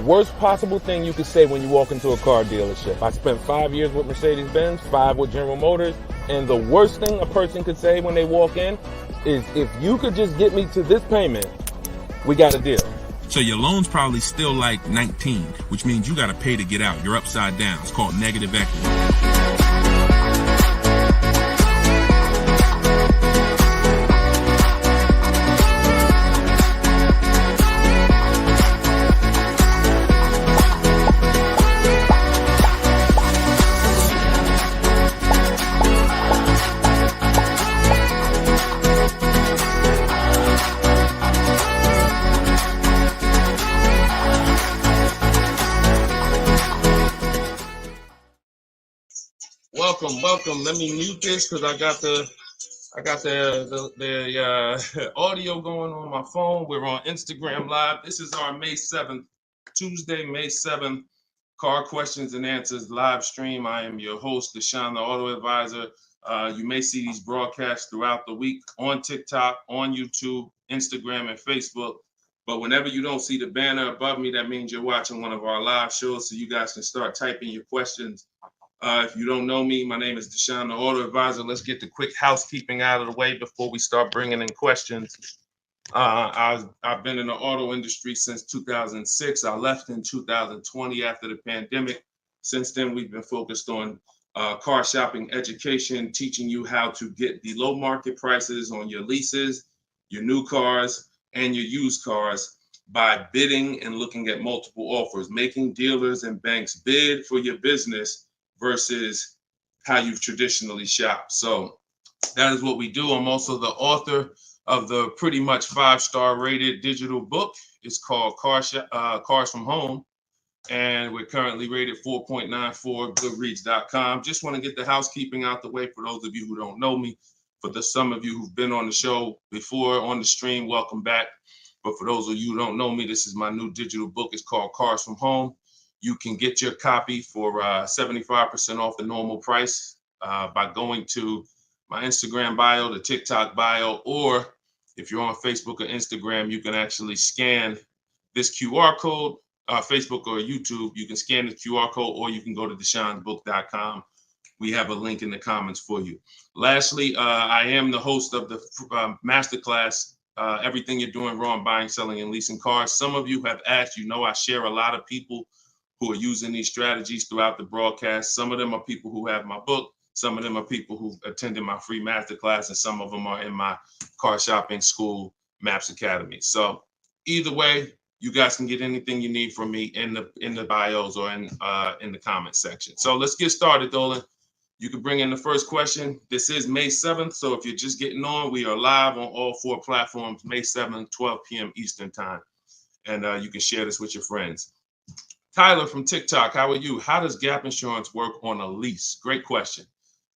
worst possible thing you could say when you walk into a car dealership. I spent 5 years with Mercedes-Benz, 5 with General Motors, and the worst thing a person could say when they walk in is, if you could just get me to this payment, we got a deal. So your loan's probably still like 19, which means you got to pay to get out. You're upside down. It's called negative equity. Welcome. Let me mute this because I got the audio going on my phone. We're on Instagram Live. This is our May 7th, Tuesday, May 7th, Car Questions and Answers live stream. I am your host, Deshone the Auto Advisor. You may see these broadcasts throughout the week on TikTok, on YouTube, Instagram, and Facebook. But whenever you don't see the banner above me, that means you're watching one of our live shows, so you guys can start typing your questions. If you don't know me, my name is Deshone the Auto Advisor. Let's get the quick housekeeping out of the way before we start bringing in questions. I've been in the auto industry since 2006. I left in 2020 after the pandemic. Since then, we've been focused on car shopping education, teaching you how to get the low market prices on your leases, your new cars, and your used cars by bidding and looking at multiple offers, making dealers and banks bid for your business versus how you've traditionally shopped. So that is what we do. I'm also the author of the pretty much 5-star rated digital book. It's called Cars from Home, and we're currently rated 4.94, goodreads.com. Just want to get the housekeeping out the way for those of you who don't know me. For some of you who've been on the show before on the stream, welcome back. But for those of you who don't know me, this is my new digital book. It's called Cars from Home. You can get your copy for 75% off the normal price by going to my Instagram bio, the TikTok bio, or if you're on Facebook or Instagram, you can actually scan this QR code, Facebook or YouTube. You can scan the QR code, or you can go to deshonebook.com. We have a link in the comments for you. Lastly, I am the host of the masterclass, Everything You're Doing Wrong, Buying, Selling, and Leasing Cars. Some of you have asked, I share a lot of people who are using these strategies throughout the broadcast. Some of them are people who have my book. Some of them are people who attended my free masterclass, and some of them are in my car shopping school, Maps Academy. So either way, you guys can get anything you need from me in the bios or in the comment section. So let's get started, Dolan. You can bring in the first question. This is May 7th. So if you're just getting on, we are live on all 4 platforms, May 7th, 12 p.m. Eastern time. And you can share this with your friends. Tyler from TikTok, how are you? How does gap insurance work on a lease? Great question.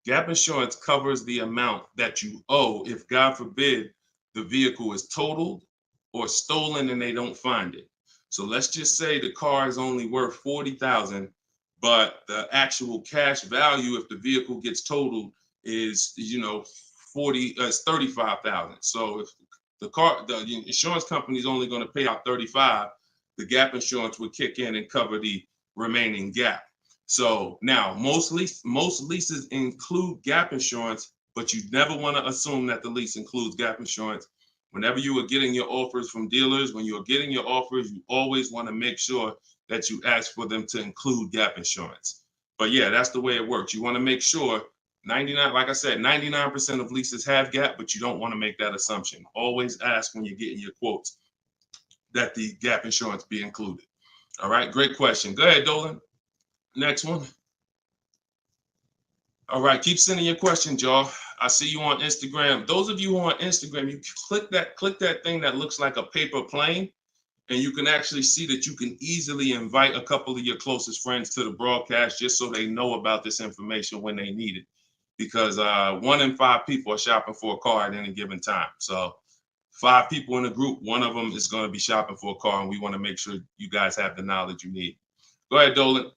Gap insurance covers the amount that you owe if, God forbid, the vehicle is totaled or stolen and they don't find it. So let's just say the car is only worth $40,000, but the actual cash value if the vehicle gets totaled is, $35,000. So if the insurance company is only going to pay out $35,000, the gap insurance would kick in and cover the remaining gap. So now most leases include gap insurance, but you never want to assume that the lease includes gap insurance. Whenever you are getting your offers from dealers, when you're getting your offers, you always want to make sure that you ask for them to include gap insurance. But yeah, that's the way it works. You want to make sure 99% of leases have gap, but you don't want to make that assumption. Always ask when you're getting your quotes that the gap insurance be included. All right, great question. Go ahead, Dolan. Next one. All right, keep sending your questions, y'all. I see you on Instagram. Those of you who are on Instagram, you click that thing that looks like a paper plane, and you can actually see that you can easily invite a couple of your closest friends to the broadcast just so they know about this information when they need it. Because 1 in 5 people are shopping for a car at any given time. So 5 people in a group, 1 of them is going to be shopping for a car, and we want to make sure you guys have the knowledge you need. Go ahead, Dolan.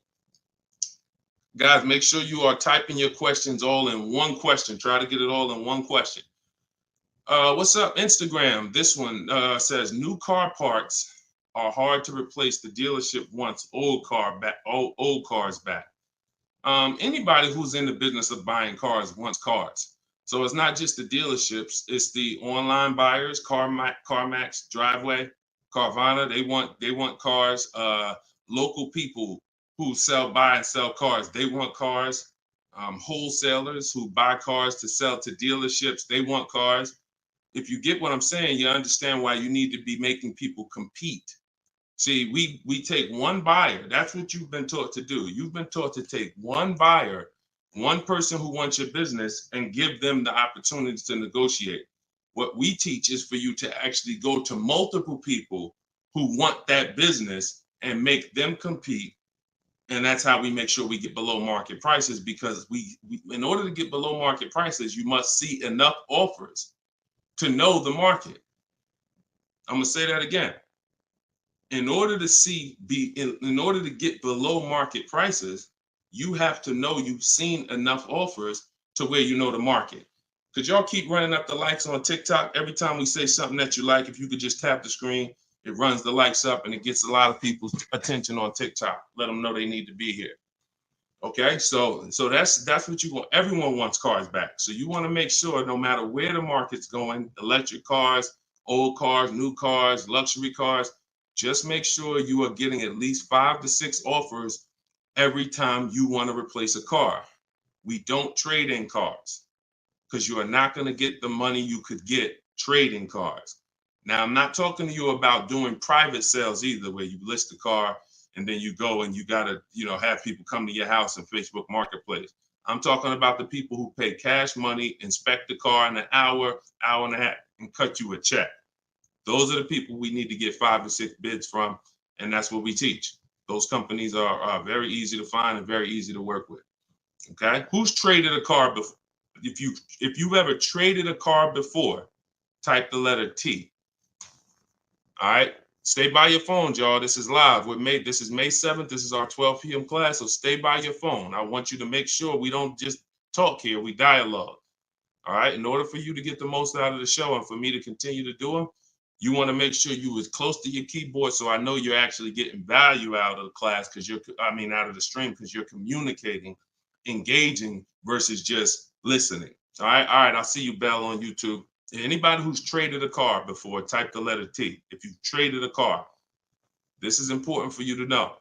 Guys, make sure you are typing your questions all in one question. Try to get it all in one question. What's up, Instagram? This one says new car parts are hard to replace. The dealership wants old cars back. Anybody who's in the business of buying cars wants cars. So it's not just the dealerships, it's the online buyers, CarMax, Driveway, Carvana. They want cars. Local people who buy and sell cars, they want cars. Wholesalers who buy cars to sell to dealerships, they want cars. If you get what I'm saying, you understand why you need to be making people compete. See, we take one buyer. That's what you've been taught to do. You've been taught to take one buyer, one person who wants your business, and give them the opportunity to negotiate. What we teach is for you to actually go to multiple people who want that business and make them compete. And that's how we make sure we get below market prices, because we in order to get below market prices, you must see enough offers to know the market. I'm gonna say that again. In order to get below market prices, you have to know you've seen enough offers to where you know the market. Could y'all keep running up the likes on TikTok? Every time we say something that you like, if you could just tap the screen, it runs the likes up and it gets a lot of people's attention on TikTok. Let them know they need to be here. Okay, so that's what you want. Everyone wants cars back. So you want to make sure no matter where the market's going, electric cars, old cars, new cars, luxury cars, just make sure you are getting at least 5 to 6 offers every time you want to replace a car. We don't trade in cars because you are not going to get the money you could get trading cars. Now, I'm not talking to you about doing private sales either, where you list the car and then you go and you got to, have people come to your house in Facebook Marketplace. I'm talking about the people who pay cash money, inspect the car in an hour, hour and a half, and cut you a check. Those are the people we need to get 5 or 6 bids from, and that's what we teach. Those companies are very easy to find and very easy to work with. Okay, who's traded a car before? If you've ever traded a car before, type the letter T. All right, stay by your phone, y'all. This is live. This is May 7th. This is our 12 p.m. class, so stay by your phone. I want you to make sure we don't just talk here, we dialogue. All right, in order for you to get the most out of the show and for me to continue to do them, you want to make sure you as close to your keyboard so I know you're actually getting value out of the class, out of the stream, because you're communicating, engaging versus just listening. All right, I'll see you, Bell, on YouTube. Anybody who's traded a car before, type the letter T. If you've traded a car, this is important for you to know.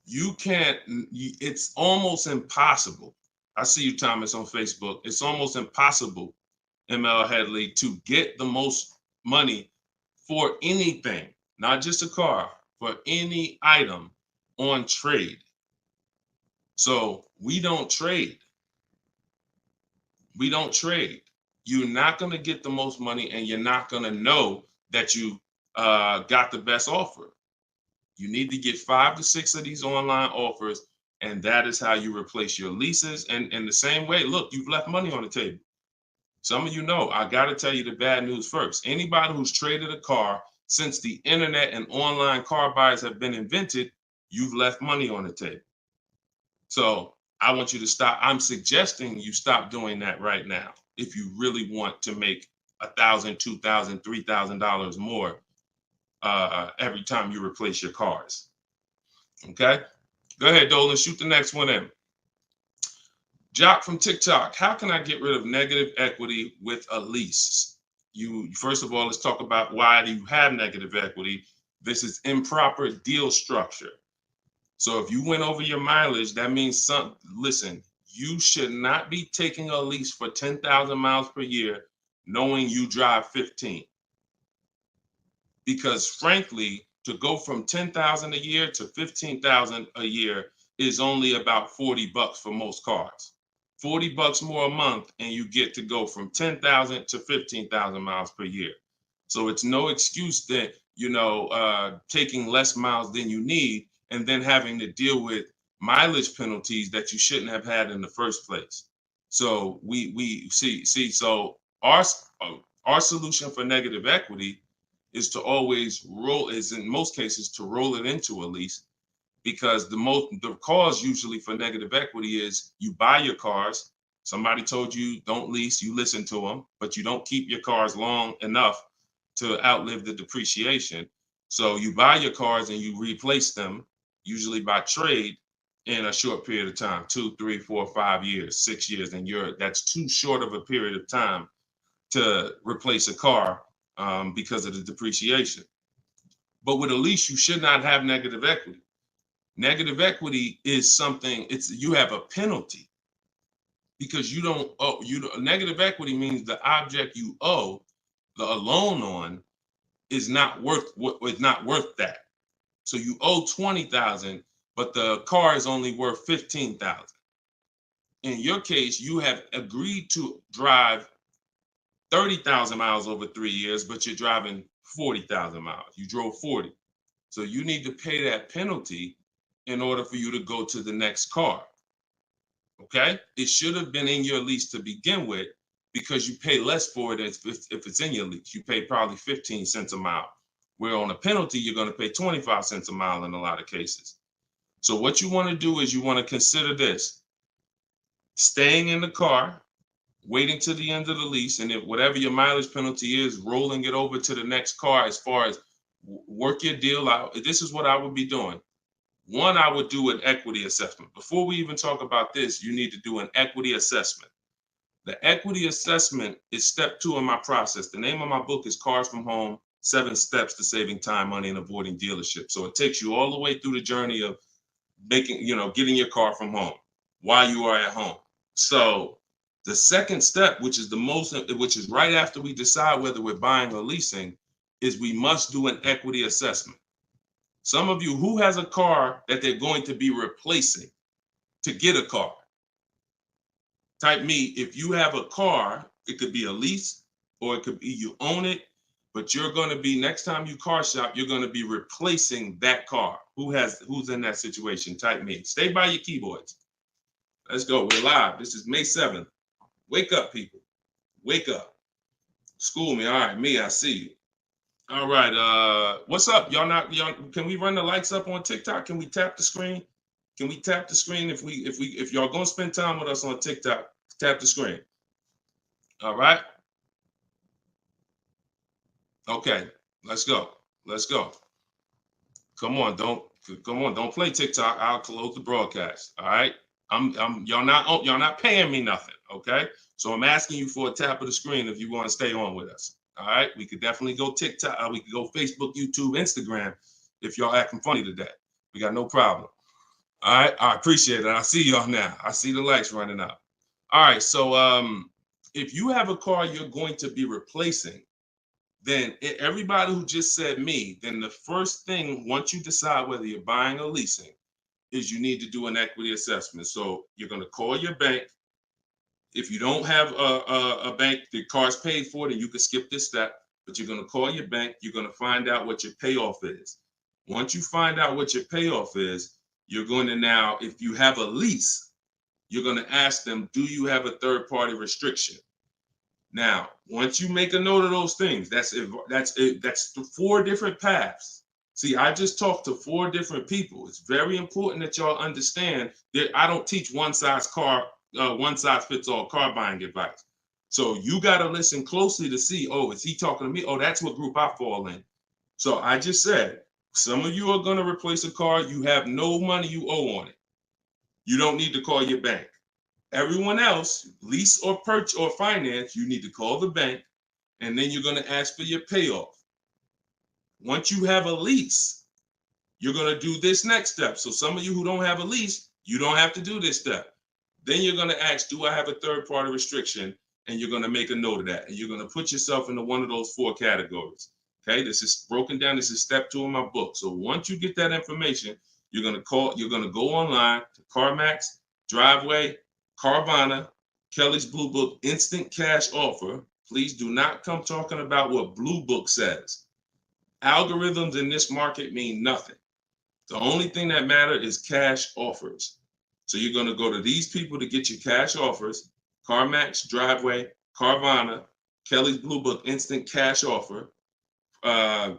It's almost impossible. I see you, Thomas, on Facebook. It's almost impossible, ML Headley, to get the most money for anything, not just a car, for any item on trade. So we don't trade. We don't trade. You're not going to get the most money, and you're not going to know that you got the best offer. You need to get 5 to 6 of these online offers, and that is how you replace your leases. And in the same way, look, you've left money on the table. Some of you know, I got to tell you the bad news first. Anybody who's traded a car since the internet and online car buyers have been invented, you've left money on the table. So I want you to stop. I'm suggesting you stop doing that right now if you really want to make $1,000, $2,000, $3,000 more every time you replace your cars. Okay? Go ahead, Dolan. Shoot the next one in. Jock from TikTok, how can I get rid of negative equity with a lease? First of all, let's talk about why do you have negative equity. This is improper deal structure. So if you went over your mileage, that means listen, you should not be taking a lease for 10,000 miles per year knowing you drive 15. Because frankly, to go from 10,000 a year to 15,000 a year is only about $40 for most cars. $40 more a month, and you get to go from 10,000 to 15,000 miles per year. So it's no excuse that, taking less miles than you need and then having to deal with mileage penalties that you shouldn't have had in the first place. So we see. So our solution for negative equity is to always in most cases to roll it into a lease, because the cause usually for negative equity is you buy your cars. Somebody told you don't lease, you listen to them, but you don't keep your cars long enough to outlive the depreciation. So you buy your cars and you replace them, usually by trade, in a short period of time, 2, 3, 4, 5 years, 6 years, and that's too short of a period of time to replace a car because of the depreciation. But with a lease, you should not have negative equity. Negative equity is something, you have a penalty because you don't owe. Negative equity means the object you owe a loan on is not worth that. So you owe 20,000, but the car is only worth 15,000. In your case, you have agreed to drive 30,000 miles over 3 years, but you're driving 40,000 miles. You drove 40. So you need to pay that penalty in order for you to go to the next car. Okay? It should have been in your lease to begin with because you pay less for it if it's in your lease. You pay probably 15 cents a mile. Where on a penalty, you're going to pay 25 cents a mile in a lot of cases. So what you want to do is you want to consider this. Staying in the car, waiting to the end of the lease, and if whatever your mileage penalty is, rolling it over to the next car as far as work your deal out. This is what I would be doing. One, I would do an equity assessment. Before we even talk about this, you need to do an equity assessment. The equity assessment is step 2 in my process. The name of my book is Cars from Home, 7 Steps to Saving Time, Money, and Avoiding Dealership. So it takes you all the way through the journey of getting your car from home while you are at home. So the second step, which is right after we decide whether we're buying or leasing, is we must do an equity assessment. Some of you, who has a car that they're going to be replacing to get a car? Type me. If you have a car, it could be a lease or it could be you own it, but you're going to be, next time you car shop, you're going to be replacing that car. Who's in that situation? Type me. Stay by your keyboards. Let's go. We're live. This is May 7th. Wake up, people. Wake up. School me. All right, me, I see you. All right. What's up? Y'all can we run the lights up on TikTok? Can we tap the screen? Can we tap the screen if y'all gonna spend time with us on TikTok? Tap the screen. All right. Okay. Let's go. Let's go. Come on, don't play TikTok. I'll close the broadcast. All right. Y'all not paying me nothing. Okay. So I'm asking you for a tap of the screen if you want to stay on with us. All right. We could definitely go TikTok. We could go Facebook, YouTube, Instagram if y'all acting funny today. We got no problem. All right. I appreciate it. I see y'all now. I see the lights running up. All right. So if you have a car you're going to be replacing, then everybody who just said me, then the first thing, once you decide whether you're buying or leasing, is you need to do an equity assessment. So you're going to call your bank. If you don't have a bank, the car's paid for, then you can skip this step, but you're going to call your bank. You're going to find out what your payoff is. Once you find out what your payoff is, you're going to now, if you have a lease, you're going to ask them, do you have a third-party restriction? Now, once you make a note of those things, that's 4 different paths. See, I just talked to 4 different people. It's very important that y'all understand that I don't teach one size fits all car buying advice. So you got to listen closely to see, oh, is he talking to me? Oh, that's what group I fall in. So I just said, some of you are going to replace a car. You have no money you owe on it. You don't need to call your bank. Everyone else, lease or purchase or finance, you need to call the bank, and then you're going to ask for your payoff. Once you have a lease, you're going to do this next step. So some of you who don't have a lease, you don't have to do this step. Then you're going to ask, do I have a third-party restriction? And you're going to make a note of that. And you're going to put yourself into one of those 4 categories. Okay, this is broken down. This is step 2 in my book. So once you get that information, you're going to go online to CarMax, Driveway, Carvana, Kelly's Blue Book, Instant Cash Offer. Please do not come talking about what Blue Book says. Algorithms in this market mean nothing. The only thing that matters is cash offers. So you're going to go to these people to get your cash offers: CarMax, Driveway, Carvana, Kelly's Blue Book, Instant Cash Offer, Car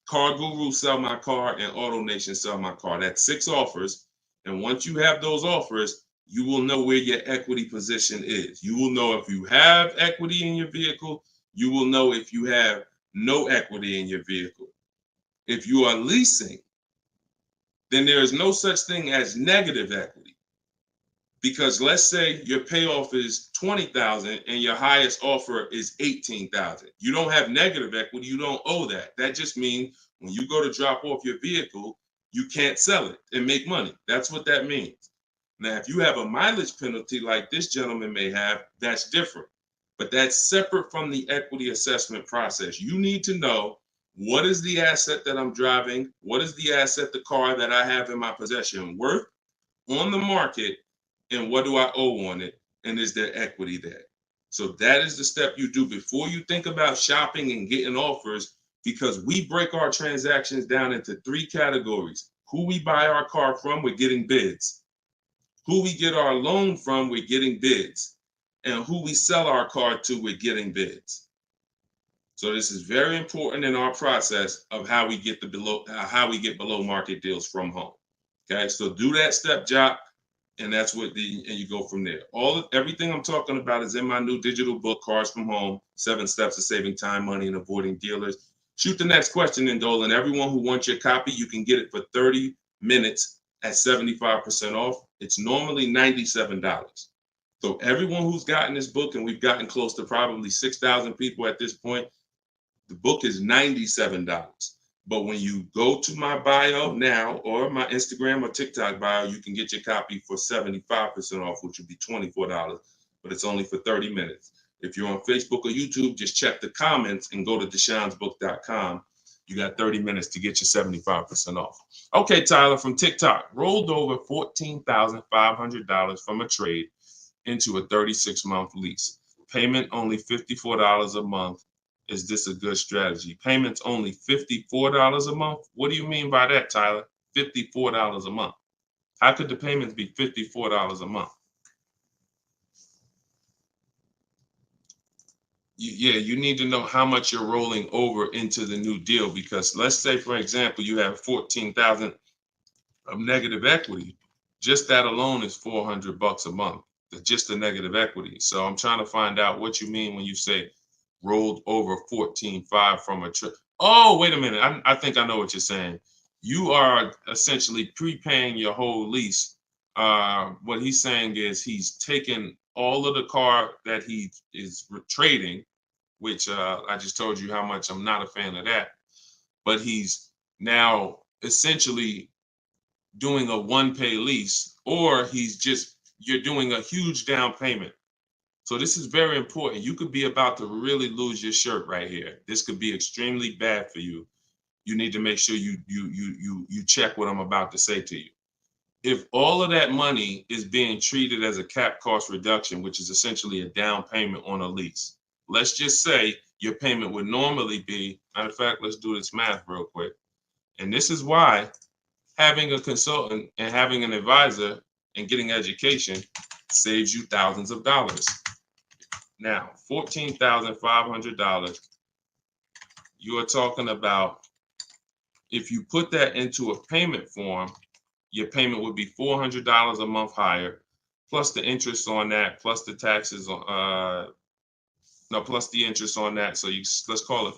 Guru, Sell My Car, and AutoNation, Sell My Car. That's 6 offers. And once you have those offers, you will know where your equity position is. You will know if you have equity in your vehicle. You will know if you have no equity in your vehicle. If you are leasing, then there is no such thing as negative equity. Because let's say your payoff is $20,000 and your highest offer is $18,000. You don't have negative equity, you don't owe that. That just means when you go to drop off your vehicle, you can't sell it and make money. That's what that means. Now, if you have a mileage penalty like this gentleman may have, that's different. But that's separate from the equity assessment process. You need to know, what is the asset that I'm driving? What is the asset, the car that I have in my possession, worth on the market? And what do I owe on it? And is there equity there? So that is the step you do before you think about shopping and getting offers, because we break our transactions down into 3 categories. Who we buy our car from, we're getting bids. Who we get our loan from, we're getting bids. And who we sell our car to, we're getting bids. So this is very important in our process of how we get below market deals from home. Okay, so do that step, Jock, and that's what and you go from there. Everything I'm talking about is in my new digital book, Cars from Home: 7 Steps to Saving Time, Money, and Avoiding Dealers. Shoot the next question in, Dolan. Everyone who wants your copy, you can get it for 30 minutes at 75% off. It's normally $97. So everyone who's gotten this book, and we've gotten close to probably 6,000 people at this point, the book is $97. But when you go to my bio now, or my Instagram or TikTok bio, you can get your copy for 75% off, which would be $24, but it's only for 30 minutes. If you're on Facebook or YouTube, just check the comments and go to deshonsbook.com. You got 30 minutes to get your 75% off. Okay, Tyler from TikTok. Rolled over $14,500 from a trade into a 36-month lease. Payment only $54 a month. Is this a good strategy? Payments only $54 a month? What do you mean by that, Tyler? $54 a month. How could the payments be $54 a month? You need to know how much you're rolling over into the new deal, because let's say, for example, you have $14,000 of negative equity. Just that alone is $400 a month. Just the negative equity. So I'm trying to find out what you mean when you say rolled over 14.5 from a trip. Oh, wait a minute. I think I know what you're saying. You are essentially prepaying your whole lease. What he's saying is he's taken all of the car that he is trading, which I just told you how much I'm not a fan of that. But he's now essentially doing a one-pay lease, or you're doing a huge down payment. So this is very important. You could be about to really lose your shirt right here. This could be extremely bad for you. You need to make sure you check what I'm about to say to you. If all of that money is being treated as a cap cost reduction, which is essentially a down payment on a lease, let's just say your payment would normally be, matter of fact, let's do this math real quick. And this is why having a consultant and having an advisor and getting education saves you thousands of dollars. Now, $14,500, you are talking about, if you put that into a payment form, your payment would be $400 a month higher, plus the interest on that, plus the taxes, plus the interest on that. So let's call it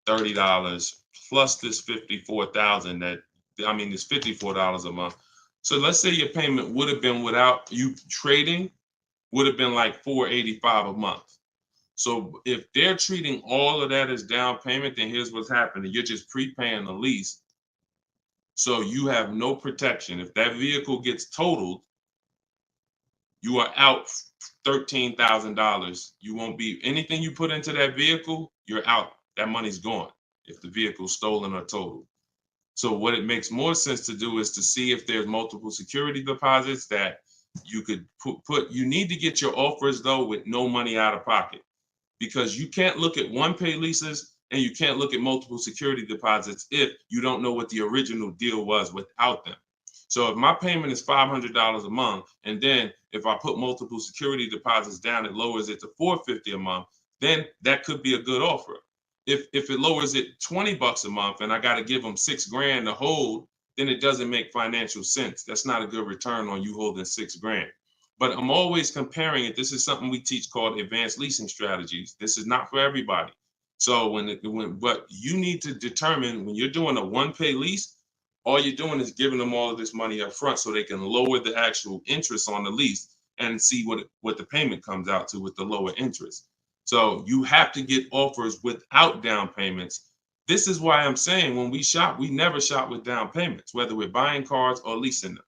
$430 plus this $54,000 this $54 a month. So let's say your payment would have been, without you trading, would have been like $485 a month. So if they're treating all of that as down payment, then here's what's happening. You're just prepaying the lease. So you have no protection. If that vehicle gets totaled, you are out $13,000. You won't be, anything you put into that vehicle, you're out. That money's gone if the vehicle's stolen or totaled. So what it makes more sense to do is to see if there's multiple security deposits that you could put. You need to get your offers, though, with no money out of pocket, because you can't look at one-pay leases and you can't look at multiple security deposits if you don't know what the original deal was without them. So if my payment is $500 a month, and then if I put multiple security deposits down, it lowers it to $450 a month, then that could be a good offer. If it lowers it $20 a month and I got to give them $6,000 to hold, then it doesn't make financial sense. That's not a good return on you holding $6,000. But I'm always comparing it. This is something we teach called advanced leasing strategies. This is not for everybody. So but you need to determine when you're doing a one-pay lease, all you're doing is giving them all of this money up front so they can lower the actual interest on the lease and see what the payment comes out to with the lower interest. So you have to get offers without down payments. This is why I'm saying when we shop, we never shop with down payments, whether we're buying cars or leasing them.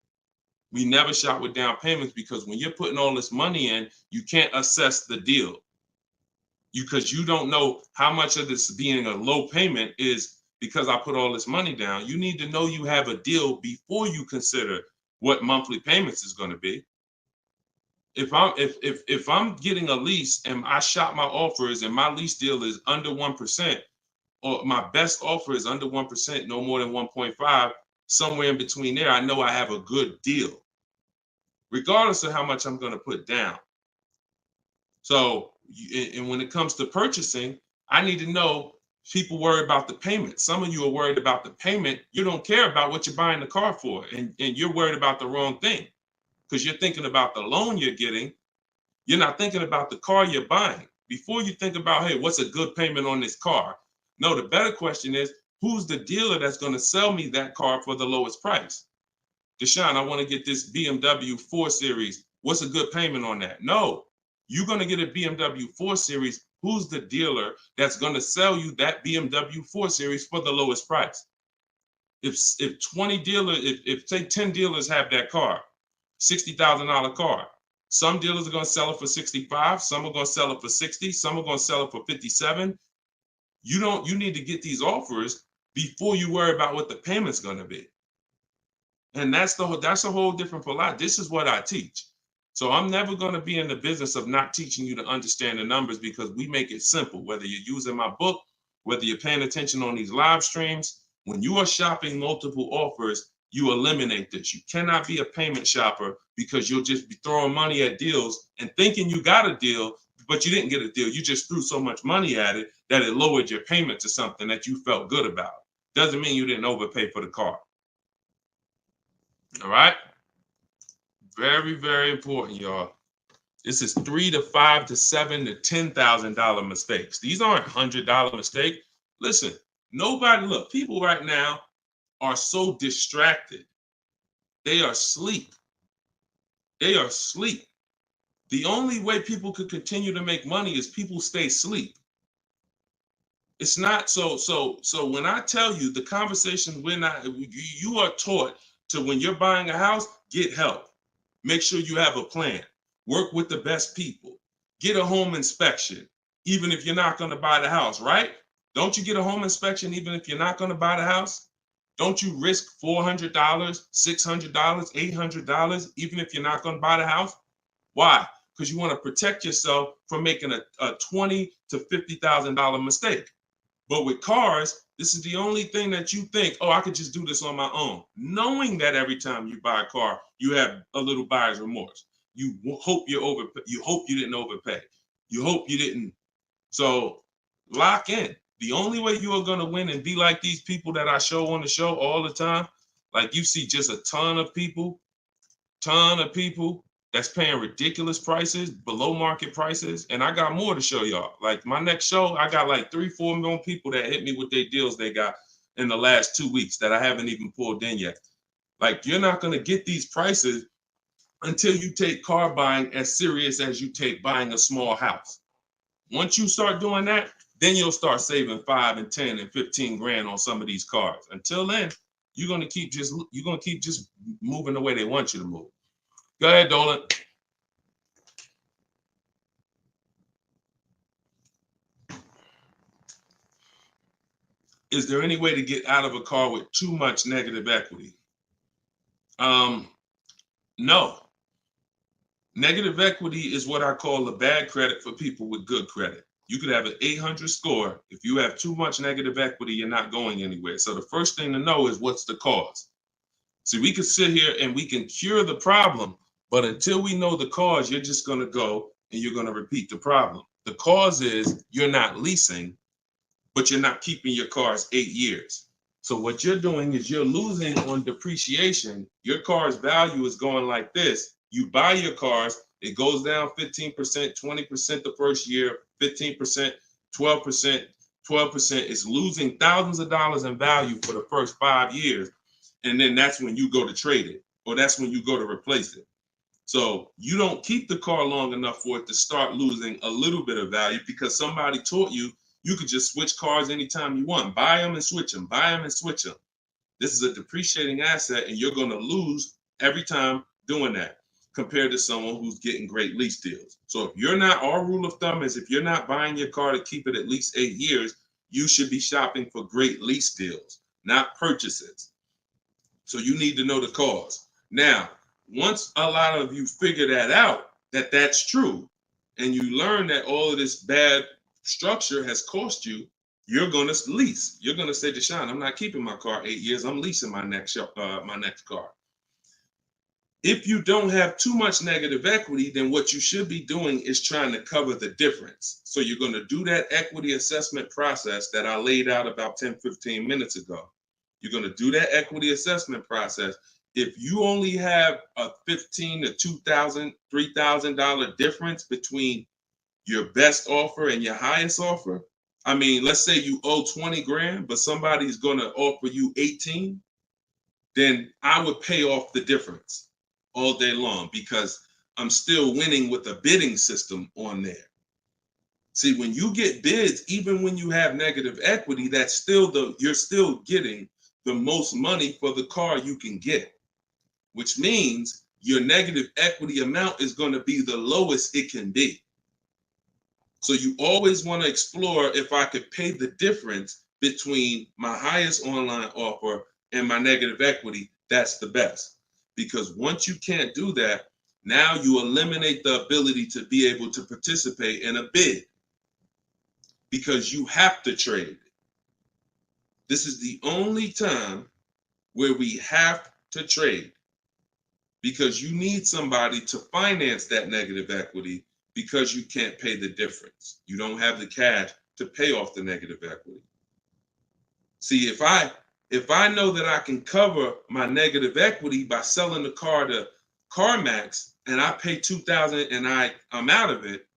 We never shop with down payments because when you're putting all this money in, you can't assess the deal because you don't know how much of this being a low payment is because I put all this money down. You need to know you have a deal before you consider what monthly payments is going to be. If I'm getting a lease and I shop my offers and my lease deal is under 1%, or my best offer is under 1%, no more than 1.5, somewhere in between there, I know I have a good deal, regardless of how much I'm going to put down. So, and when it comes to purchasing, I need to know people worry about the payment. Some of you are worried about the payment. You don't care about what you're buying the car for, and you're worried about the wrong thing because you're thinking about the loan you're getting. You're not thinking about the car you're buying. Before you think about, hey, what's a good payment on this car? No, the better question is, who's the dealer that's going to sell me that car for the lowest price? Deshone, I want to get this BMW 4 Series. What's a good payment on that? No, you're going to get a BMW 4 Series. Who's the dealer that's going to sell you that BMW 4 Series for the lowest price? If 20 dealers, if say 10 dealers have that car, $60,000 car, some dealers are going to sell it for 65, some are going to sell it for 60, some are going to sell it for 57. You need to get these offers before you worry about what the payment's going to be. And that's a whole different philosophy. This is what I teach. So I'm never going to be in the business of not teaching you to understand the numbers because we make it simple. Whether you're using my book, whether you're paying attention on these live streams, when you are shopping multiple offers, you eliminate this. You cannot be a payment shopper because you'll just be throwing money at deals and thinking you got a deal, but you didn't get a deal. You just threw so much money at it that it lowered your payment to something that you felt good about. Doesn't mean you didn't overpay for the car. All right. Very, very important, y'all. This is $3,000 to $5,000 to $7,000 to $10,000 mistakes. These aren't $100 mistakes. Listen, look, people right now are so distracted. They are asleep. They are asleep. The only way people could continue to make money is people stay asleep. It's not so when I tell you the conversation, you are taught to, when you're buying a house, get help. Make sure you have a plan. Work with the best people. Get a home inspection, even if you're not going to buy the house, right? Don't you get a home inspection even if you're not going to buy the house? Don't you risk $400, $600, $800, even if you're not going to buy the house? Why? Because you want to protect yourself from making a $20,000 to $50,000 mistake. But with cars, this is the only thing that you think, oh, I could just do this on my own. Knowing that every time you buy a car, you have a little buyer's remorse. You hope you hope you didn't overpay. You hope you didn't. So lock in. The only way you are going to win and be like these people that I show on the show all the time, like you see just a ton of people that's paying ridiculous prices, below market prices. And I got more to show y'all. Like my next show, I got like 3-4 million people that hit me with their deals they got in the last 2 weeks that I haven't even pulled in yet. Like you're not going to get these prices until you take car buying as serious as you take buying a small house. Once you start doing that, then you'll start saving 5 and 10 and 15 grand on some of these cars. Until then, you're going to keep just moving the way they want you to move. Go ahead, Dolan. Is there any way to get out of a car with too much negative equity? No. Negative equity is what I call a bad credit for people with good credit. You could have an 800 score. If you have too much negative equity, you're not going anywhere. So the first thing to know is what's the cause. See, we could sit here and we can cure the problem, but until we know the cause, you're just going to go and you're going to repeat the problem. The cause is you're not leasing, but you're not keeping your cars 8 years. So what you're doing is you're losing on depreciation. Your car's value is going like this. You buy your cars, it goes down 15%, 20% the first year, 15%, 12%, 12% is losing thousands of dollars in value for the first 5 years. And then that's when you go to trade it, or that's when you go to replace it. So you don't keep the car long enough for it to start losing a little bit of value because somebody taught you you could just switch cars anytime you want. Buy them and switch them, buy them and switch them. This is a depreciating asset, and you're going to lose every time doing that compared to someone who's getting great lease deals. So if you're not, our rule of thumb is if you're not buying your car to keep it at least 8 years, you should be shopping for great lease deals, not purchases. So you need to know the cause. Now, once a lot of you figure that out, that that's true, and you learn that all of this bad structure has cost you, you're going to lease. You're going to say, Deshone, I'm not keeping my car 8 years. I'm leasing my next car. If you don't have too much negative equity, then what you should be doing is trying to cover the difference. So you're going to do that equity assessment process that I laid out about 10, 15 minutes ago. You're going to do that equity assessment process. If you only have a $1,500 to $2,000, $3,000 difference between your best offer and your highest offer, I mean, let's say you owe 20 grand, but somebody's going to offer you 18, then I would pay off the difference all day long because I'm still winning with a bidding system on there. See, when you get bids, even when you have negative equity, that's still you're still getting the most money for the car you can get, which means your negative equity amount is going to be the lowest it can be. So you always want to explore if I could pay the difference between my highest online offer and my negative equity, that's the best. Because once you can't do that, now you eliminate the ability to be able to participate in a bid because you have to trade. This is the only time where we have to trade because you need somebody to finance that negative equity because you can't pay the difference. You don't have the cash to pay off the negative equity. See, if I know that I can cover my negative equity by selling the car to CarMax and I pay $2,000 and I'm out of it,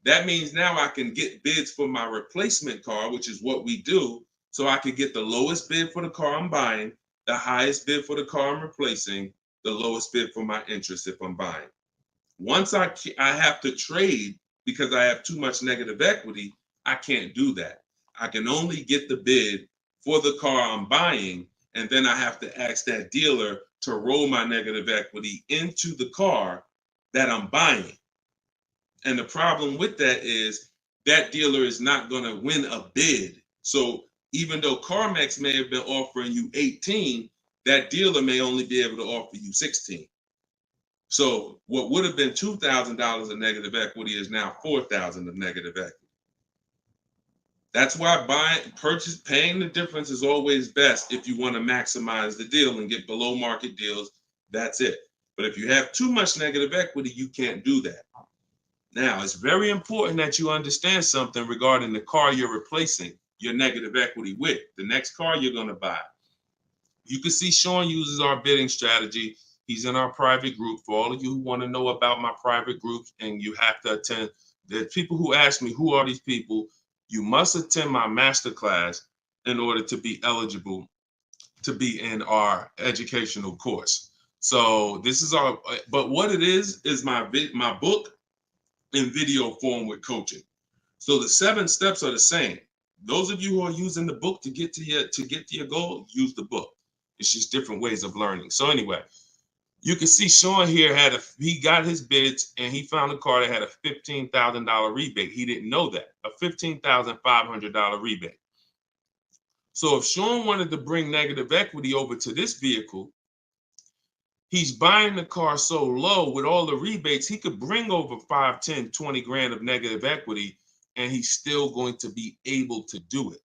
that means now I can get bids for my replacement car, which is what we do. So I could get the lowest bid for the car I'm buying, the highest bid for the car I'm replacing, the lowest bid for my interest if I'm buying. Once I have to trade because I have too much negative equity, I can't do that. I can only get the bid for the car I'm buying, and then I have to ask that dealer to roll my negative equity into the car that I'm buying. And the problem with that is that dealer is not going to win a bid. So even though CarMax may have been offering you 18, that dealer may only be able to offer you 16. So what would have been $2,000 of negative equity is now $4,000 of negative equity. That's why paying the difference is always best if you want to maximize the deal and get below market deals. That's it. But if you have too much negative equity, you can't do that. Now, it's very important that you understand something regarding the car you're replacing your negative equity with, the next car you're going to buy. You can see Sean uses our bidding strategy. He's in our private group. For all of you who want to know about my private groups and you have to attend, there's people who ask me, who are these people? You must attend my masterclass in order to be eligible to be in our educational course. So this is but what it is my book in video form with coaching. So the 7 steps are the same. Those of you who are using the book to get to your goal, use the book. It's just different ways of learning. So anyway, you can see Sean here he got his bids and he found a car that had a $15,000 rebate. He didn't know that, a $15,500 rebate. So if Sean wanted to bring negative equity over to this vehicle, he's buying the car so low with all the rebates, he could bring over 5, 10, 20 grand of negative equity, and he's still going to be able to do it.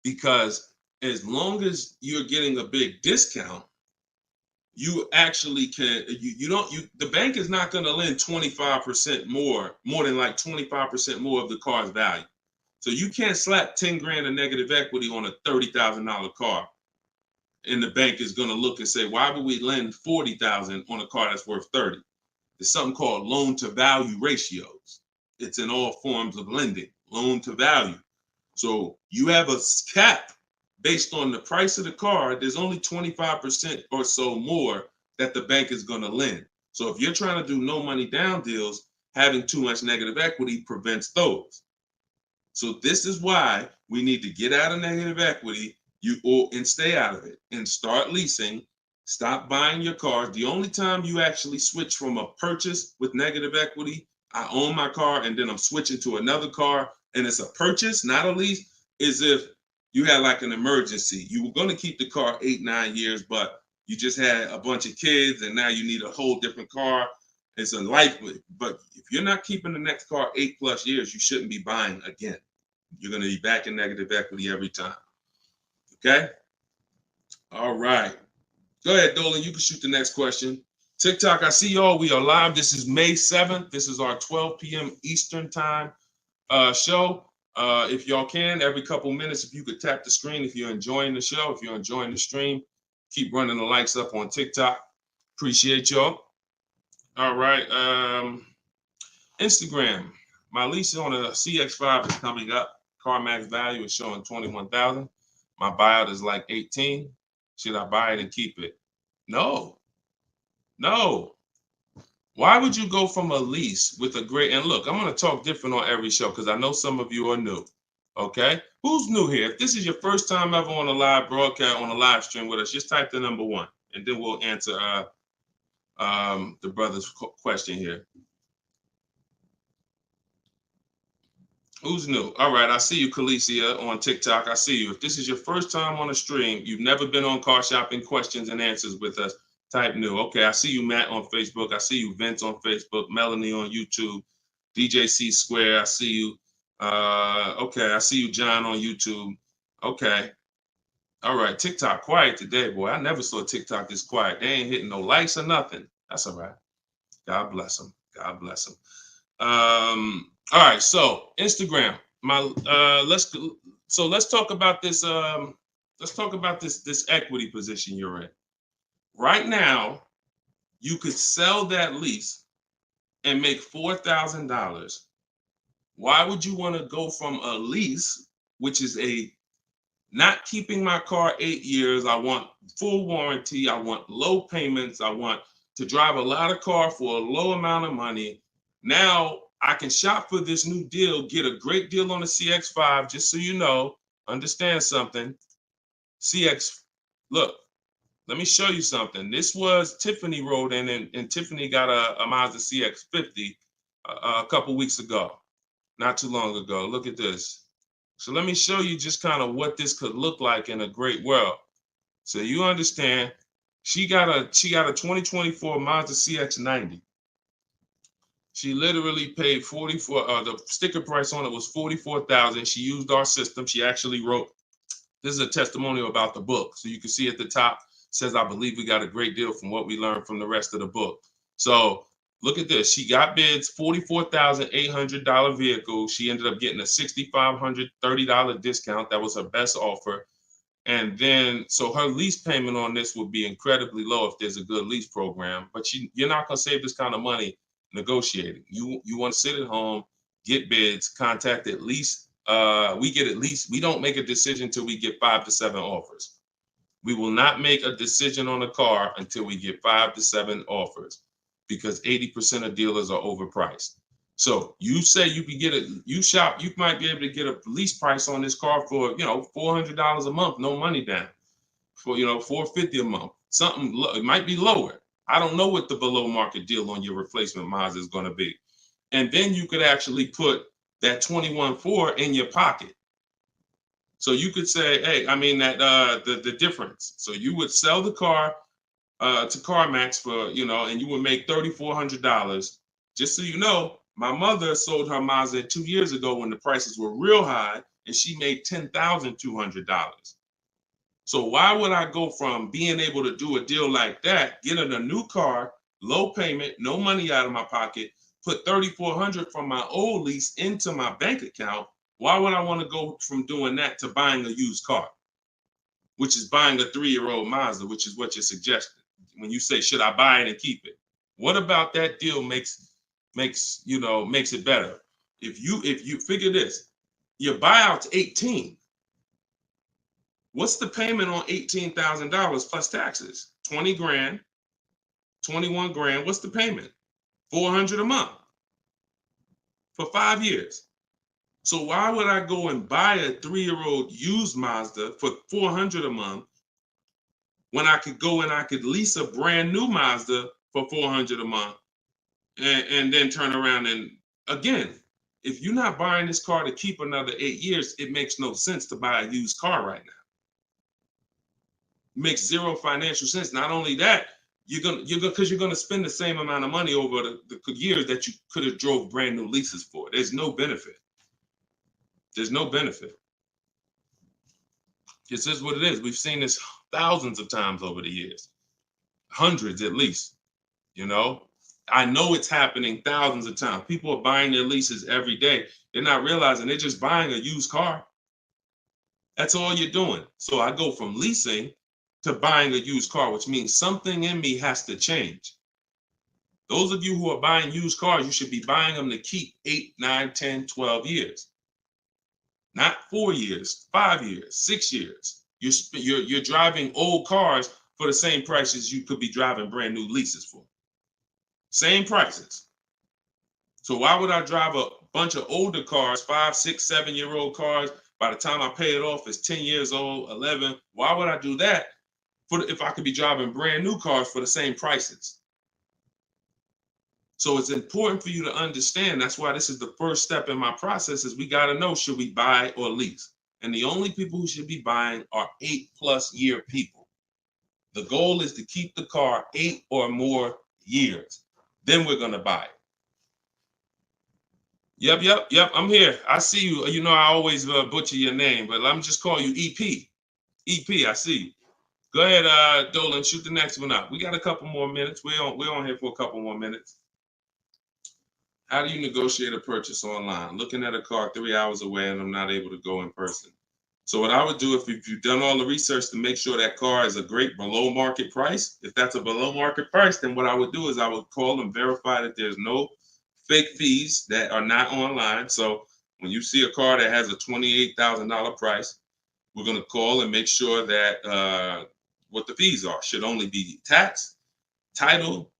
Because as long as you're getting a big discount, you actually can, the bank is not going to lend 25% more than like 25% more of the car's value. So you can't slap 10 grand of negative equity on a $30,000 car. And the bank is going to look and say, why would we lend $40,000 on a car that's worth 30? There's something called loan to value ratios. It's in all forms of lending, loan to value. So you have a cap based on the price of the car. There's only 25% or so more that the bank is going to lend. So if you're trying to do no money down deals, having too much negative equity prevents those. So this is why we need to get out of negative equity and stay out of it and start leasing. Stop buying your cars. The only time you actually switch from a purchase with negative equity, I own my car and then I'm switching to another car and it's a purchase, not a lease, is if you had like an emergency. You were going to keep the car 8-9 years, but you just had a bunch of kids and now you need a whole different car. It's a life, but if you're not keeping the next car 8+ years, you shouldn't be buying again. You're going to be back in negative equity every time. Okay? All right. Go ahead, Dolan. You can shoot the next question. TikTok, I see y'all. We are live. This is May 7th. This is our 12 p.m. Eastern time show. If y'all can, every couple minutes, if you could tap the screen, if you're enjoying the show, if you're enjoying the stream, keep running the likes up on TikTok. Appreciate y'all. All right. Instagram. My lease on a CX5 is coming up. CarMax value is showing 21,000. My buyout is like 18. Should I buy it and keep it? No. Why would you go from a lease with a great, and look, I'm going to talk different on every show because I know some of you are new. Okay. Who's new here? If this is your first time ever on a live broadcast, on a live stream with us, just type the number 1 and then we'll answer the brother's question here. Who's new? All right, I see you, Khaleesi, on TikTok. I see you. If this is your first time on a stream, you've never been on Car Shopping Questions and Answers with us, type new. Okay, I see you, Matt, on Facebook. I see you, Vince, on Facebook. Melanie on YouTube. DJC Square, I see you. Okay, I see you, John, on YouTube. Okay. All right, TikTok quiet today, boy. I never saw TikTok this quiet. They ain't hitting no likes or nothing. That's all right. God bless them. God bless them. All right, so Instagram. Let's talk about this. Let's talk about this equity position you're in. Right now, you could sell that lease and make $4,000. Why would you want to go from a lease, which is a not keeping my car 8 years? I want full warranty. I want low payments. I want to drive a lot of car for a low amount of money. Now I can shop for this new deal, get a great deal on the CX5. Just so you know, understand something. CX, look, let me show you something. This was Tiffany rode in, and Tiffany got a Mazda CX50 a couple weeks ago, not too long ago. Look at this. So let me show you just kind of what this could look like in a great world. So you understand, she got a 2024 Mazda CX90. She literally paid 44. The sticker price on it was 44,000. She used our system. She actually wrote. This is a testimonial about the book. So you can see at the top says, "I believe we got a great deal from what we learned from the rest of the book." So look at this. She got bids, $44,800 vehicle. She ended up getting a $6,530 discount. That was her best offer. And then, so her lease payment on this would be incredibly low if there's a good lease program. But you're not going to save this kind of money negotiating. You want to sit at home, get bids, contact at least. We get at least. We don't make a decision until we get 5 to 7 offers. We will not make a decision on a car until we get 5 to 7 offers, because 80% of dealers are overpriced. So you say you can get you might be able to get a lease price on this car for, $400 a month, no money down, for, $450 a month. Something, it might be lower. I don't know what the below market deal on your replacement Mazda is going to be. And then you could actually put that 21.4 in your pocket. So you could say, hey, the difference. So you would sell the car to CarMax for, and you would make $3,400. Just so you know, my mother sold her Mazda 2 years ago when the prices were real high, and she made $10,200. So why would I go from being able to do a deal like that, getting a new car, low payment, no money out of my pocket, put $3,400 from my old lease into my bank account? Why would I want to go from doing that to buying a used car, which is buying a 3-year-old Mazda, which is what you're suggesting when you say, should I buy it and keep it? What about that deal makes it better? If you figure this, Your buyout's 18. What's the payment on $18,000 plus taxes? 20 grand, 21 grand. What's the payment? 400 a month for 5 years. So why would I go and buy a 3-year-old used Mazda for 400 a month when I could go and I could lease a brand new Mazda for 400 a month and then turn around and again, if you're not buying this car to keep another 8 years, it makes no sense to buy a used car right now. It makes zero financial sense. Not only that, you're gonna spend the same amount of money over the years that you could have drove brand new leases for. There's no benefit. There's no benefit. This is what it is. We've seen this thousands of times over the years, hundreds at least. You know, I know it's happening thousands of times. People are buying their leases every day. They're not realizing they're just buying a used car. That's all you're doing. So I go from leasing to buying a used car, which means something in me has to change. Those of you who are buying used cars, you should be buying them to keep 8, 9, 10, 12 years. Not 4 years, 5 years, 6 years. You're driving old cars for the same prices you could be driving brand new leases for. Same prices. So why would I drive a bunch of older cars, 5, 6, 7-year-old cars? By the time I pay it off, it's 10 years old, 11. Why would I do that if I could be driving brand new cars for the same prices? So it's important for you to understand. That's why this is the first step in my process is we got to know, should we buy or lease? And the only people who should be buying are 8+ year people. The goal is to keep the car 8 or more years. Then we're going to buy it. Yep. I'm here. I see you. You know, I always butcher your name, but let me just call you EP. EP, I see you. Go ahead, Dolan, shoot the next one up. We got a couple more minutes. We're on here for a couple more minutes. How do you negotiate a purchase online? Looking at a car 3 hours away and I'm not able to go in person. So what I would do if you've done all the research to make sure that car is a great below market price, if that's a below market price, then what I would do is I would call and verify that there's no fake fees that are not online. So when you see a car that has a $28,000 price, we're going to call and make sure that what the fees are should only be tax, title,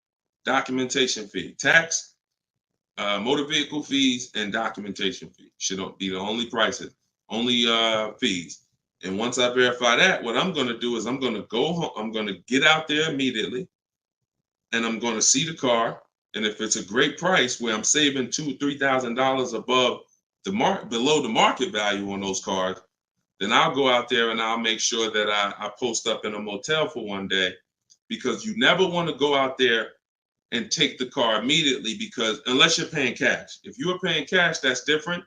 documentation fee. Tax, motor vehicle fees, and documentation fee should be the only prices, only fees. And once I verify that, what I'm going to do is I'm going to go home. I'm going to get out there immediately, and I'm going to see the car. And if it's a great price where I'm saving $2,000-3,000 above below the market value on those cars, then I'll go out there and I'll make sure that I post up in a motel for one day, because you never want to go out there and take the car immediately, because unless you're paying cash. If you are paying cash, that's different.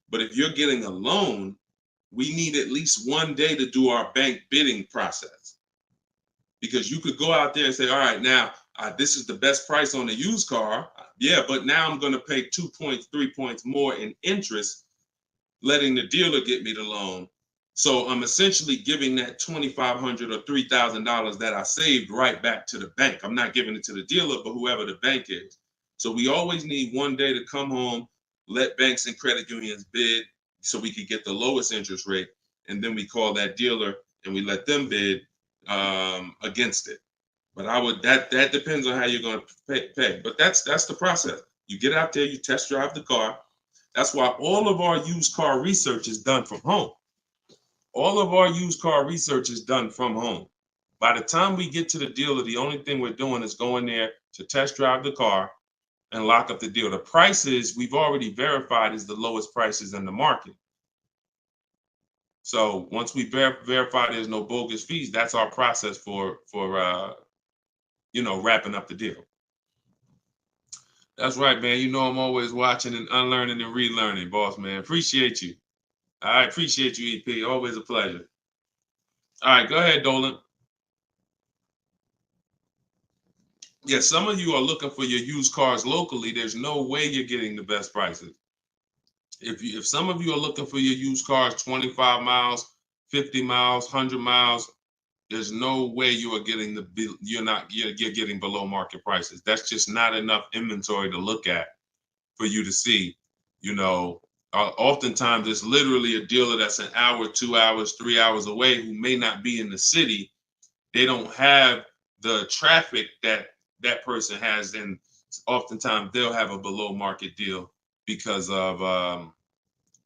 But if you're getting a loan, we need at least one day to do our bank bidding process. Because you could go out there and say, all right, now this is the best price on a used car. Yeah, but now I'm going to pay 2 points, 3 points more in interest, letting the dealer get me the loan. So I'm essentially giving that $2,500 or $3,000 that I saved right back to the bank. I'm not giving it to the dealer, but whoever the bank is. So we always need one day to come home, let banks and credit unions bid so we could get the lowest interest rate. And then we call that dealer and we let them bid against it. But that depends on how you're going to pay. But that's the process. You get out there, you test drive the car. That's why all of our used car research is done from home. All of our used car research is done from home. By the time we get to the dealer, the only thing we're doing is going there to test drive the car and lock up the deal. The prices we've already verified is the lowest prices in the market. So once we verify there's no bogus fees, that's our process for wrapping up the deal. That's right, man. You know I'm always watching and unlearning and relearning, boss man. Appreciate you. I appreciate you, EP. Always a pleasure. All right, go ahead, Dolan. Yeah, some of you are looking for your used cars locally. There's no way you're getting the best prices. If some of you are looking for your used cars 25 miles, 50 miles, 100 miles, there's no way you are getting you're getting below market prices. That's just not enough inventory to look at for you to see, Oftentimes, it's literally a dealer that's an hour, 2 hours, 3 hours away who may not be in the city. They don't have the traffic that that person has, and oftentimes they'll have a below market deal because of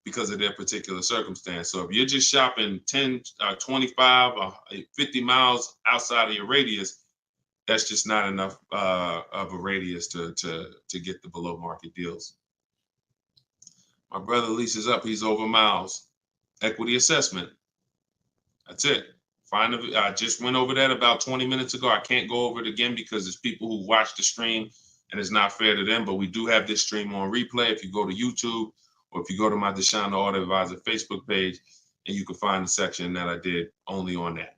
their particular circumstance. So if you're just shopping 10, 25, 50 miles outside of your radius, that's just not enough of a radius to get the below market deals. My brother leases up, he's over miles. Equity assessment. That's it. I just went over that about 20 minutes ago. I can't go over it again because there's people who watch the stream and it's not fair to them, but we do have this stream on replay. If you go to YouTube or if you go to my Deshone the Auto Advisor Facebook page, and you can find the section that I did only on that.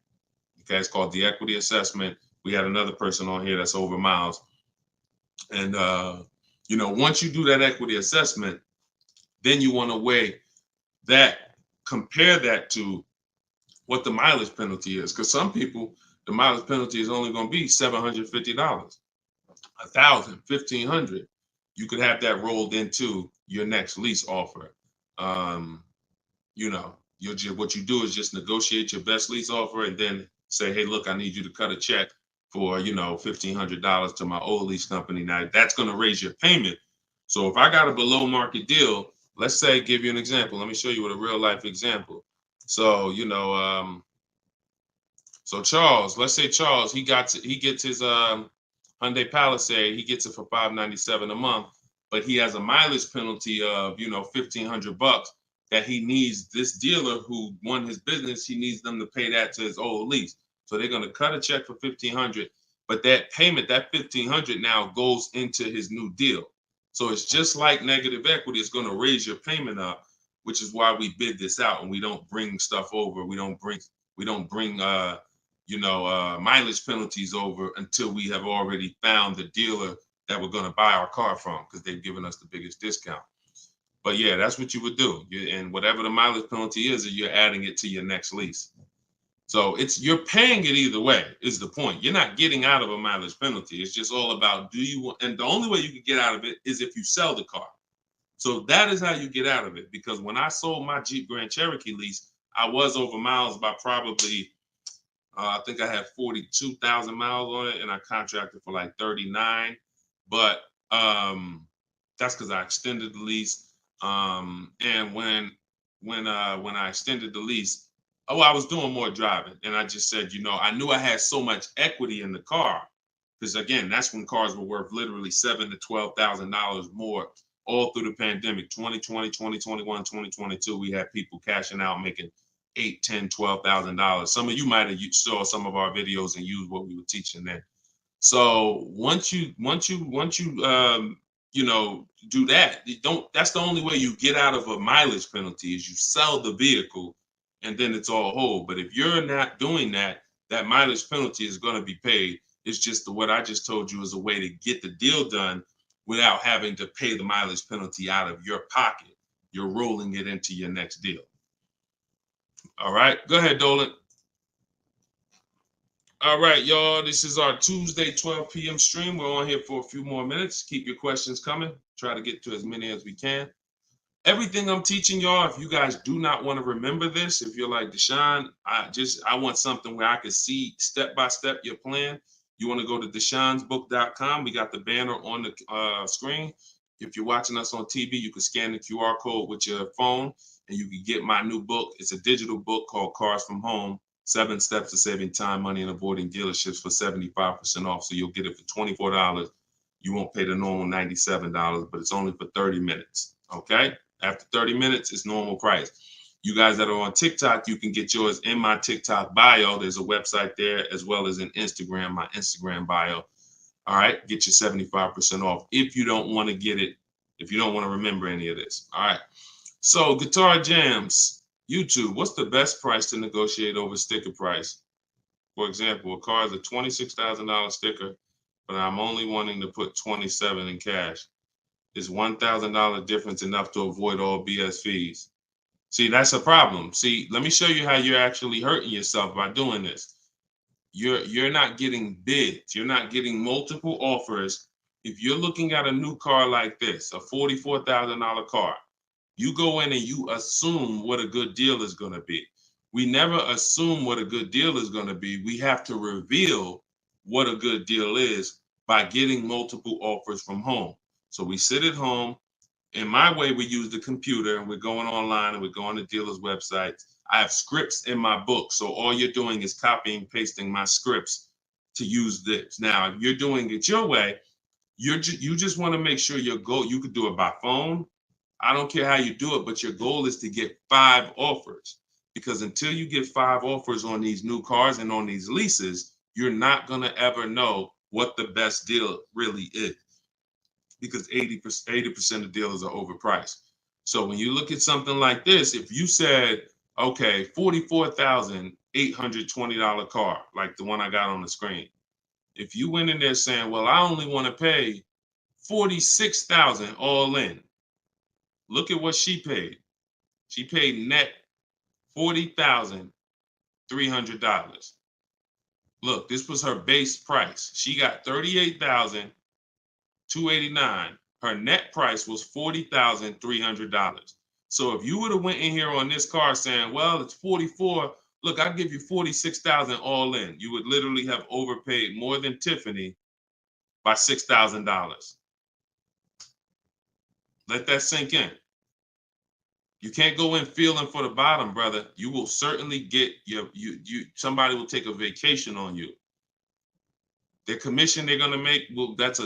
Okay, it's called the equity assessment. We had another person on here that's over miles. And, once you do that equity assessment, then you want to weigh that, compare that to what the mileage penalty is. Because some people, the mileage penalty is only going to be $750, $1,000, $1,500. You could have that rolled into your next lease offer. What you do is just negotiate your best lease offer and then say, hey, look, I need you to cut a check for, $1,500 to my old lease company. Now that's going to raise your payment. So if I got a below market deal, let's say, give you an example. Let me show you with a real life example. So, so Charles, let's say Charles, he gets his Hyundai Palisade, he gets it for $597 a month, but he has a mileage penalty of, $1,500 that he needs. This dealer who won his business, he needs them to pay that to his old lease. So they're going to cut a check for $1,500, but that payment, that $1,500 now goes into his new deal. So it's just like negative equity. It's going to raise your payment up, which is why we bid this out and we don't bring stuff over. We don't bring mileage penalties over until we have already found the dealer that we're going to buy our car from, because they've given us the biggest discount. But yeah, that's what you would do. And whatever the mileage penalty is, you're adding it to your next lease. So you're paying it either way is the point. You're not getting out of a mileage penalty. It's just all about and the only way you can get out of it is if you sell the car. So that is how you get out of it. Because when I sold my Jeep Grand Cherokee lease, I was over miles by probably, I think I had 42,000 miles on it, and I contracted for like 39. But that's because I extended the lease. And when I extended the lease, I was doing more driving, and I just said, I knew I had so much equity in the car, because again, that's when cars were worth literally $7,000 to $12,000 more all through the pandemic. 2020, 2021, 2022, we had people cashing out, making $8,000, $10,000, $12,000. Some of you might have saw some of our videos and used what we were teaching then. So once you do that, that's the only way you get out of a mileage penalty is you sell the vehicle, and then it's all whole. But if you're not doing that, that mileage penalty is going to be paid. It's just what I just told you is a way to get the deal done without having to pay the mileage penalty out of your pocket. You're rolling it into your next deal. All right, go ahead, Dolan. All right, y'all, this is our Tuesday 12 p.m. stream. We're on here for a few more minutes. Keep your questions coming. Try to get to as many as we can. Everything I'm teaching y'all, if you guys do not want to remember this, if you're like, Deshone, I want something where I can see step by step your plan, you want to go to deshonesbook.com. We got the banner on the screen. If you're watching us on TV, you can scan the QR code with your phone and you can get my new book. It's a digital book called Cars from Home, 7 Steps to Saving Time, Money, and Avoiding Dealerships for 75% off. So you'll get it for $24. You won't pay the normal $97, but it's only for 30 minutes, okay? After 30 minutes, it's normal price. You guys that are on TikTok, you can get yours in my TikTok bio. There's a website there, as well as in Instagram, my Instagram bio. All right, get your 75% off if you don't want to get it, if you don't want to remember any of this. All right, so Guitar Jams, YouTube, what's the best price to negotiate over sticker price? For example, a car is a $26,000 sticker, but I'm only wanting to put $27,000 in cash. Is $1,000 difference enough to avoid all BS fees? See, that's a problem. See, let me show you how you're actually hurting yourself by doing this. You're not getting bids. You're not getting multiple offers. If you're looking at a new car like this, a $44,000 car, You go in and you assume what a good deal is going to be. We never assume what a good deal is going to be. We have to reveal what a good deal is by getting multiple offers from home. So we sit at home. In my way, we use the computer and we're going online and we're going to dealers' websites. I have scripts in my book. So all you're doing is copying, pasting my scripts to use this. Now, if you're doing it your way, you just want to make sure your goal, you could do it by phone. I don't care how you do it, but your goal is to get 5 offers. Because until you get 5 offers on these new cars and on these leases, you're not going to ever know what the best deal really is. Because 80% of dealers are overpriced. So when you look at something like this, if you said, okay, $44,820 car, like the one I got on the screen. If you went in there saying, well, I only want to pay $46,000 all in. Look at what she paid. She paid net $40,300. Look, this was her base price. She got $38,289. Her net price was $40,300. So if you would have went in here on this car saying, well, it's 44, look, I'll give you 46,000 all in. You would literally have overpaid more than Tiffany by $6,000. Let that sink in. You can't go in feeling for the bottom, brother. You will certainly get somebody will take a vacation on you. Their commission they're gonna make, well, that's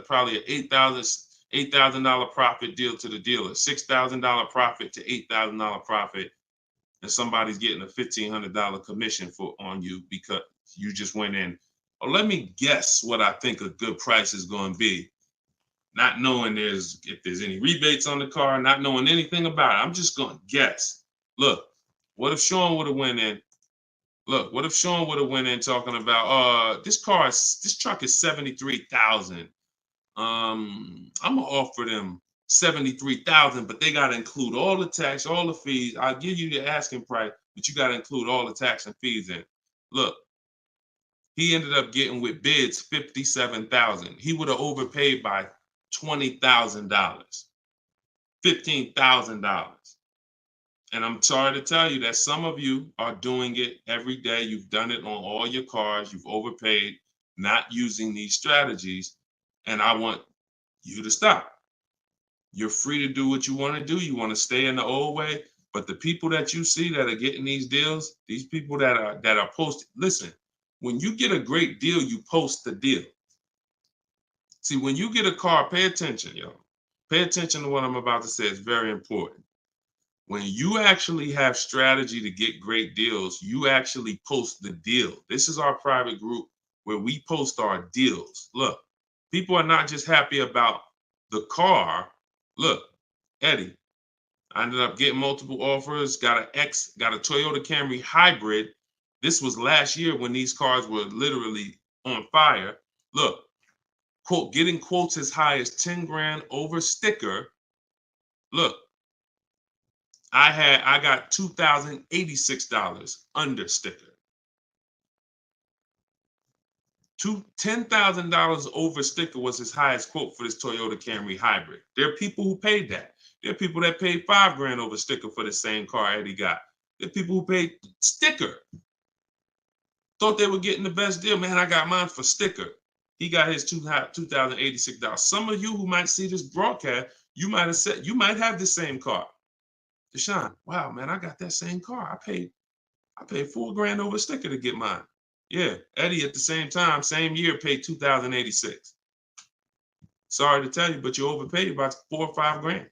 probably an $8,000 profit deal to the dealer, $6,000 profit to $8,000 profit, and somebody's getting a $1,500 commission on you because you just went in. Oh, let me guess what I think a good price is going to be. Not knowing if there's any rebates on the car, not knowing anything about it. I'm just going to guess. Look, what if Sean would have went in? Look, what if Sean would have went in talking about, this truck is $73,000. I'm gonna offer them $73,000, but they gotta include all the tax, all the fees. I'll give you the asking price, but you gotta include all the tax and fees in. Look, he ended up getting with bids $57,000. He would have overpaid by $20,000, $15,000. And I'm sorry to tell you that some of you are doing it every day. You've done it on all your cars. You've overpaid, not using these strategies. And I want you to stop. You're free to do what you want to do. You want to stay in the old way. But the people that you see that are getting these deals, these people that are posting, listen, when you get a great deal, you post the deal. See, when you get a car, pay attention, yo. Pay attention to what I'm about to say. It's very important. When you actually have strategy to get great deals, you actually post the deal. This is our private group where we post our deals. Look, people are not just happy about the car. Look, Eddie, I ended up getting multiple offers, got a Toyota Camry hybrid. This was last year when these cars were literally on fire. Look, quote, getting quotes as high as 10 grand over sticker. Look, I got $2,086 under sticker. $10,000 over sticker was his highest quote for this Toyota Camry hybrid. There are people who paid that. There are people that paid 5 grand over sticker for the same car Eddie got. There are people who paid sticker. Thought they were getting the best deal. Man, I got mine for sticker. He got his $2,086. Some of you who might see this broadcast, you might have the same car. Deshone, wow, man, I got that same car. I paid 4 grand over sticker to get mine. Yeah, Eddie at the same time, same year, paid $2,086. Sorry to tell you, but you overpaid by 4 or 5 grand.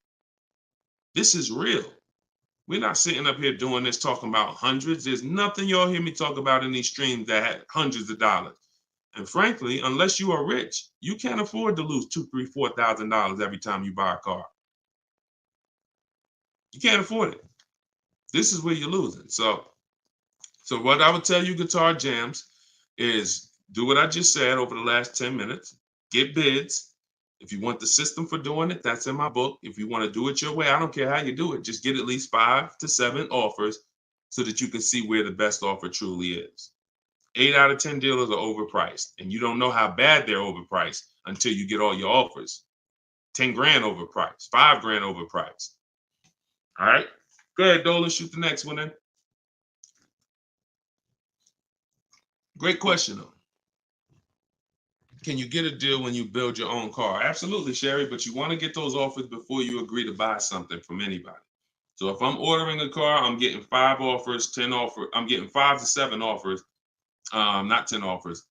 This is real. We're not sitting up here doing this talking about hundreds. There's nothing y'all hear me talk about in these streams that had hundreds of dollars. And frankly, unless you are rich, you can't afford to lose $2,000, $3,000, $4,000 every time you buy a car. You can't afford it. This is where you're losing. So what I would tell you, Guitar Jams, is do what I just said over the last 10 minutes. Get bids. If you want the system for doing it, that's in my book. If you want to do it your way, I don't care how you do it. Just get at least 5 to 7 offers so that you can see where the best offer truly is. 8 out of 10 dealers are overpriced, and you don't know how bad they're overpriced until you get all your offers. 10 grand overpriced, 5 grand overpriced. All right. Go ahead, Dolan. Shoot the next one in. Great question, though. Can you get a deal when you build your own car? Absolutely, Sherry, but you want to get those offers before you agree to buy something from anybody. So if I'm ordering a car, I'm getting 5 offers, 10 offers. I'm getting 5 to 7 offers, not 10 offers.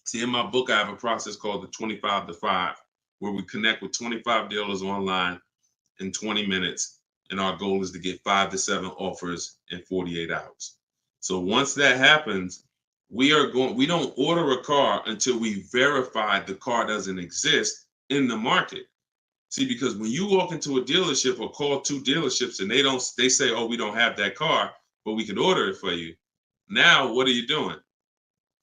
See, in my book, I have a process called the 25 to 5, where we connect with 25 dealers online in 20 minutes. And our goal is to get 5 to 7 offers in 48 hours. So once that happens, we don't order a car until we verify the car doesn't exist in the market. See, because when you walk into a dealership or call 2 dealerships and they say, oh, we don't have that car, but we could order it for you. Now, what are you doing?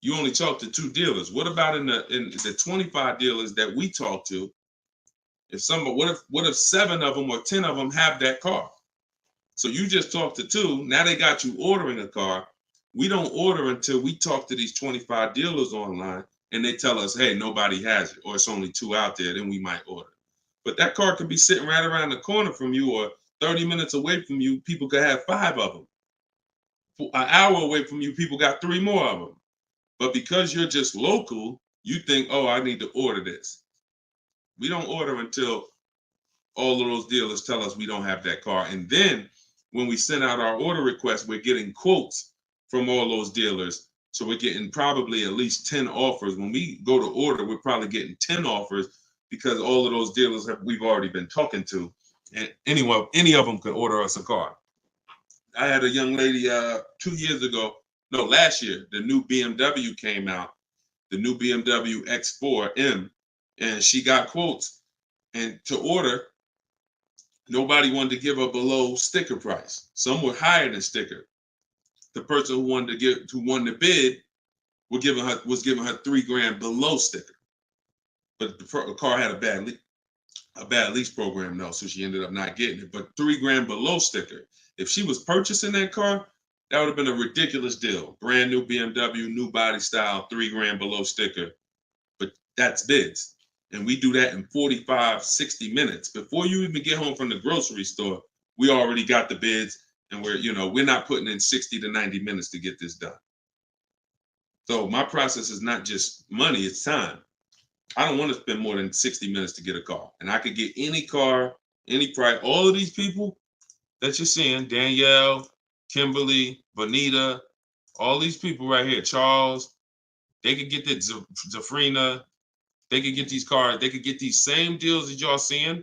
You only talk to 2 dealers. What about in the 25 dealers that we talk to? What if 7 of them or 10 of them have that car? So you just talked to 2. Now they got you ordering a car. We don't order until we talk to these 25 dealers online and they tell us, hey, nobody has it, or it's only 2 out there, then we might order. But that car could be sitting right around the corner from you, or 30 minutes away from you. People could have 5 of them. An hour away from you, people got 3 more of them. But because you're just local, you think, oh, I need to order this. We don't order until all of those dealers tell us we don't have that car. And then when we send out our order request, we're getting quotes from all those dealers. So we're getting probably at least 10 offers. When we go to order, we're probably getting 10 offers because all of those dealers we've already been talking to. And any of them could order us a car. I had a young lady 2 years ago, no, last year, the new BMW came out, the new BMW X4M, and she got quotes. And to order, nobody wanted to give her below sticker price. Some were higher than sticker. The person who won the bid was giving her $3,000 below sticker. But the car had a bad lease program though, so she ended up not getting it. But $3,000 below sticker. If she was purchasing that car, that would have been a ridiculous deal. Brand new BMW, new body style, $3,000 below sticker. But that's bids. And we do that in 45, 60 minutes. Before you even get home from the grocery store, we already got the bids, and we're not putting in 60 to 90 minutes to get this done. So my process is not just money, it's time. I don't want to spend more than 60 minutes to get a car. And I could get any car, any price. All of these people that you're seeing, Danielle, Kimberly, Bonita, all these people right here, Charles, they could get that Zafrina, they could get these cars, they could get these same deals that y'all seeing,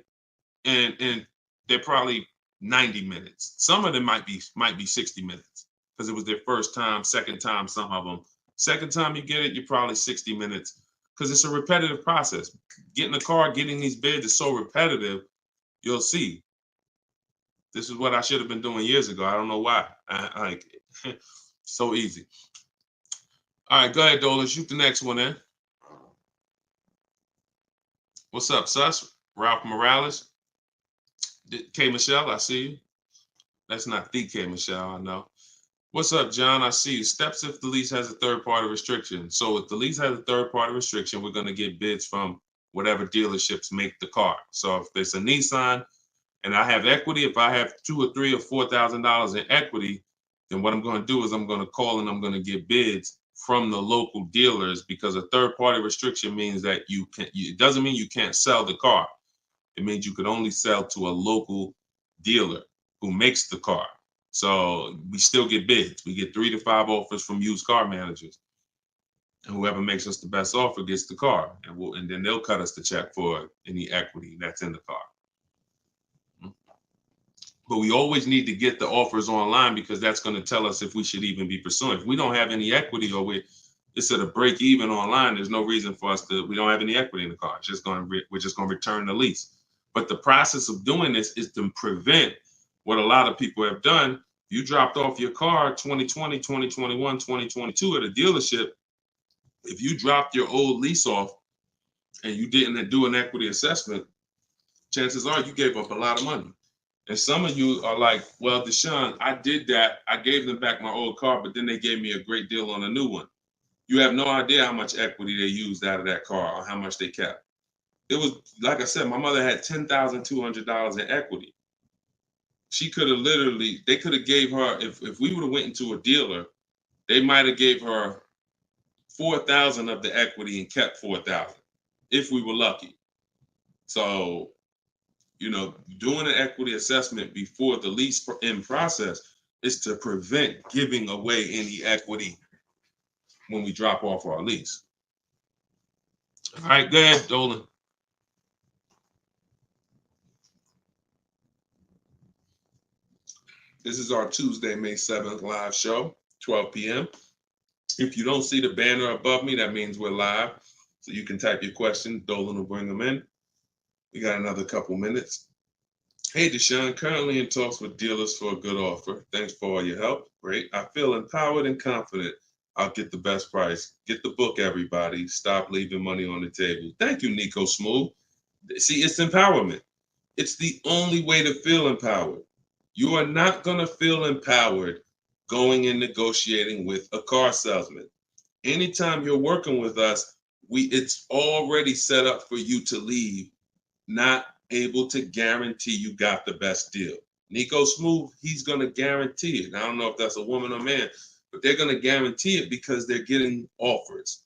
and they're probably 90 minutes. Some of them might be 60 minutes because it was their first time, second time, some of them. Second time you get it, you're probably 60 minutes because it's a repetitive process. Getting a car, getting these bids is so repetitive, you'll see. This is what I should have been doing years ago. I don't know why. So easy. All right, go ahead, Dola. Shoot the next one in. What's up, Sus? Ralph Morales. K. Michelle, I see you. That's not the K. Michelle, I know. What's up, John? I see you. Steps if the lease has a third-party restriction. So if the lease has a third-party restriction, we're going to get bids from whatever dealerships make the car. So if there's a Nissan and I have equity, if I have $2,000 or $3,000 or $4,000 in equity, then what I'm going to do is I'm going to call and I'm going to get bids from the local dealers, because a third-party restriction means that it doesn't mean you can't sell the car. It means you could only sell to a local dealer who makes the car. So we still get bids. We get 3 to 5 offers from used car managers. And whoever makes us the best offer gets the car. And then they'll cut us the check for any equity that's in the car. But we always need to get the offers online, because that's going to tell us if we should even be pursuing. If we don't have any equity, or it's at a break even online, there's no reason for us we don't have any equity in the car. We're just going to return the lease. But the process of doing this is to prevent what a lot of people have done. You dropped off your car 2020, 2021, 2022 at a dealership. If you dropped your old lease off and you didn't do an equity assessment, chances are you gave up a lot of money. And some of you are like, well, Deshone, I did that. I gave them back my old car, but then they gave me a great deal on a new one. You have no idea how much equity they used out of that car or how much they kept. It was, like I said, my mother had $10,200 in equity. She could have literally, they could have gave her, if we would have went into a dealer, they might have gave her 4,000 of the equity and kept 4,000 if we were lucky. So, doing an equity assessment before the lease in process is to prevent giving away any equity when we drop off our lease. All right, go ahead, Dolan. This is our Tuesday, May 7th live show, 12 p.m. If you don't see the banner above me, that means we're live. So you can type your question. Dolan will bring them in. We got another couple minutes. Hey, Deshone, currently in talks with dealers for a good offer. Thanks for all your help. Great. I feel empowered and confident I'll get the best price. Get the book, everybody. Stop leaving money on the table. Thank you, Nico Smooth. See, it's empowerment. It's the only way to feel empowered. You are not going to feel empowered going and negotiating with a car salesman. Anytime you're working with us, it's already set up for you to leave not able to guarantee you got the best deal. Nico Smooth, he's going to guarantee it. I don't know if that's a woman or man, but they're going to guarantee it because they're getting offers.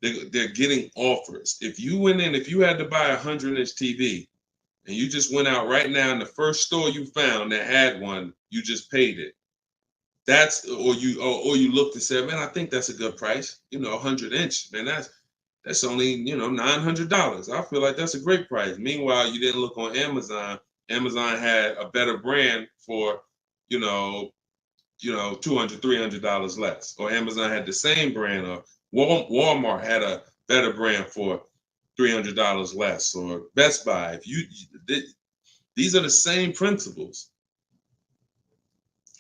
They're getting offers. If you went in, if you had to buy a 100-inch TV and you just went out right now in the first store you found that had one, you just paid it. Or you looked and said, man, I think that's a good price. 100-inch, man, that's only, $900. I feel like that's a great price. Meanwhile, you didn't look on Amazon. Amazon had a better brand for, $200, $300 less. Or Amazon had the same brand, or Walmart had a better brand for $300 less, or Best Buy. These are the same principles.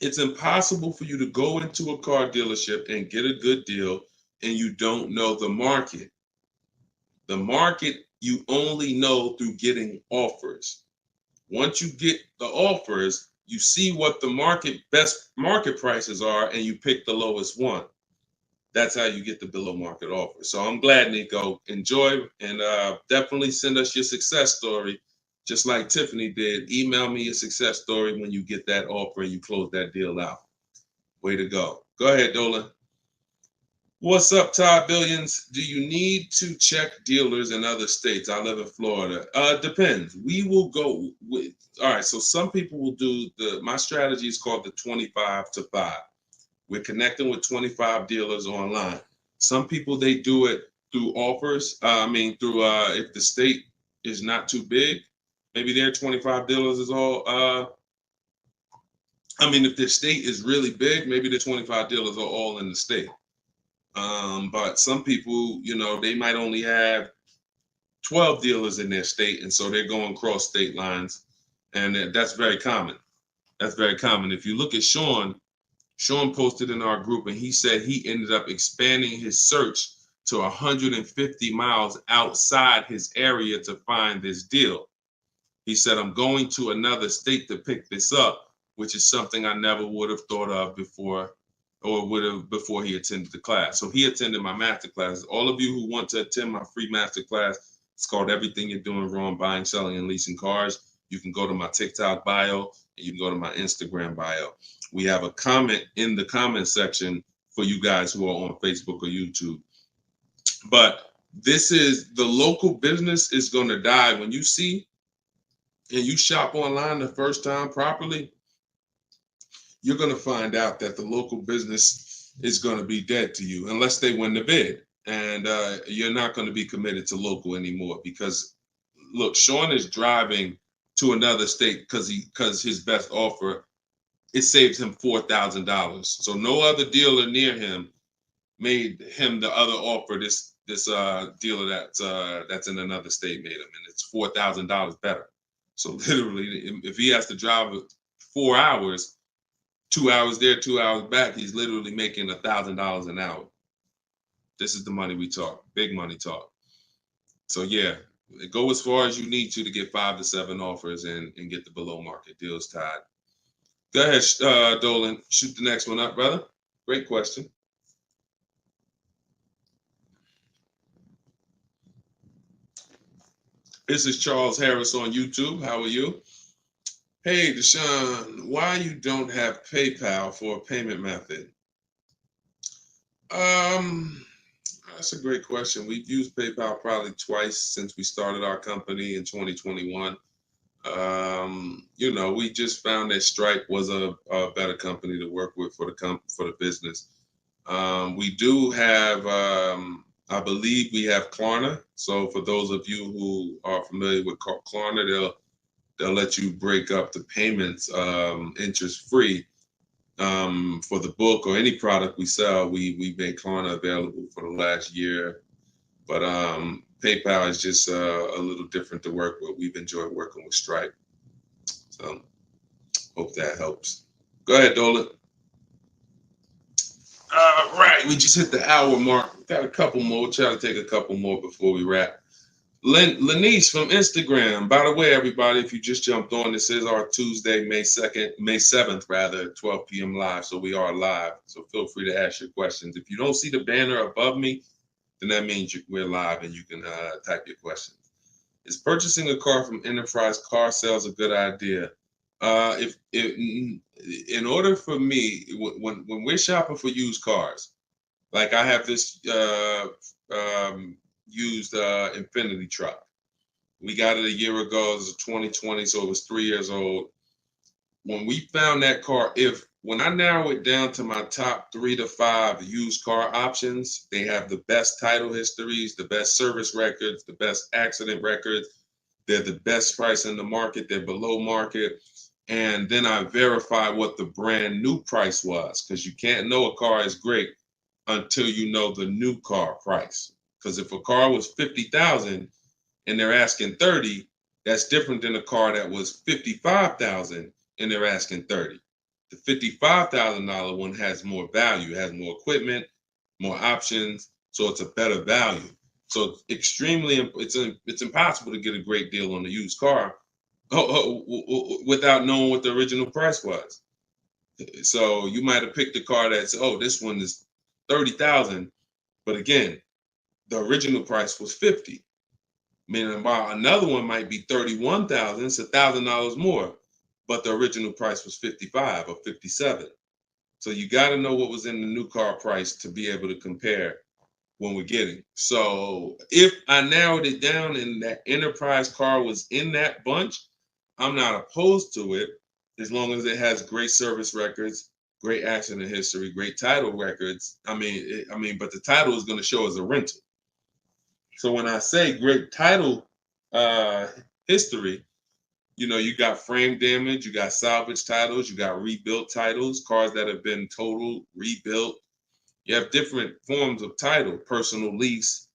It's impossible for you to go into a car dealership and get a good deal and you don't know the market. The market you only know through getting offers. Once you get the offers, you see what the best market prices are and you pick the lowest one. That's how you get the below market offer. So I'm glad, Nico. Enjoy, and definitely send us your success story. Just like Tiffany did, email me your success story when you get that offer and you close that deal out. Way to go. Go ahead, Dolan. What's up, Todd Billions? Do you need to check dealers in other states? I live in Florida. Depends. We will go with, all right, so some people will do my strategy is called the 25 to 5. We're connecting with 25 dealers online. Some people, they do it through offers. If the state is not too big, maybe their 25 dealers is all, if their state is really big, maybe the 25 dealers are all in the state. But some people, they might only have 12 dealers in their state, and so they're going cross state lines, and that's very common. That's very common. If you look at Sean posted in our group, and he said he ended up expanding his search to 150 miles outside his area to find this deal. He said, I'm going to another state to pick this up, which is something I never would have thought of before he attended the class. So he attended my master class. All of you who want to attend my free master class, it's called Everything You're Doing Wrong, Buying, Selling, and Leasing Cars. You can go to my TikTok bio, and you can go to my Instagram bio. We have a comment in the comment section for you guys who are on Facebook or YouTube. But this is, the local business is going to die. When you see and you shop online the first time properly, you're going to find out that the local business is going to be dead to you unless they win the bid. And you're not going to be committed to local anymore because, look, Sean is driving to another state because his best offer, it saves him $4,000. So no other dealer near him made him the other offer. This dealer that's in another state made him, and it's $4,000 better. So literally, if he has to drive 4 hours, 2 hours there, 2 hours back, he's literally making $1,000 an hour. This is the money we talk, big money talk. So yeah, go as far as you need to get 5 to 7 offers and get the below market deals tied. Go ahead, Dolan, shoot the next one up, brother. Great question. This is Charles Harris on YouTube. How are you? Hey, Deshone, why you don't have PayPal for a payment method? Um, that's a great question. We've used PayPal probably twice since we started our company in 2021. We just found that Stripe was a better company to work with for the business. We do have, I believe we have Klarna. So for those of you who are familiar with Klarna, they'll let you break up the payments interest free. For the book or any product we sell, we make Klarna available for the last year. But PayPal is just a little different to work with. We've enjoyed working with Stripe. So hope that helps. Go ahead, Dolan. Right, we just hit the hour mark. Got a couple more. We'll try to take a couple more before we wrap. Lenice from Instagram. By the way, everybody, if you just jumped on, this is our Tuesday, May 2nd, May 7th, rather, 12 p.m. live. So we are live. So feel free to ask your questions. If you don't see the banner above me, then that means we're live and you can type your questions. Is purchasing a car from Enterprise Car Sales a good idea? If in order for me, when we're shopping for used cars, like I have this used Infinity truck. We got it a year ago. It was 2020, so it was 3 years old. When we found that car, when I narrow it down to my top 3 to 5 used car options, they have the best title histories, the best service records, the best accident records. They're the best price in the market. They're below market. And then I verify what the brand new price was, because you can't know a car is great until you know the new car price. Because if a car was 50,000 and they're asking 30, that's different than a car that was 55,000 and they're asking 30. The $55,000 one has more value, has more equipment, more options, so it's a better value. So it's impossible to get a great deal on a used car without knowing what the original price was. So you might have picked a car that's, this one is 30,000, but again, the original price was 50. Meaning, while another one might be 31,000, it's $1,000 more, but the original price was 55 or 57. So you got to know what was in the new car price to be able to compare when we're getting. So if I narrowed it down and that Enterprise car was in that bunch, I'm not opposed to it as long as it has great service records, great accident history, great title records. But the title is going to show as a rental. So when I say great title history, you got frame damage, you got salvage titles, you got rebuilt titles, cars that have been totaled, rebuilt. You have different forms of title: personal lease,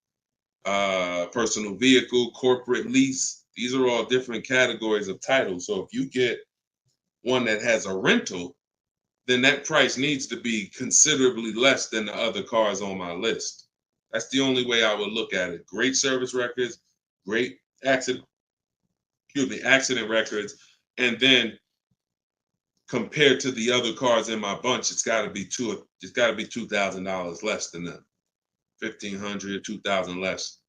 personal vehicle, corporate lease. These are all different categories of title. So if you get one that has a rental, then that price needs to be considerably less than the other cars on my list. That's the only way I would look at it. Great service records, great accident records, and then compared to the other cars in my bunch, it's got to be $2,000 less than them. 1,500, 2,000 less.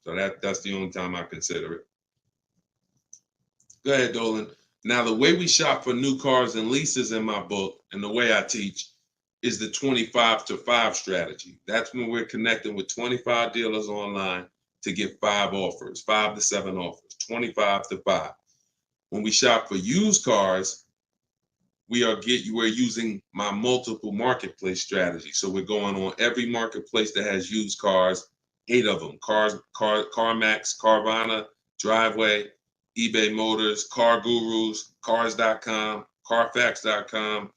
So that's the only time I consider it. Go ahead, Dolan. Now, the way we shop for new cars and leases in my book, and the way I teach, is the 25 to 5 strategy. That's when we're connecting with 25 dealers online to get 5 offers, 5 to 7 offers, 25 to 5. When we shop for used cars, we're using my multiple marketplace strategy. So we're going on every marketplace that has used cars, 8 of them: CarMax, Carvana, Driveway, eBay Motors, Car Gurus, Cars.com, Carfax.com,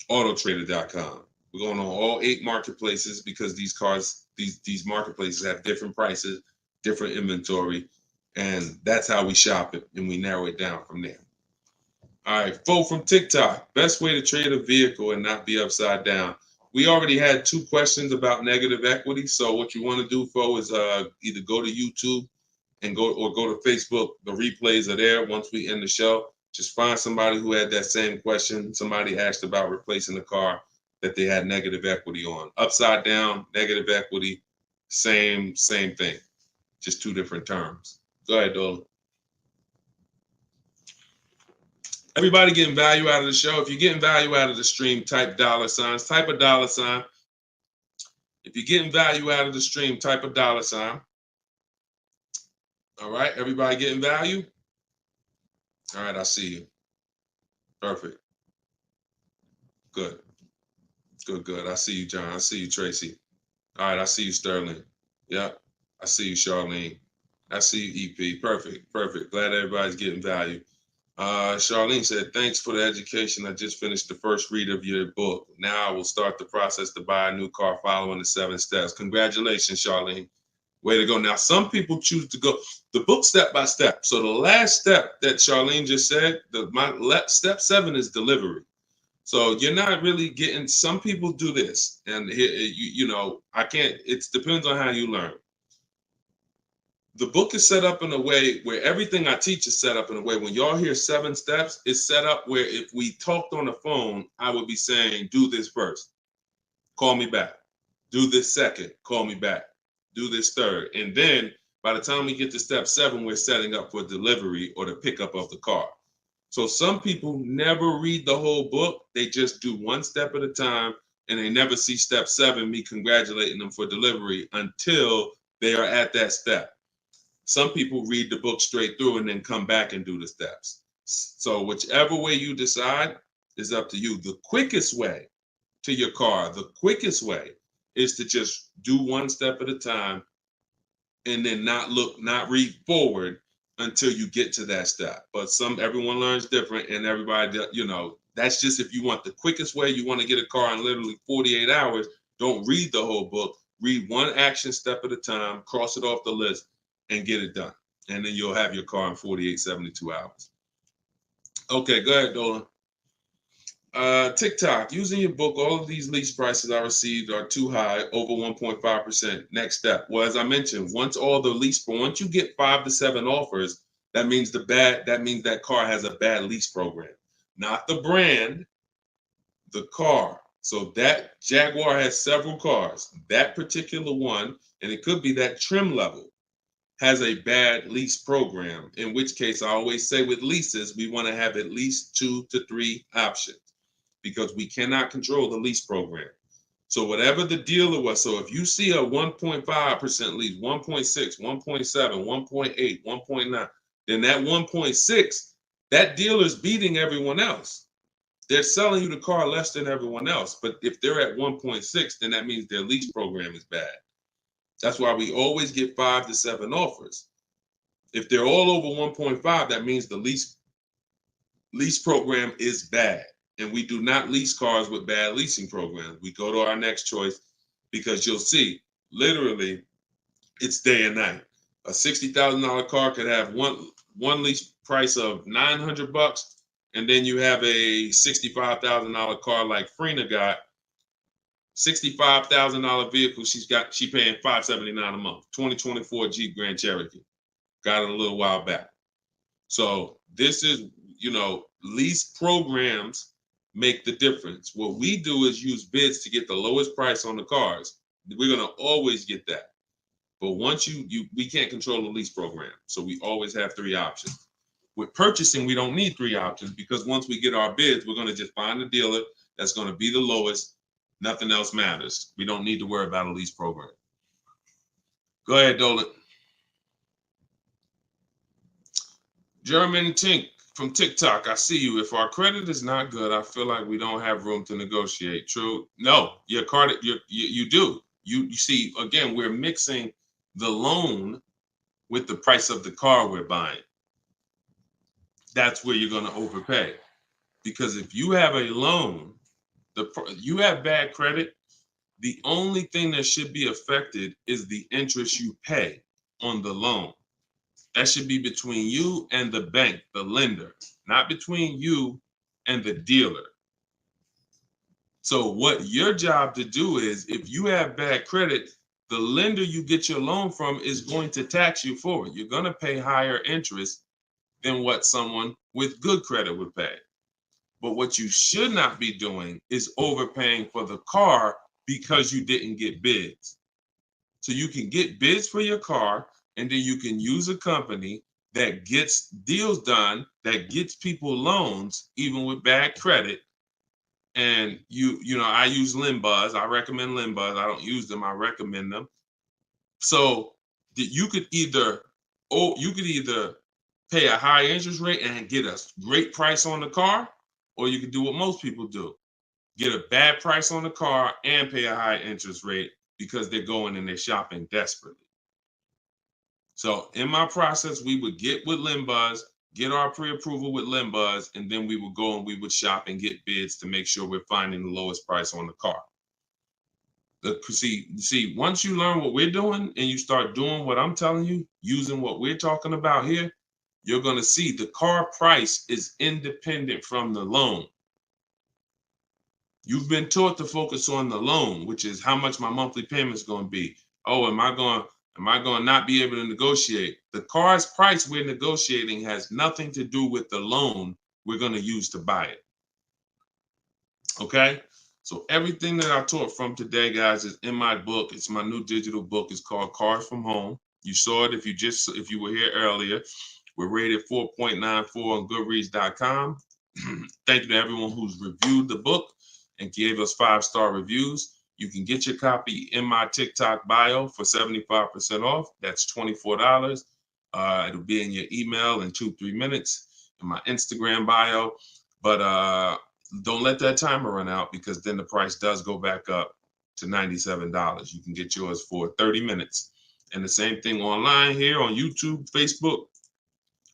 Autotrader.com. We're going on all 8 marketplaces because these marketplaces have different prices, different inventory, and that's how we shop it, and we narrow it down from there. All right, Fo from TikTok. Best way to trade a vehicle and not be upside down. We already had 2 questions about negative equity. So what you want to do, Fo, is either go to YouTube and go to Facebook. The replays are there once we end the show. Just find somebody who had that same question. Somebody asked about replacing a car that they had negative equity on. Upside down, negative equity, same thing. Just 2 different terms. Go ahead, Dolan. Everybody getting value out of the show. If you're getting value out of the stream, type $signs, type a $sign. If you're getting value out of the stream, type a $sign. All right, everybody getting value? All right, I see you. Perfect. Good. Good. I see you, John. I see you, Tracy. All right, I see you, Sterling. Yep. I see you, Charlene. I see you, EP. Perfect. Glad everybody's getting value. Charlene said, thanks for the education. I just finished the first read of your book. Now I will start the process to buy a new car following the 7 steps. Congratulations, Charlene. Way to go. Now, some people choose to go the book step by step. So the last step that Charlene just said, step 7 is delivery. So you're not really getting, some people do this. And I can't, it depends on how you learn. The book is set up in a way where everything I teach is set up in a way when y'all hear 7 steps, it's set up where if we talked on the phone, I would be saying, do this first, call me back. Do this second, call me back. Do this third. And then by the time we get to step 7, we're setting up for delivery or the pickup of the car. So some people never read the whole book. They just do 1 step at a time and they never see step 7, me congratulating them for delivery until they are at that step. Some people read the book straight through and then come back and do the steps. So whichever way you decide is up to you. The quickest way to your car, the quickest way is to just do 1 step at a time and then not read forward until you get to that step. But everyone learns different, and everybody, that's just if you want the quickest way, you want to get a car in literally 48 hours, don't read the whole book. Read 1 action step at a time, cross it off the list, and get it done. And then you'll have your car in 48, 72 hours. Okay, go ahead, Dolan. TikTok, using your book, all of these lease prices I received are too high, over 1.5%. Next step. Well, as I mentioned, once you get 5 to 7 offers, that means that car has a bad lease program. Not the brand, the car. So that Jaguar has several cars. That particular one, and it could be that trim level, has a bad lease program, in which case I always say with leases, we want to have at least 2 to 3 options, because we cannot control the lease program. So whatever the dealer was, so if you see a 1.5% lease, 1.6, 1.7, 1.8, 1.9, then that 1.6, that dealer's beating everyone else. They're selling you the car less than everyone else. But if they're at 1.6, then that means their lease program is bad. That's why we always get 5 to 7 offers. If they're all over 1.5, that means the lease program is bad. And we do not lease cars with bad leasing programs. We go to our next choice, because you'll see, literally, it's day and night. A $60,000 car could have one lease price of $900, and then you have a $65,000 car like Frena got. $65,000 vehicle, she paying $579 a month. 2024 Jeep Grand Cherokee. Got it a little while back. So this is, lease programs make the difference. What we do is use bids to get the lowest price on the cars. We're gonna always get that. But once we can't control the lease program. So we always have 3 options. With purchasing, we don't need 3 options, because once we get our bids, we're gonna just find a dealer that's gonna be the lowest. Nothing else matters. We don't need to worry about a lease program. Go ahead, Dolan. German Tink from TikTok, I see you. If our credit is not good, I feel like we don't have room to negotiate. True? No, your credit, you do. You see, again, we're mixing the loan with the price of the car we're buying. That's where you're going to overpay. Because if you have a loan, you have bad credit, the only thing that should be affected is the interest you pay on the loan. That should be between you and the bank, the lender, not between you and the dealer. So what your job to do is, if you have bad credit, the lender you get your loan from is going to tax you for it. You're going to pay higher interest than what someone with good credit would pay. But what you should not be doing is overpaying for the car because you didn't get bids. So you can get bids for your car, and then you can use a company that gets deals done, that gets people loans, even with bad credit. And you know, I use Limbuzz. I recommend Limbuzz. I don't use them. I recommend them. So you could either, pay a high interest rate and get a great price on the car, or you could do what most people do: get a bad price on the car and pay a high interest rate because they're going and they're shopping desperately. So in my process, we would get with Limbuzz, get our pre-approval with Limbuzz, and then we would go and we would shop and get bids to make sure we're finding the lowest price on the car. See, once you learn what we're doing and you start doing what I'm telling you, using what we're talking about here, you're going to see the car price is independent from the loan. You've been taught to focus on the loan, which is how much my monthly payment is going to be. Oh, am I going to not be able to negotiate? The car's price we're negotiating has nothing to do with the loan we're going to use to buy it. Okay? So everything that I taught from today, guys, is in my book. It's my new digital book. It's called Cars from Home. You saw it if you were here earlier. We're rated 4.94 on Goodreads.com. Thank you to everyone who's reviewed the book and gave us 5-star reviews. You can get your copy in my TikTok bio for 75% off. That's $24. It'll be in your email in 2-3 minutes, in my Instagram bio. But don't let that timer run out, because then the price does go back up to $97. You can get yours for 30 minutes. And the same thing online here on YouTube, Facebook.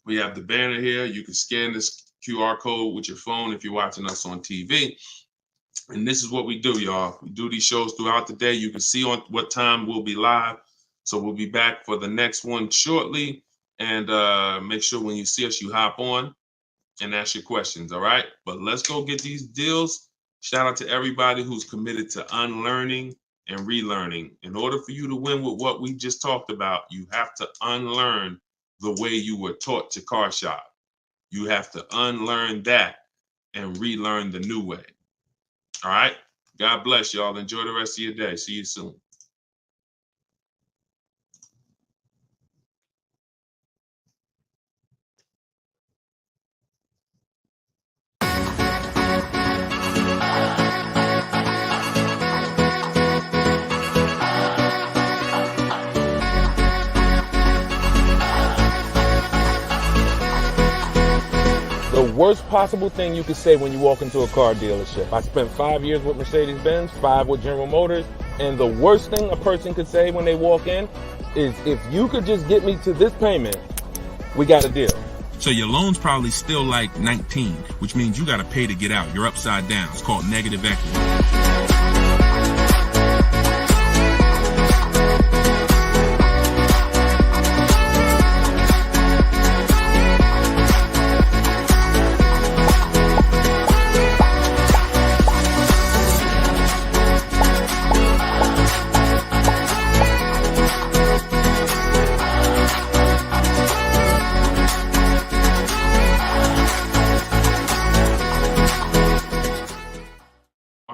We have the banner here. You can scan this QR code with your phone if you're watching us on TV. And this is what we do, y'all. We do these shows throughout the day. You can see on what time we'll be live. So we'll be back for the next one shortly. And make sure when you see us, you hop on and ask your questions, all right? But let's go get these deals. Shout out to everybody who's committed to unlearning and relearning. In order for you to win with what we just talked about, you have to unlearn the way you were taught to car shop. You have to unlearn that and relearn the new way. All right? God bless y'all. Enjoy the rest of your day. See you soon. The worst possible thing you could say when you walk into a car dealership. I spent 5 years with Mercedes-Benz, 5 with General Motors, and the worst thing a person could say when they walk in is, if you could just get me to this payment, we got a deal. So your loan's probably still like 19, which means you got to pay to get out. You're upside down. It's called negative equity.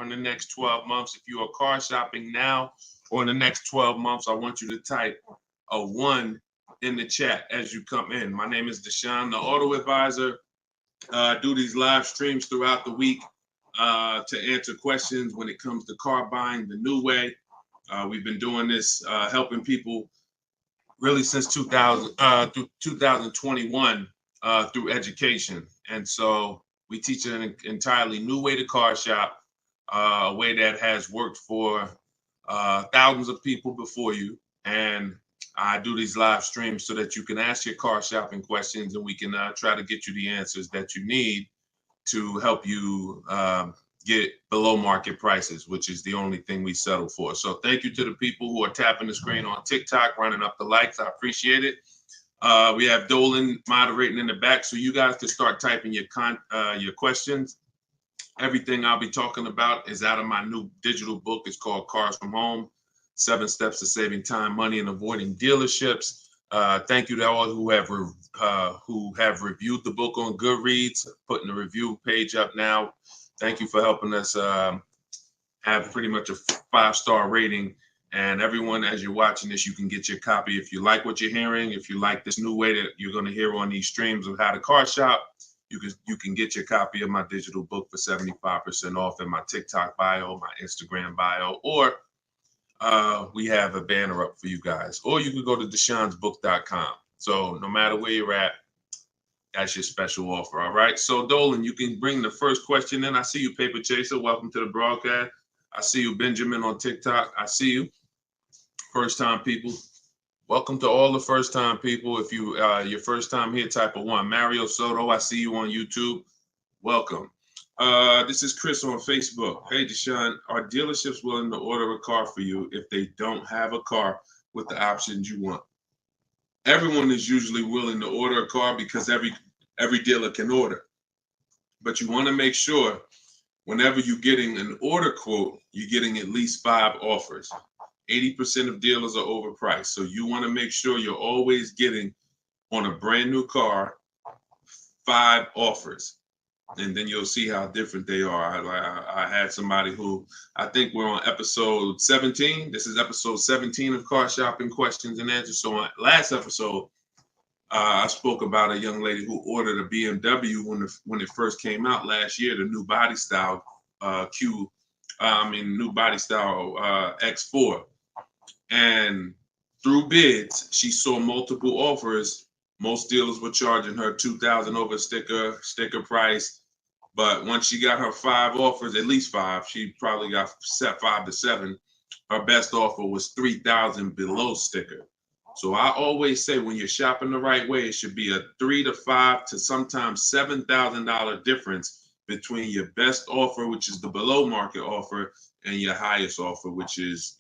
In the next 12 months, if you are car shopping now, or in the next 12 months, I want you to type a 1 in the chat as you come in. My name is Deshone the Auto Advisor. I do these live streams throughout the week to answer questions when it comes to car buying the new way. We've been doing this, helping people really since 2021 through education. And so we teach an entirely new way to car shop, a way that has worked for thousands of people before you. And I do these live streams so that you can ask your car shopping questions, and we can try to get you the answers that you need to help you get below market prices, which is the only thing we settle for. So thank you to the people who are tapping the screen on TikTok, running up the likes. I appreciate it. We have Dolan moderating in the back, so you guys can start typing your questions. Everything I'll be talking about is out of my new digital book. It's called Cars from Home, 7 Steps to Saving Time, Money, and Avoiding Dealerships. Thank you to all who have reviewed the book on Goodreads, putting the review page up now. Thank you for helping us have pretty much a 5-star rating And everyone, as you're watching this, you can get your copy. If you like what you're hearing, if you like this new way that you're going to hear on these streams of how to car shop, you can get your copy of my digital book for 75% off in my TikTok bio, my Instagram bio, or we have a banner up for you guys. Or you can go to deshonsbook.com. So no matter where you're at, that's your special offer. All right. So Dolan, you can bring the first question in. I see you, Paper Chaser. Welcome to the broadcast. I see you, Benjamin, on TikTok. I see you. First time people. Welcome to all the first time people. If you your first time here, type of 1. Mario Soto, I see you on YouTube. Welcome. This is Chris on Facebook. Hey, Deshone, are dealerships willing to order a car for you if they don't have a car with the options you want? Everyone is usually willing to order a car because every dealer can order. But you want to make sure whenever you're getting an order quote, you're getting at least 5 offers. 80% of dealers are overpriced. So you want to make sure you're always getting on a brand new car 5 offers. And then you'll see how different they are. I had somebody who, I think we're on episode 17. This is episode 17 of Car Shopping Questions and Answers. So on last episode, I spoke about a young lady who ordered a BMW when it first came out last year, the new body style new body style X4. And through bids, she saw multiple offers. Most dealers were charging her $2,000 over sticker price. But once she got her 5 offers, at least 5, she probably got set 5 to 7. Her best offer was $3,000 below sticker. So I always say when you're shopping the right way, it should be a $3,000 to $5,000 to sometimes $7,000 difference between your best offer, which is the below market offer, and your highest offer, which is,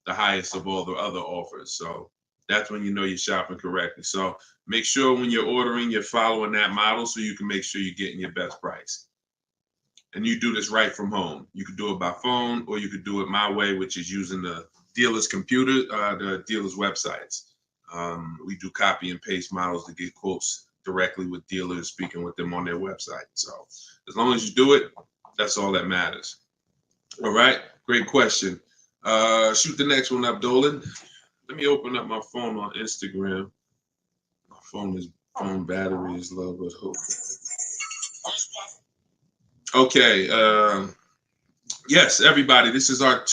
the highest of all the other offers. So that's when you know you're shopping correctly. So make sure when you're ordering, you're following that model so you can make sure you're getting your best price. And you do this right from home. You could do it by phone, or you could do it my way, which is using the dealer's computer, the dealer's websites. We do copy and paste models to get quotes directly with dealers, speaking with them on their website. So as long as you do it, that's all that matters. All right, great question. Shoot the next one up, Dolan. Let me open up my phone on Instagram. My phone battery is low, but hope. Okay. Yes, everybody. This is our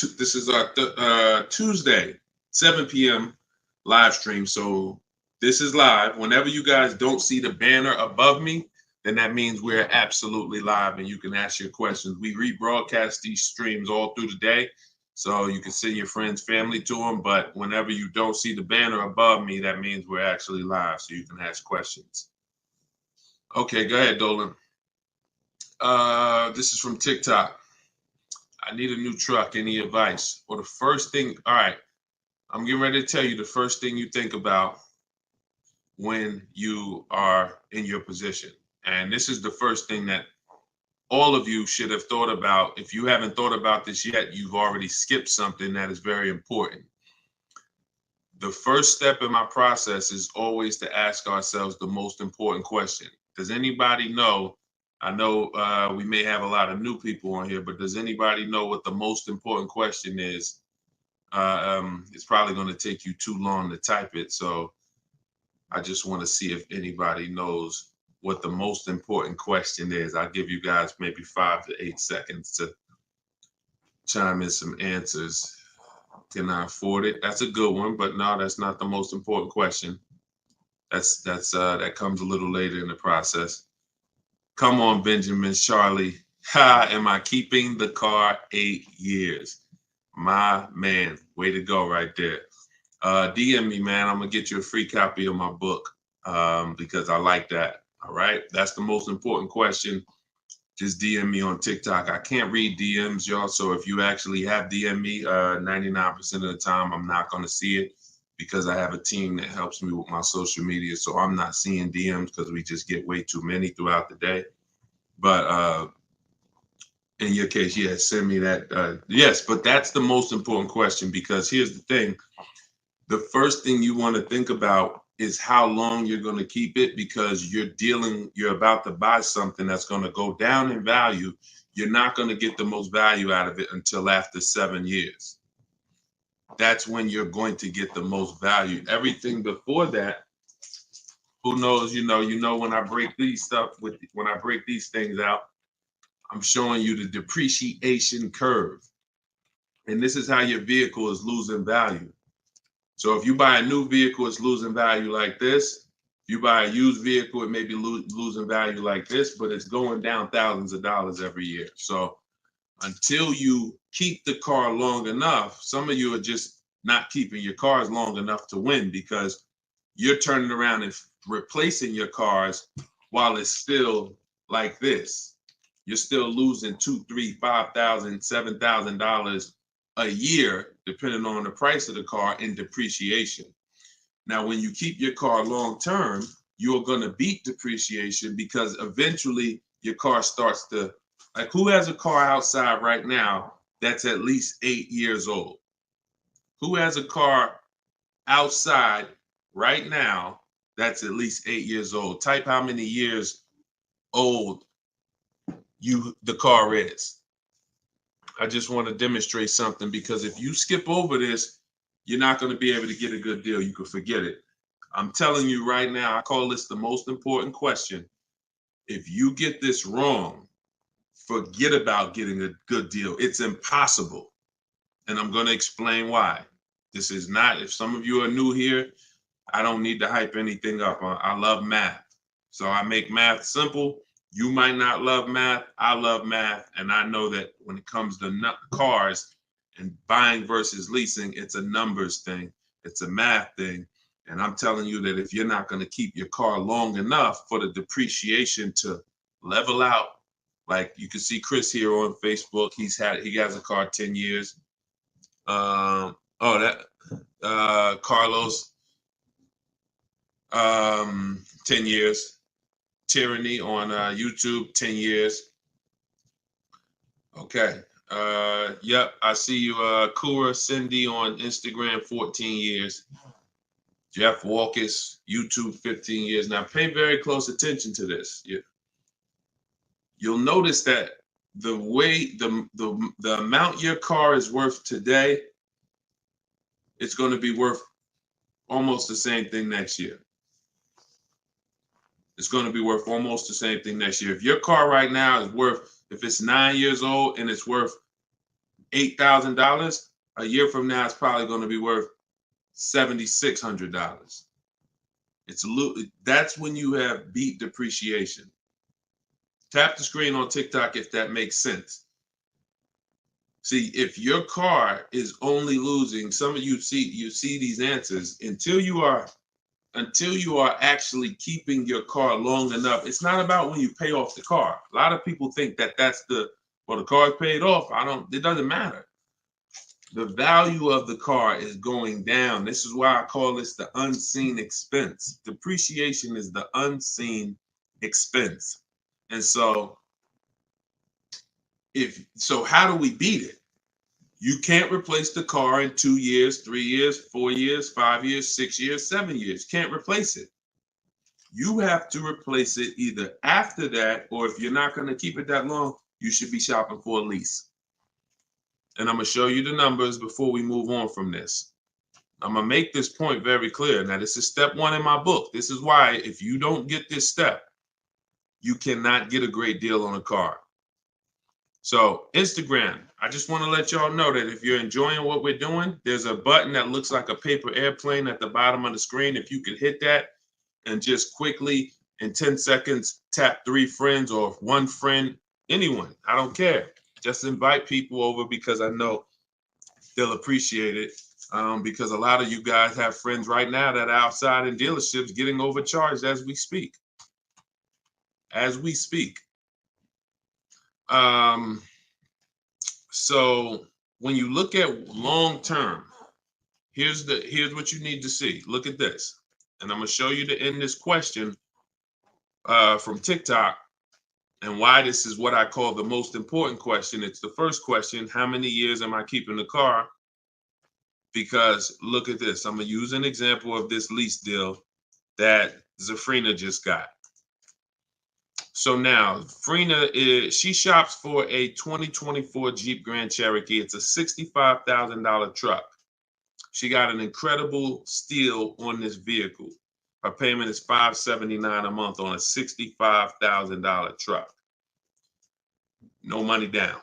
Tuesday 7 p.m. live stream. So this is live. Whenever you guys don't see the banner above me, then that means we're absolutely live, and you can ask your questions. We rebroadcast these streams all through the day, so you can send your friends, family to them. But whenever you don't see the banner above me, that means we're actually live, so you can ask questions. Okay, go ahead, Dolan. This is from TikTok. I need a new truck. Any advice? Or the first thing, all right, I'm getting ready to tell you the first thing you think about when you are in your position. And this is the first thing that all of you should have thought about. If you haven't thought about this yet, you've already skipped something that is very important. The first step in my process is always to ask ourselves the most important question. Does anybody know? I know we may have a lot of new people on here, but does anybody know what the most important question is? It's probably going to take you too long to type it. So I just want to see if anybody knows what the most important question is. I'll give you guys maybe 5 to 8 seconds to chime in some answers. Can I afford it? That's a good one, but no, that's not the most important question. That comes a little later in the process. Come on, Benjamin, Charlie. Am I keeping the car 8 years? My man, way to go right there. DM me, man. I'm gonna get you a free copy of my book because I like that. All right, that's the most important question. Just DM me on TikTok. I can't read DMs, y'all. So if you actually have DM me, 99% of the time, I'm not gonna see it because I have a team that helps me with my social media. So I'm not seeing DMs because we just get way too many throughout the day. But in your case, yes, send me that. Yes, but that's the most important question because here's the thing. The first thing you want to think about is how long you're going to keep it because you're about to buy something that's going to go down in value. You're not going to get the most value out of it until after 7 years. that's when you're going to get the most value. Everything before that, who knows, when I break these things out, I'm showing you the depreciation curve. And this is how your vehicle is losing value. So if you buy a new vehicle, it's losing value like this. If you buy a used vehicle, it may be losing value like this, but it's going down thousands of dollars every year. So until you keep the car long enough, some of you are just not keeping your cars long enough to win, because you're turning around and replacing your cars while it's still like this. You're still losing $2,000, $3,000, $5,000, $7,000 a year, depending on the price of the car, in depreciation. Now, when you keep your car long term, you're going to beat depreciation, because eventually your car starts to, like, who has a car outside right now that's at least 8 years old? Who has a car outside right now that's at least 8 years old? Type how many years old the car is. I just want to demonstrate something, because if you skip over this, you're not going to be able to get a good deal. You can forget it. I'm telling you right now, I call this the most important question. If you get this wrong, forget about getting a good deal. It's impossible. And I'm going to explain why. This is not, if some of you are new here, I don't need to hype anything up. I love math. So I make math simple. You might not love math. I love math. And I know that when it comes to cars and buying versus leasing, it's a numbers thing. It's a math thing. And I'm telling you that if you're not going to keep your car long enough for the depreciation to level out, like you can see Chris here on Facebook, he has a car 10 years. Carlos, 10 years. Tyranny on YouTube, 10 years. Okay. Yep, I see you. Kura Cindy on Instagram, 14 years. Jeff Walkus, YouTube, 15 years. Now pay very close attention to this. You'll notice that the way the amount your car is worth today, it's going to be worth almost the same thing next year. It's going to be worth almost the same thing next year. If your car right now is worth, if it's 9 years old and it's worth $8,000, a year from now it's probably going to be worth $7,600. That's when you have beat depreciation. Tap the screen on TikTok if that makes sense. See, if your car is only losing, some of you see these answers, until you are actually keeping your car long enough. It's not about when you pay off the car. A lot of people think that that's the car's paid off. It doesn't matter. The value of the car is going down. This is why I call this the unseen expense. Depreciation is the unseen expense. And so how do we beat it? You can't replace the car in 2 years, 3 years, 4 years, 5 years, 6 years, 7 years. Can't replace it. You have to replace it either after that, or if you're not going to keep it that long, you should be shopping for a lease. And I'm going to show you the numbers before we move on from this. I'm going to make this point very clear. Now, this is step 1 in my book. This is why if you don't get this step, you cannot get a great deal on a car. So Instagram, I just want to let y'all know that if you're enjoying what we're doing, there's a button that looks like a paper airplane at the bottom of the screen. If you could hit that and just quickly in 10 seconds, tap 3 friends or 1 friend, anyone, I don't care. Just invite people over, because I know they'll appreciate it. Because a lot of you guys have friends right now that are outside in dealerships getting overcharged as we speak. So when you look at long term, here's what you need to see. Look at this. And I'm going to show you to end this question from TikTok, and why this is what I call the most important question. It's the first question: how many years am I keeping the car? Because look at this. I'm going to use an example of this lease deal that Zafrina just got. So now Frina she shops for a 2024 Jeep Grand Cherokee. It's a $65,000 truck. She got an incredible steal on this vehicle. Her payment is $579 a month on a $65,000 truck. No money down.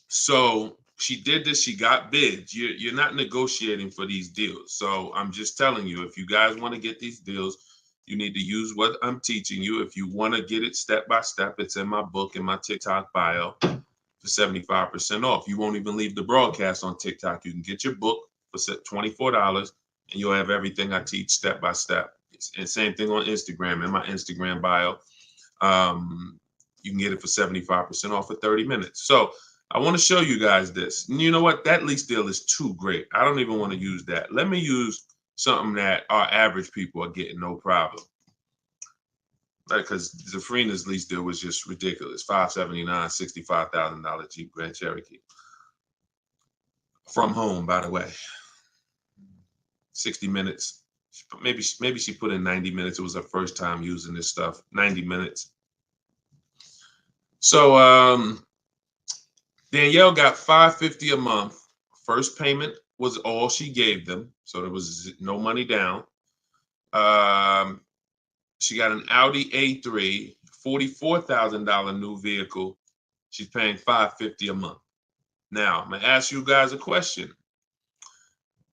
So she did this. She got bids. You're not negotiating for these deals. So I'm just telling you, if you guys want to get these deals, you need to use what I'm teaching you. If you want to get it step by step, it's in my book, in my TikTok bio for 75% off. You won't even leave the broadcast on TikTok. You can get your book for $24 and you'll have everything I teach step by step. And same thing on Instagram, in my Instagram bio. You can get it for 75% off for 30 minutes. So I want to show you guys this. And you know what? That lease deal is too great. I don't even want to use that. Let me use something that our average people are getting no problem. Because Zafrina's lease deal was just ridiculous. $579, $65,000 Jeep Grand Cherokee. From home, by the way. 60 minutes. Maybe she put in 90 minutes. It was her first time using this stuff. 90 minutes. So Danielle got $550 a month. First payment was all she gave them. So there was no money down. She got an Audi A3, $44,000 new vehicle. She's paying $550 a month. Now, I'm going to ask you guys a question.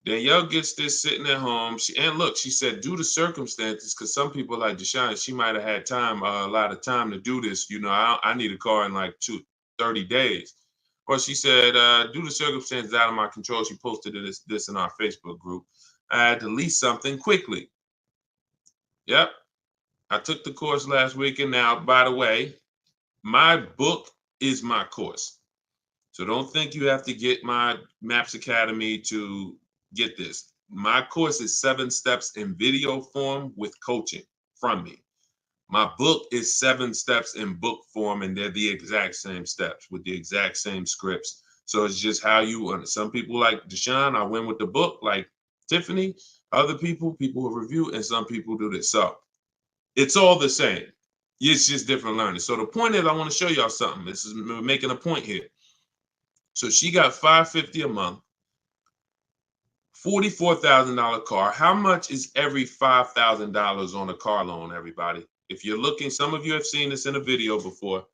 Danielle gets this sitting at home. And look, she said, due to circumstances, because some people like Deshone, she might have had time, a lot of time to do this. You know, I need a car in like 30 days. Well, she said, due to circumstances out of my control, she posted this in our Facebook group. I had to lease something quickly. Yep. I took the course last week. And now, by the way, my book is my course. So don't think you have to get my Maps Academy to get this. My course is 7 steps in video form with coaching from me. My book is 7 steps in book form, and they're the exact same steps with the exact same scripts. So it's just how you, some people like Deshone, I win with the book, like Tiffany, other people who review, and some people do this. So it's all the same. It's just different learning. So the point is, I want to show y'all something. We're making a point here. So she got $550 a month, $44,000 car. How much is every $5,000 on a car loan, everybody? If you're looking, some of you have seen this in a video before.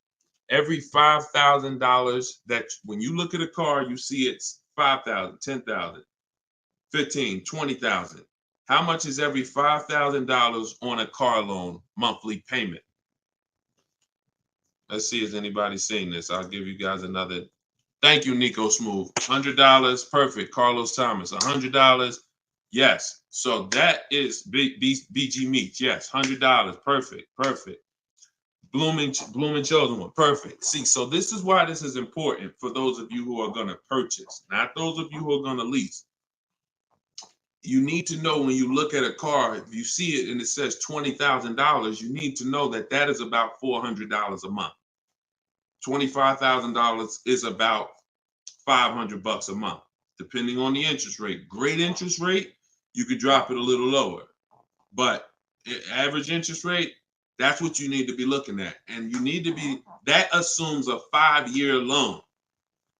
Every $5,000 that when you look at a car, you see it's $5,000, $10,000, $15,000, $20,000. How much is every $5,000 on a car loan monthly payment? Let's see if anybody's seen this. I'll give you guys another. Thank you, Nico Smooth. $100, perfect. Carlos Thomas, $100. Yes. So that is BG Meats. Yes, $100. Perfect. Perfect. Blooming Chosen One. Perfect. See, so this is why this is important for those of you who are going to purchase, not those of you who are going to lease. You need to know when you look at a car, if you see it and it says $20,000, you need to know that that is about $400 a month. $25,000 is about $500 a month, depending on the interest rate. Great interest rate, you could drop it a little lower. But average interest rate, that's what you need to be looking at. And you need to be, that assumes a 5-year loan.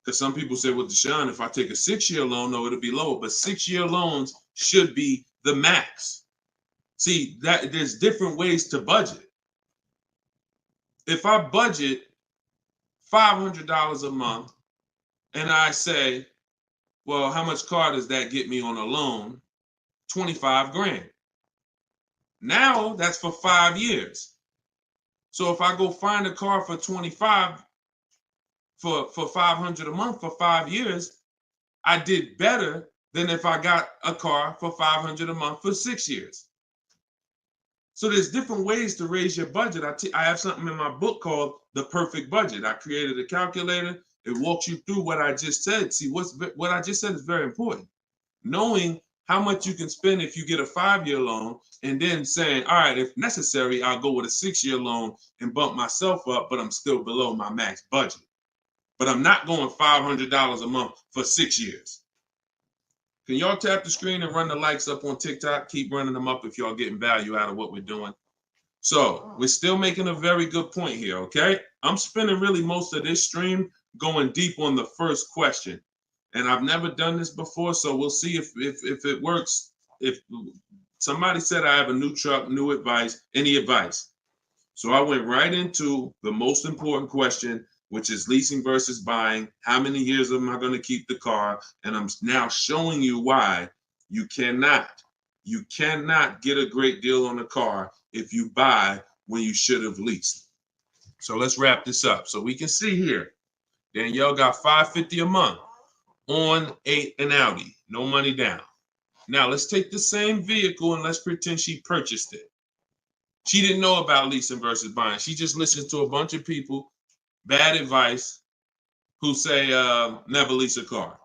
Because some people say, well, Deshone, if I take a 6-year loan, no, it'll be lower. But 6-year loans should be the max. See, there's different ways to budget. If I budget $500 a month and I say, well, how much car does that get me on a loan? 25 grand. Now that's for 5 years. So if I go find a car for 25 for $500 a month for 5 years, I did better than if I got a car for $500 a month for 6 years. So there's different ways to raise your budget. I have something in my book called The Perfect Budget. I created a calculator. It walks you through what I just said. See, what I just said is very important. Knowing how much you can spend if you get a 5-year loan, and then saying, all right, if necessary, I'll go with a 6-year loan and bump myself up, but I'm still below my max budget. But I'm not going $500 a month for 6 years. Can y'all tap the screen and run the likes up on TikTok? Keep running them up if y'all getting value out of what we're doing. So we're still making a very good point here, okay? I'm spending really most of this stream going deep on the first question. And I've never done this before, so we'll see if it works. If somebody said I have a new truck, new advice, any advice? So I went right into the most important question, which is leasing versus buying. How many years am I going to keep the car? And I'm now showing you why you cannot get a great deal on a car if you buy when you should have leased. So let's wrap this up. So we can see here, Danielle got $550 a month on an Audi, no money down. Now let's take the same vehicle and let's pretend she purchased it. She didn't know about leasing versus buying. She just listened to a bunch of people, bad advice, who say never lease a car.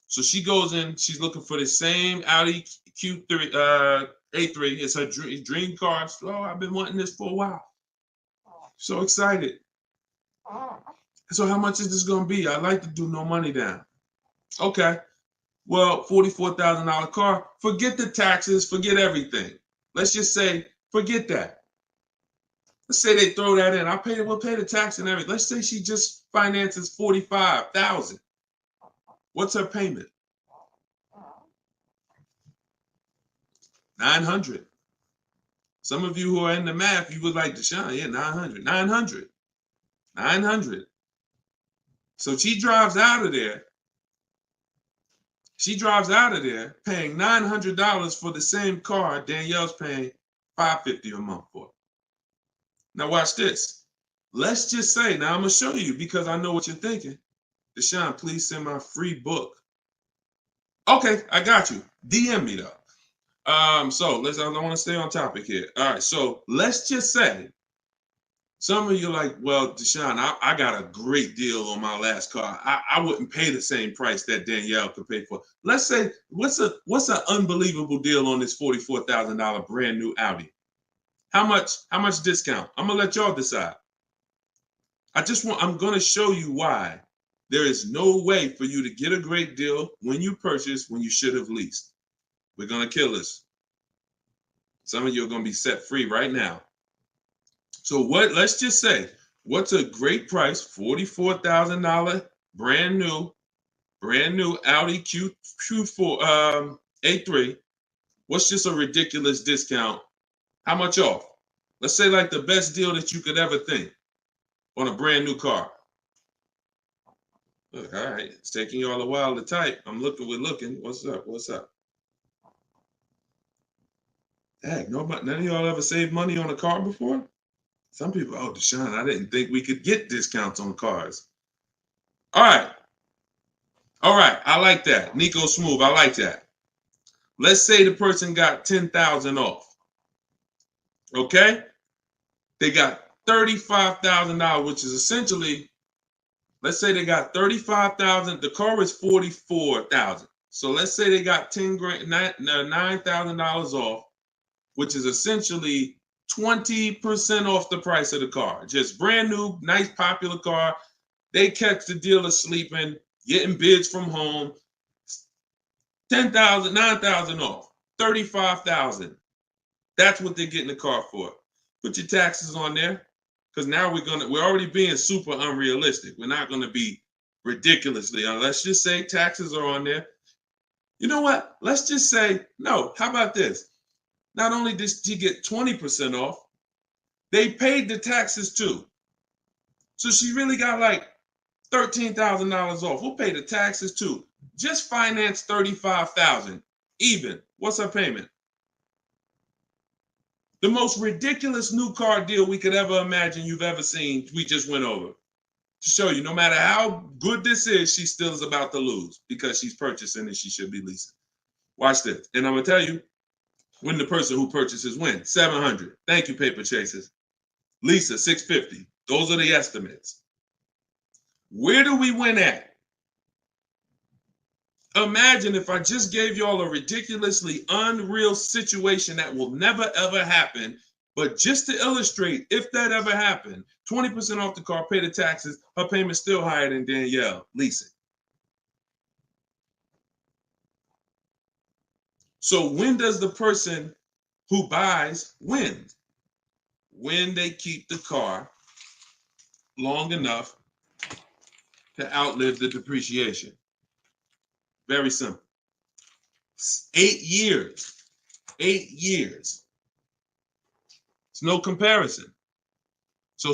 So she goes in, she's looking for the same Audi Q3, A3. It's her dream car. So, I've been wanting this for a while. So excited. So how much is this going to be? I'd like to do no money down. Okay. Well, $44,000 car. Forget the taxes. Forget everything. Let's just say, forget that. Let's say they throw that in. We'll pay the tax and everything. Let's say she just finances $45,000. What's her payment? $900. Some of you who are in the math, you would like Deshone, yeah, $900. So she drives out of there. She drives out of there paying $900 for the same car Danielle's paying $550 a month for. Now watch this. Let's just say, now I'm going to show you because I know what you're thinking. Deshone, please send my free book. Okay, I got you. DM me though. I want to stay on topic here. All right, so let's just say some of you are like, well, Deshone, I got a great deal on my last car. I wouldn't pay the same price that Danielle could pay for. Let's say, what's an unbelievable deal on this $44,000 brand new Audi? How much discount? I'm gonna let y'all decide. I'm gonna show you why there is no way for you to get a great deal when you purchase when you should have leased. We're gonna kill this. Some of you are gonna be set free right now. So let's just say, what's a great price? $44,000 brand new Audi Q4 A3. What's just a ridiculous discount? How much off? Let's say like the best deal that you could ever think on a brand new car. Look, all right, it's taking y'all a while to type. We're looking. What's up? Heck, none of y'all ever saved money on a car before? Some people, oh, Deshone, I didn't think we could get discounts on cars. All right, I like that. Nico Smooth, I like that. Let's say the person got $10,000 off. Okay? They got $35,000, which is essentially, let's say they got $35,000. The car is $44,000. So let's say they got $9,000 off, which is essentially 20% off the price of the car. Just brand new, nice, popular car. They catch the dealer sleeping, getting bids from home. $10,000, $9,000 off, $35,000. That's what they're getting the car for. Put your taxes on there, because now we're already being super unrealistic. We're not gonna be ridiculously. Let's just say taxes are on there. You know what? Let's just say no. How about this? Not only did she get 20% off, they paid the taxes too. So she really got like $13,000 off. We'll pay the taxes too. Just finance $35,000 even. What's her payment? The most ridiculous new car deal we could ever imagine you've ever seen, we just went over. To show you, no matter how good this is, she still is about to lose because she's purchasing and she should be leasing. Watch this. And I'm going to tell you, when the person who purchases wins, $700. Thank you, paper chasers. Lisa, $650. Those are the estimates. Where do we win at? Imagine if I just gave y'all a ridiculously unreal situation that will never ever happen, but just to illustrate, if that ever happened, 20% off the car, pay the taxes, her payment's still higher than Danielle leasing. So when does the person who buys win? When they keep the car long enough to outlive the depreciation. Very simple. 8 years. 8 years. It's no comparison. So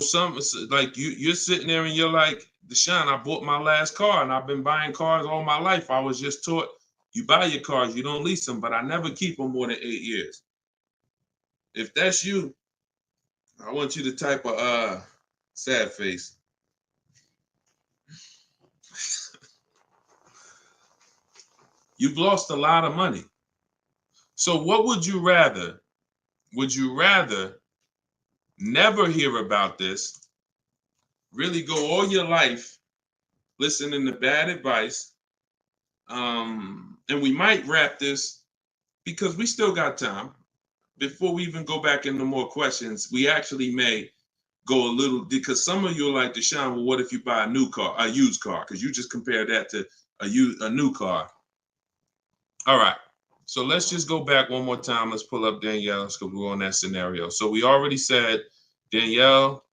like you're sitting there and you're like, Deshone, I bought my last car and I've been buying cars all my life. I was just taught you buy your cars, you don't lease them, but I never keep them more than 8 years. If that's you, I want you to type a sad face. You've lost a lot of money. So what would you rather? Would you rather never hear about this, really go all your life listening to bad advice? And we might wrap this because we still got time. Before we even go back into more questions, we actually may go a little, because some of you are like, Deshone, well, what if you buy a new car, a used car? Because you just compared that to a new car. All right. So let's just go back one more time. Let's pull up Danielle because we're on that scenario. So we already said Danielle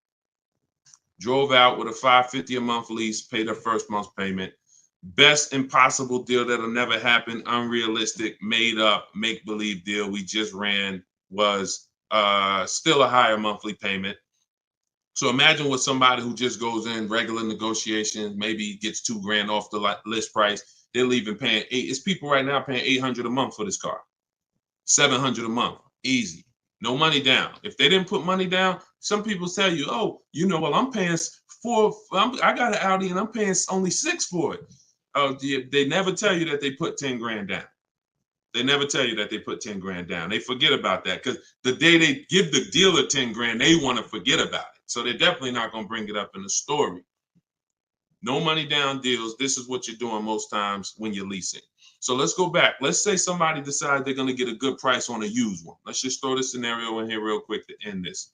drove out with a $550 a month lease, paid her first month's payment. Best impossible deal that'll never happen, unrealistic, made up, make-believe deal we just ran was still a higher monthly payment. So imagine with somebody who just goes in regular negotiations, maybe gets $2,000 off the list price. They're leaving paying it's people right now paying $800 a month for this car, $700 a month, easy, no money down. If they didn't put money down, some people tell you, oh, well, I'm paying I got an Audi and I'm paying only $6,000 for it. They never tell you that they put 10 grand down. They never tell you that they put 10 grand down. They forget about that because the day they give the dealer 10 grand, they want to forget about it. So they're definitely not going to bring it up in the story. No money down deals. This is what you're doing most times when you're leasing. So let's go back. Let's say somebody decides they're going to get a good price on a used one. Let's just throw this scenario in here real quick to end this.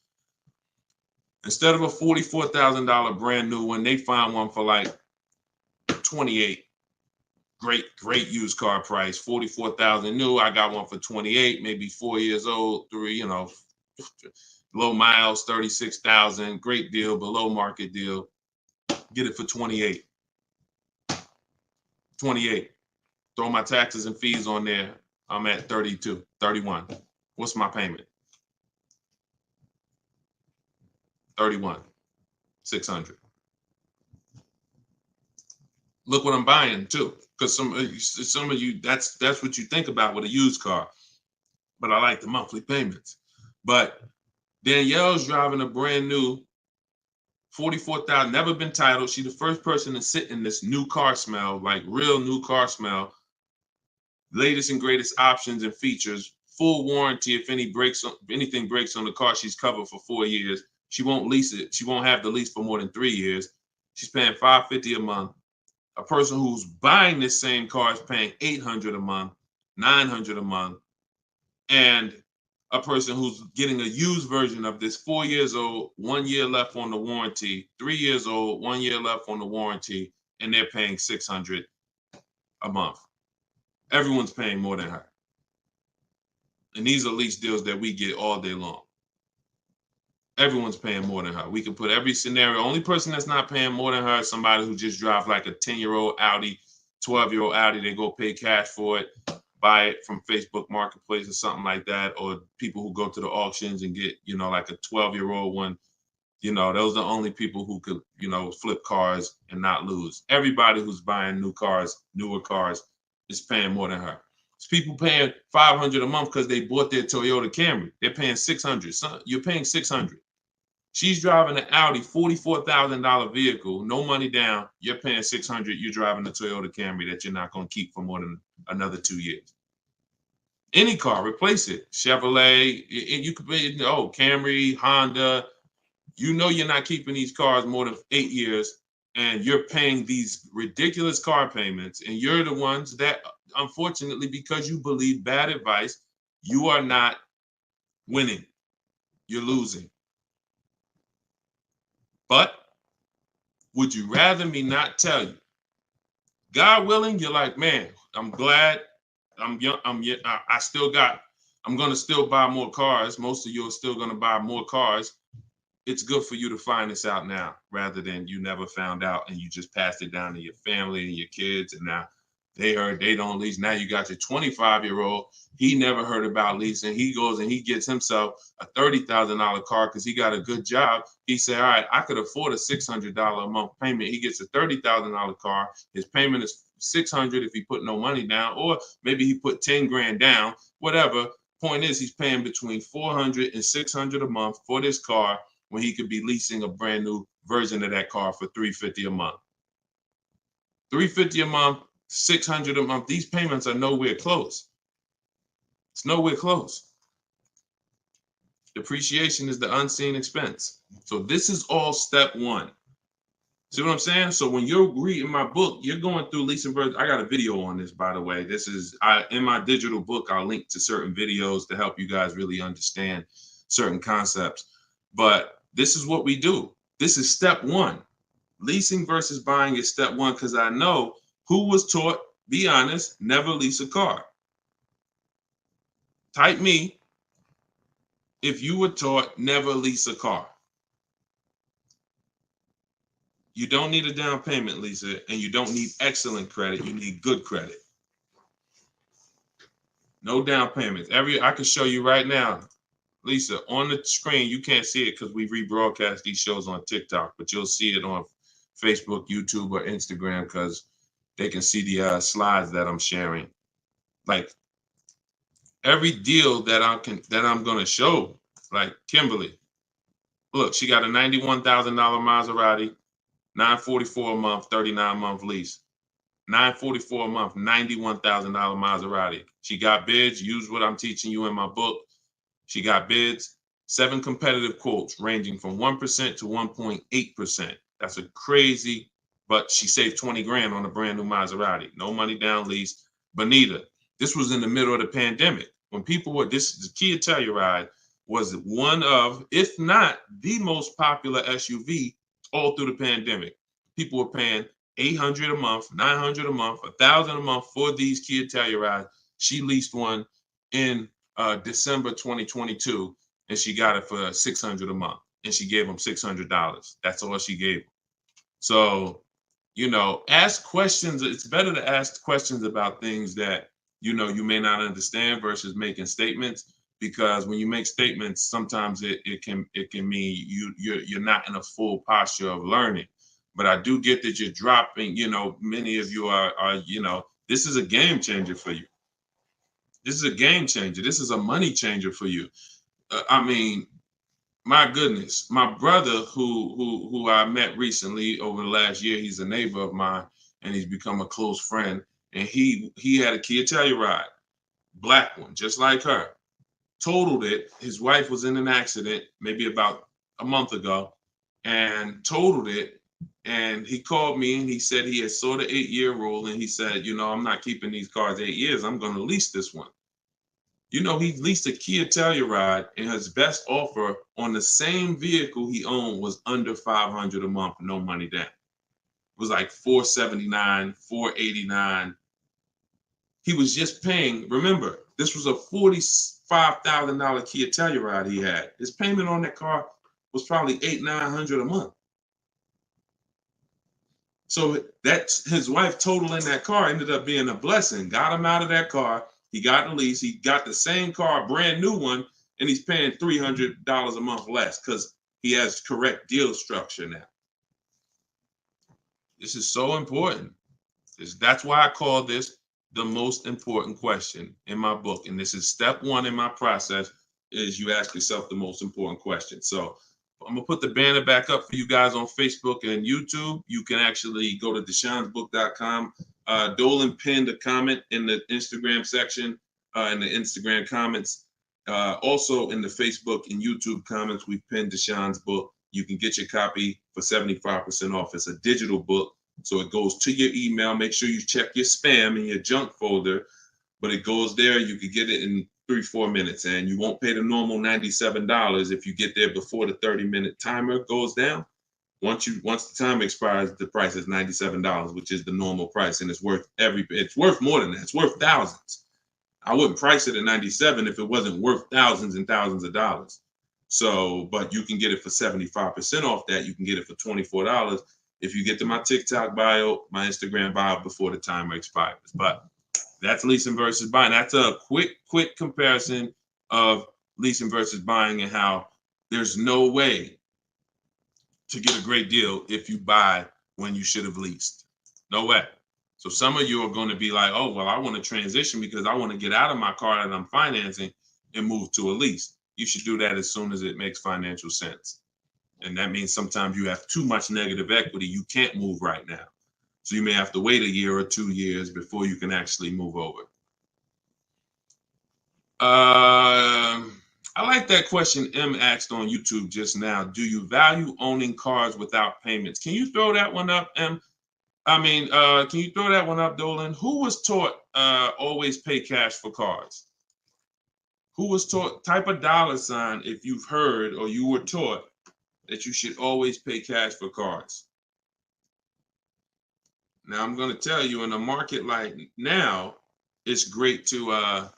Instead of a $44,000 brand new one, they find one for like 28. Great used car price, 44,000 new. I got one for 28, maybe 4 years old, low miles, 36,000. Great deal, below market deal. Get it for 28. 28. Throw my taxes and fees on there. I'm at 32, 31. What's my payment? 31, 600. Look what I'm buying too, because some of you that's what you think about with a used car. But I like the monthly payments. But Danielle's driving a brand new 44,000, never been titled. She's the first person to sit in this new car smell, like real new car smell. Latest and greatest options and features, full warranty. If anything breaks on the car, she's covered for 4 years. She won't lease it. She won't have the lease for more than 3 years. She's paying $550 a month. A person who's buying this same car is paying $800 a month, $900 a month, and a person who's getting a used version of this, 4 years old, 1 year left on the warranty, 3 years old, 1 year left on the warranty, and they're paying $600 a month. Everyone's paying more than her. And these are lease deals that we get all day long. Everyone's paying more than her. We can put every scenario. Only person that's not paying more than her is somebody who just drives like a 10-year-old Audi, 12-year-old Audi. They go pay cash for it, buy it from Facebook Marketplace or something like that, or people who go to the auctions and get, like a 12-year-old one. Those are the only people who could, flip cars and not lose. Everybody who's buying new cars, newer cars, is paying more than her. It's people paying $500 a month because they bought their Toyota Camry. They're paying $600. So you're paying $600. She's driving an Audi, $44,000 vehicle, no money down. You're paying $600. You're driving a Toyota Camry that you're not going to keep for more than another 2 years. Any car, replace it. Chevrolet, you could pay, Camry, Honda. You're not keeping these cars more than 8 years, and you're paying these ridiculous car payments, and you're the ones that, unfortunately, because you believe bad advice, you are not winning. You're losing. But would you rather me not tell you? God willing, you're like, man, I'm glad I'm young. I'm going to still buy more cars. Most of you are still going to buy more cars. It's good for you to find this out now rather than you never found out and you just passed it down to your family and your kids. And now They heard they don't lease. Now you got your 25-year-old. He never heard about leasing. He goes and he gets himself a $30,000 car because he got a good job. He said, all right, I could afford a $600 a month payment. He gets a $30,000 car. His payment is $600 if he put no money down, or maybe he put 10 grand down, whatever. Point is, he's paying between $400 and $600 a month for this car when he could be leasing a brand new version of that car for $350 a month. $350 a month, $600 a month. These payments are nowhere close. It's nowhere close. Depreciation is the unseen expense. So this is all step one. See what I'm saying? So when you're reading my book, you're going through leasing version. I got a video on this, by the way. This is in my digital book. I'll link to certain videos to help you guys really understand certain concepts. But this is what we do. This is step one. Leasing versus buying is step one, because I know who was taught, be honest, never lease a car. Type me if you were taught never lease a car. You don't need a down payment, Lisa, and you don't need excellent credit. You need good credit. No down payments. I can show you right now, Lisa, on the screen. You can't see it because we rebroadcast these shows on TikTok, but you'll see it on Facebook, YouTube, or Instagram because they can see the slides that I'm sharing. Like every deal that I'm gonna show, like Kimberly. Look, she got a $91,000 Maserati, $944 a month, 39-month lease. $944 a month, $91,000 Maserati. She got bids. Use what I'm teaching you in my book. She got bids. 7 competitive quotes ranging from 1% to 1.8%. That's a crazy, but she saved 20 grand on a brand new Maserati. No money down lease. Bonita, this was in the middle of the pandemic. When people were, the Kia Telluride was one of, if not the most popular SUV all through the pandemic. People were paying $800 a month, $900 a month, $1,000 a month for these Kia Tellurides. She leased one in December 2022, and she got it for $600 a month, and she gave them $600. That's all she gave them. So, ask questions. It's better to ask questions about things that you may not understand versus making statements, because when you make statements, sometimes it can mean you're not in a full posture of learning. But I do get that you're dropping, many of you are, this is a game changer for you. This is a game changer. This is a money changer for you. I mean, my goodness, my brother who I met recently over the last year, he's a neighbor of mine and he's become a close friend. And he had a Kia Telluride, black one, just like her. Totaled it. His wife was in an accident maybe about a month ago and totaled it. And he called me and he said he had saw the 8-year rule and he said, I'm not keeping these cars 8 years. I'm going to lease this one. He leased a Kia Telluride, and his best offer on the same vehicle he owned was under $500 a month, no money down. It was like $479, $489. He was just paying. Remember, this was a $45,000 Kia Telluride he had. His payment on that car was probably $800-900 a month. So that's his wife totaling that car ended up being a blessing. Got him out of that car. He got the lease. He got the same car, brand new one, and he's paying $300 a month less because he has correct deal structure now. This is so important. That's why I call this the most important question in my book. And this is step one in my process, is you ask yourself the most important question. So I'm going to put the banner back up for you guys on Facebook and YouTube. You can actually go to deshonsbook.com. Dolan pinned a comment in the Instagram section, in the Instagram comments. Also in the Facebook and YouTube comments, we've pinned Deshon's book. You can get your copy for 75% off. It's a digital book, so it goes to your email. Make sure you check your spam and your junk folder, but it goes there. You can get it in 3-4 minutes, and you won't pay the normal $97 if you get there before the 30-minute timer goes down. Once the time expires, the price is $97, which is the normal price, and it's worth more than that. It's worth thousands. I wouldn't price it at $97 if it wasn't worth thousands and thousands of dollars. So, but you can get it for 75% off that. You can get it for $24 if you get to my TikTok bio, my Instagram bio before the timer expires. But that's leasing versus buying. That's a quick comparison of leasing versus buying and how there's no way to get a great deal if you buy when you should have leased. No way. So some of you are going to be like, oh, well, I want to transition because I want to get out of my car that I'm financing and move to a lease. You should do that as soon as it makes financial sense. And that means sometimes you have too much negative equity. You can't move right now. So you may have to wait a year or 2 years before you can actually move over. I like that question M asked on YouTube just now. Do you value owning cars without payments? Can you throw that one up, M? Can you throw that one up, Dolan? Who was taught always pay cash for cars? Who was taught, type a $sign if you've heard or you were taught that you should always pay cash for cars. Now, I'm going to tell you, in a market like now, it's great to, all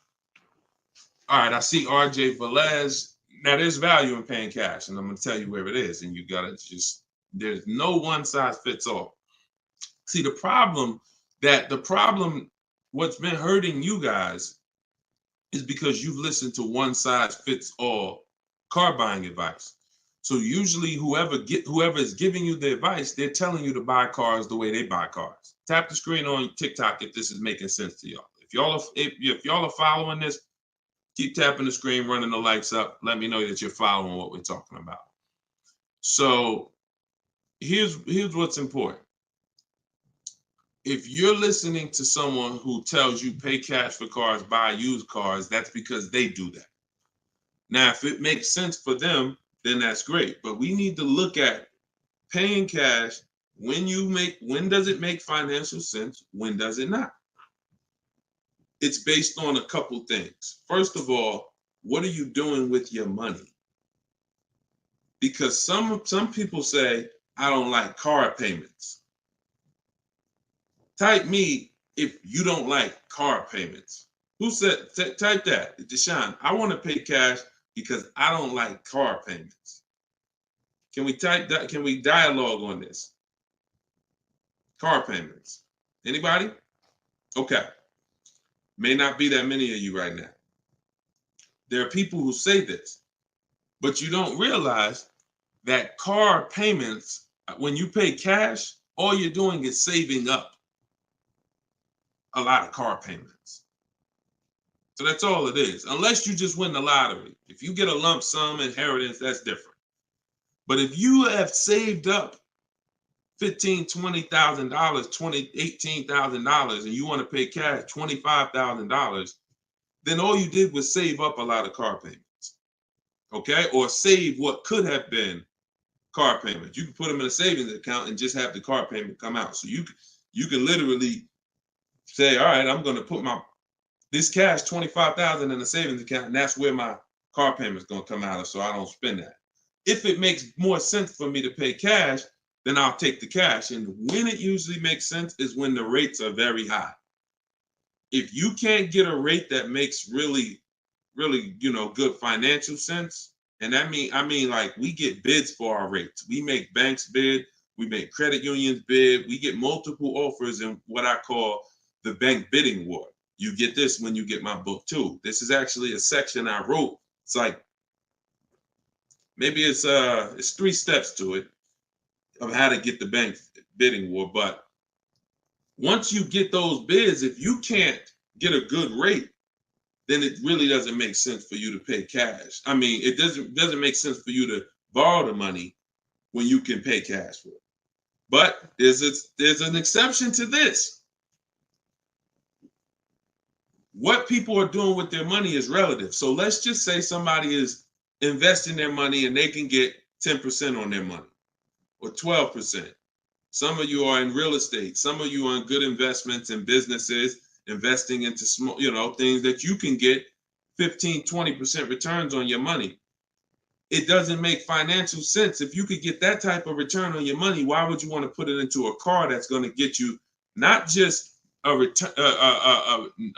right, I see RJ Velez. Now, there's value in paying cash, and I'm going to tell you where it is, and you got to just, there's no one size fits all. See, the problem, what's been hurting you guys is because you've listened to one size fits all car buying advice. So usually whoever is giving you the advice, they're telling you to buy cars the way they buy cars. Tap the screen on TikTok if this is making sense to y'all. If y'all are following this, keep tapping the screen, running the lights up. Let me know that you're following what we're talking about. So here's what's important. If you're listening to someone who tells you pay cash for cars, buy used cars, that's because they do that. Now, if it makes sense for them, then that's great. But we need to look at paying cash. When does it make financial sense? When does it not? It's based on a couple things. First of all, what are you doing with your money? Because some people say, I don't like car payments. Type me if you don't like car payments. Who said, type that, Deshone, I want to pay cash because I don't like car payments. Can we type that? Can we dialogue on this? Car payments. Anybody? Okay. May not be that many of you right now. There are people who say this, but you don't realize that car payments, when you pay cash, all you're doing is saving up a lot of car payments. So that's all it is, unless you just win the lottery. If you get a lump sum inheritance, that's different. But if you have saved up $15,000, $20,000, $18,000, and you want to pay cash $25,000, then all you did was save up a lot of car payments, okay? Or save what could have been car payments. You can put them in a savings account and just have the car payment come out. So you can literally say, all right, I'm going to put this cash, $25,000 in a savings account, and that's where my car payment is going to come out of, so I don't spend that. If it makes more sense for me to pay cash, then I'll take the cash. And when it usually makes sense is when the rates are very high. If you can't get a rate that makes really, really, good financial sense, and I mean like we get bids for our rates. We make banks bid, we make credit unions bid, we get multiple offers in what I call the bank bidding war. You get this when you get my book too. This is actually a section I wrote. It's like, maybe it's 3 steps to it of how to get the bank bidding war. But once you get those bids, if you can't get a good rate, then it really doesn't make sense for you to pay cash. I mean, it doesn't make sense for you to borrow the money when you can pay cash for it. But there's an exception to this. What people are doing with their money is relative. So let's just say somebody is investing their money and they can get 10% on their money or 12%. Some of you are in real estate. Some of you are in good investments and businesses, investing into small, things that you can get 15, 20% returns on your money. It doesn't make financial sense. If you could get that type of return on your money, why would you want to put it into a car that's going to get you not just a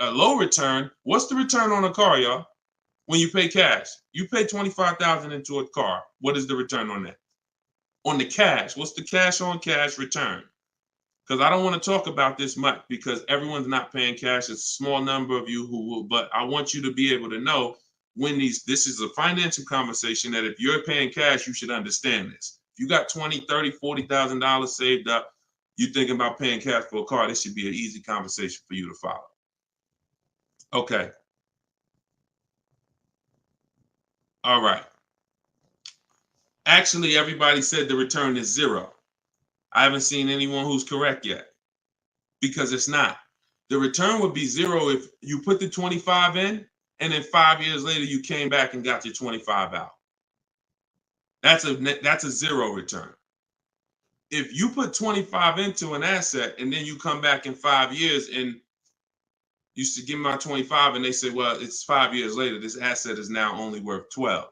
low return? What's the return on a car, y'all? When you pay cash, you pay $25,000 into a car. What is the return on that? on the cash. What's the cash on cash return? Because I don't want to talk about this much because everyone's not paying cash. It's a small number of you who will, but I want you to be able to know when this is a financial conversation that if you're paying cash, you should understand this. If you got $20,000, $30,000, $40,000 saved up, you're thinking about paying cash for a car, this should be an easy conversation for you to follow. Okay. All right. Actually, everybody said the return is 0. I haven't seen anyone who's correct yet because it's not. The return would be 0 if you put the 25 in and then 5 years later you came back and got your 25 out. That's a 0 return. If you put 25 into an asset and then you come back in 5 years and you should give me my 25 and they say, well, it's 5 years later, this asset is now only worth 12.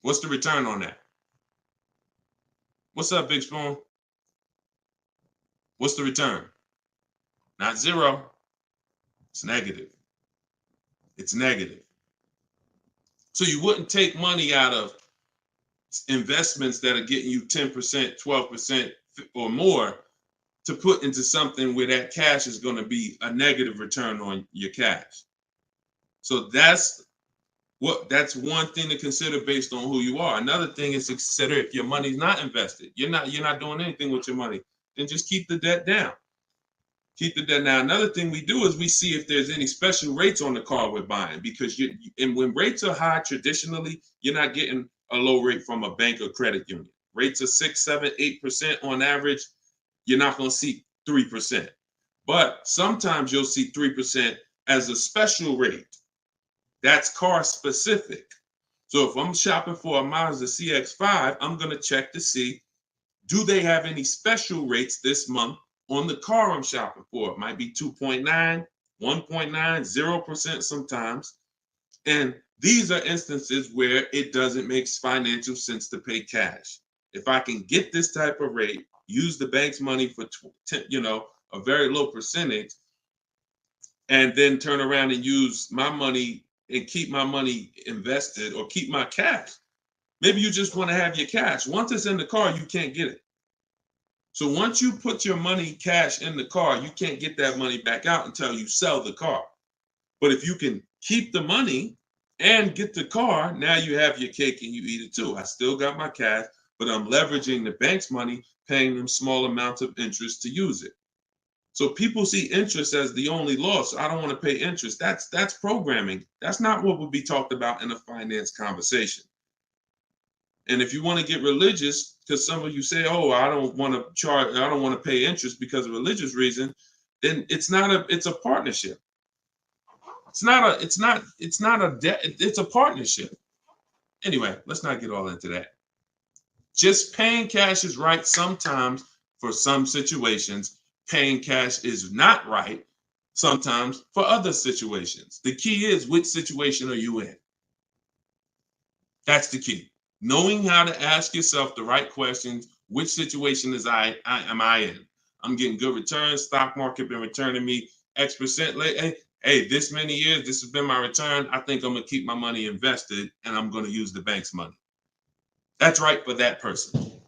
What's the return on that? What's up, Big Spoon? What's the return? Not 0. It's negative. It's negative. So you wouldn't take money out of investments that are getting you 10%, 12% or more to put into something where that cash is going to be a negative return on your cash. So that's one thing to consider based on who you are. Another thing is to consider if your money's not invested, you're not doing anything with your money, then just keep the debt down. Keep the debt down. Another thing we do is we see if there's any special rates on the car we're buying, because and when rates are high, traditionally, you're not getting a low rate from a bank or credit union. Rates are 6, 7, 8% on average. You're not going to see 3%. But sometimes you'll see 3% as a special rate. That's car specific. So if I'm shopping for a Mazda CX-5, I'm going to check to see, do they have any special rates this month on the car I'm shopping for? It might be 2.9, 1.9, 0% sometimes. And these are instances where it doesn't make financial sense to pay cash. If I can get this type of rate, use the bank's money for a very low percentage, and then turn around and use my money and keep my money invested or keep my cash. Maybe you just want to have your cash. Once it's in the car, you can't get it. So once you put your money cash in the car, you can't get that money back out until you sell the car. But if you can keep the money and get the car, now you have your cake and you eat it too. I still got my cash, but I'm leveraging the bank's money, paying them small amounts of interest to use it. So people see interest as the only loss. I don't want to pay interest. That's programming. That's not what would be talked about in a finance conversation. And if you want to get religious, because some of you say, "Oh, I don't want to pay interest because of religious reason," then it's a partnership. It's not a debt. It's a partnership. Anyway, let's not get all into that. Just paying cash is right sometimes for some situations. Paying cash is not right sometimes for other situations. The key is, which situation are you in? That's the key. Knowing how to ask yourself the right questions. Which situation am I in? I'm getting good returns. Stock market been returning me X% late. Hey, this many years, this has been my return. I think I'm going to keep my money invested and I'm going to use the bank's money. That's right for that person.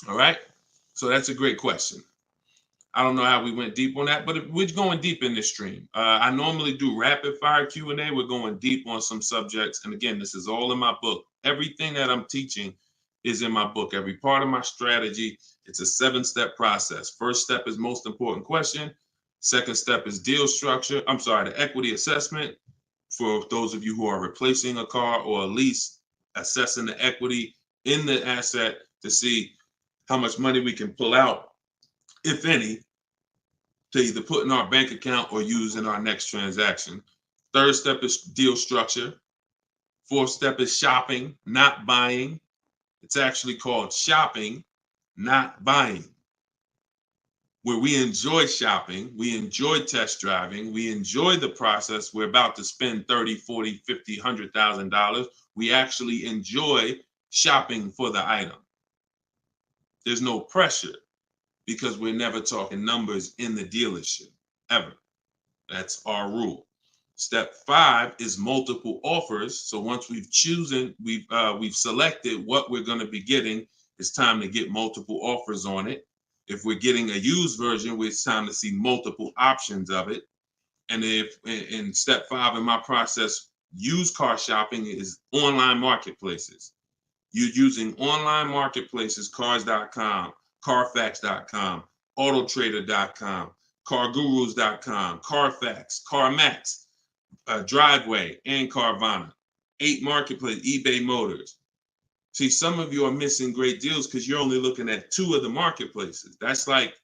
All right. So that's a great question. I don't know how we went deep on that, but we're going deep in this stream. I normally do rapid fire Q&A. We're going deep on some subjects. And again, this is all in my book. Everything that I'm teaching is in my book. Every part of my strategy, it's a 7-step process. First step is most important question. Second step is deal structure. The equity assessment. For those of you who are replacing a car or a lease, assessing the equity in the asset to see how much money we can pull out, if any, to either put in our bank account or use in our next transaction. Third step is deal structure. Fourth step is shopping, not buying. It's actually called shopping, not buying, where we enjoy shopping, we enjoy test driving, we enjoy the process. We're about to spend $30,000, $40,000, $50,000, $100,000. We actually enjoy shopping for the item. There's no pressure because we're never talking numbers in the dealership, ever. That's our rule. Step 5 is multiple offers. So once we've selected what we're going to be getting, it's time to get multiple offers on it. If we're getting a used version, it's time to see multiple options of it. And if in step 5 in my process, used car shopping is online marketplaces. You're using online marketplaces, cars.com, carfax.com, autotrader.com, cargurus.com, Carfax, CarMax, Driveway, and Carvana. 8 marketplaces, eBay Motors. See, some of you are missing great deals because you're only looking at 2 of the marketplaces. That's like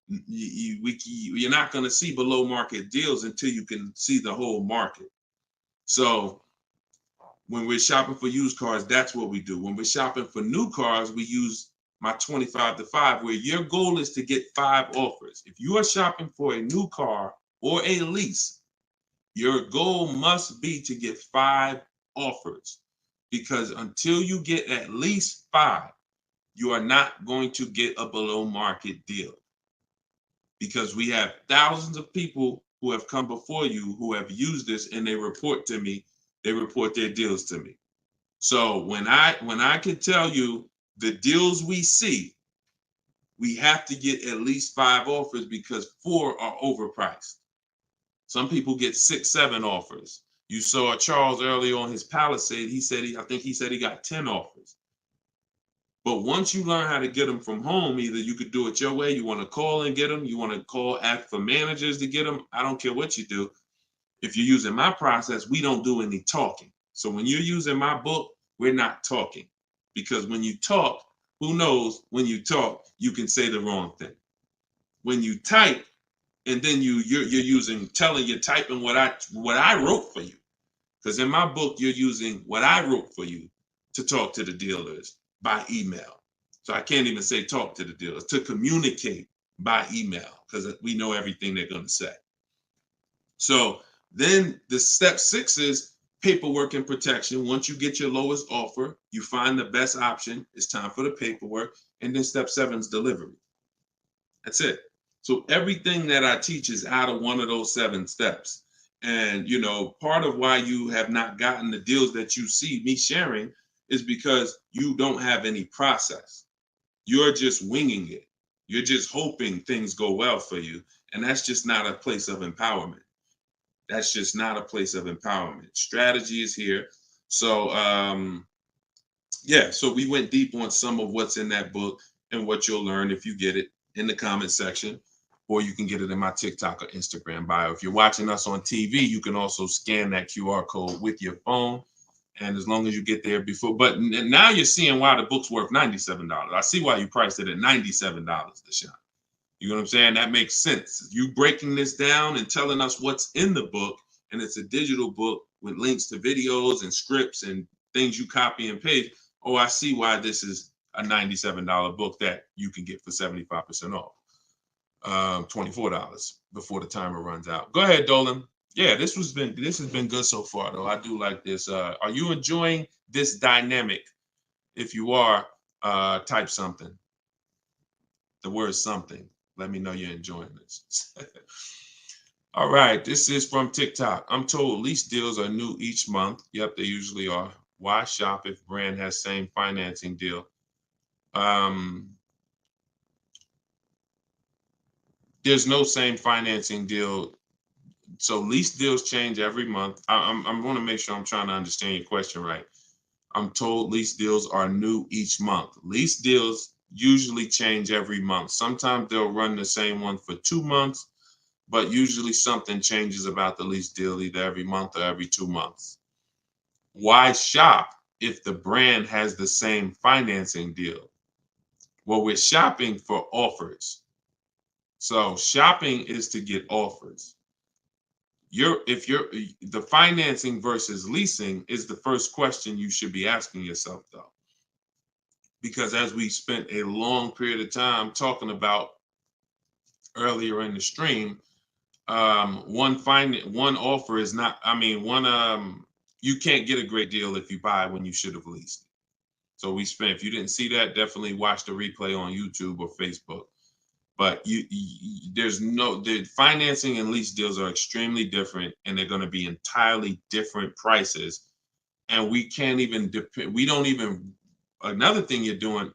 you're not going to see below market deals until you can see the whole market. So when we're shopping for used cars, that's what we do. When we're shopping for new cars, we use my 25 to 5, where your goal is to get 5 offers. If you are shopping for a new car or a lease, your goal must be to get 5 offers, because until you get at least 5, you are not going to get a below market deal. Because we have thousands of people who have come before you who have used this, and they report to me, they report their deals to me. So when I can tell you the deals we see, we have to get at least 5 offers, because 4 are overpriced. Some people get 6, 7 offers. You saw Charles earlier on his Palisade. I think he said he got 10 offers. But once you learn how to get them from home, either you could do it your way, you want to call and get them, you want to call, ask for managers to get them. I don't care what you do. If you're using my process, we don't do any talking. So when you're using my book, we're not talking. Because when you talk, who knows, when you talk, you can say the wrong thing. When you type, and then you're typing what I wrote for you. Because in my book, you're using what I wrote for you to talk to the dealers by email. So I can't even say talk to the dealers, to communicate by email, because we know everything they're going to say. So then the step 6 is paperwork and protection. Once you get your lowest offer, you find the best option. It's time for the paperwork. And then step 7 is delivery. That's it. So everything that I teach is out of one of those 7 steps. And, part of why you have not gotten the deals that you see me sharing is because you don't have any process. You're just winging it. You're just hoping things go well for you. And that's just not a place of empowerment. That's just not a place of empowerment. Strategy is here. So, so we went deep on some of what's in that book and what you'll learn if you get it in the comment section, or you can get it in my TikTok or Instagram bio. If you're watching us on TV, you can also scan that QR code with your phone. And as long as you get there before, but now you're seeing why the book's worth $97. I see why you priced it at $97, Deshone. You know what I'm saying? That makes sense. You breaking this down and telling us what's in the book, and it's a digital book with links to videos and scripts and things you copy and paste. Oh, I see why this is a $97 book that you can get for 75% off. $24 before the timer runs out. Go ahead, Dolan. Yeah, this has been good so far, though. I do like this. Are you enjoying this dynamic? If you are, type something. The word something. Let me know you're enjoying this. All right, this is from TikTok. I'm told lease deals are new each month. Yep, they usually are. Why shop if brand has same financing deal? There's no same financing deal. So lease deals change every month. I'm going to make sure I'm trying to understand your question right. I'm told lease deals are new each month. Lease deals usually change every month. Sometimes they'll run the same one for 2 months, but usually something changes about the lease deal either every month or every 2 months. Why shop if the brand has the same financing deal? Well, we're shopping for offers. So shopping is to get offers. The financing versus leasing is the first question you should be asking yourself, though. Because as we spent a long period of time talking about earlier in the stream, one offer is not, you can't get a great deal if you buy when you should have leased. So if you didn't see that, definitely watch the replay on YouTube or Facebook. But the financing and lease deals are extremely different, and they're going to be entirely different prices. And we can't even we don't even. Another thing you're doing,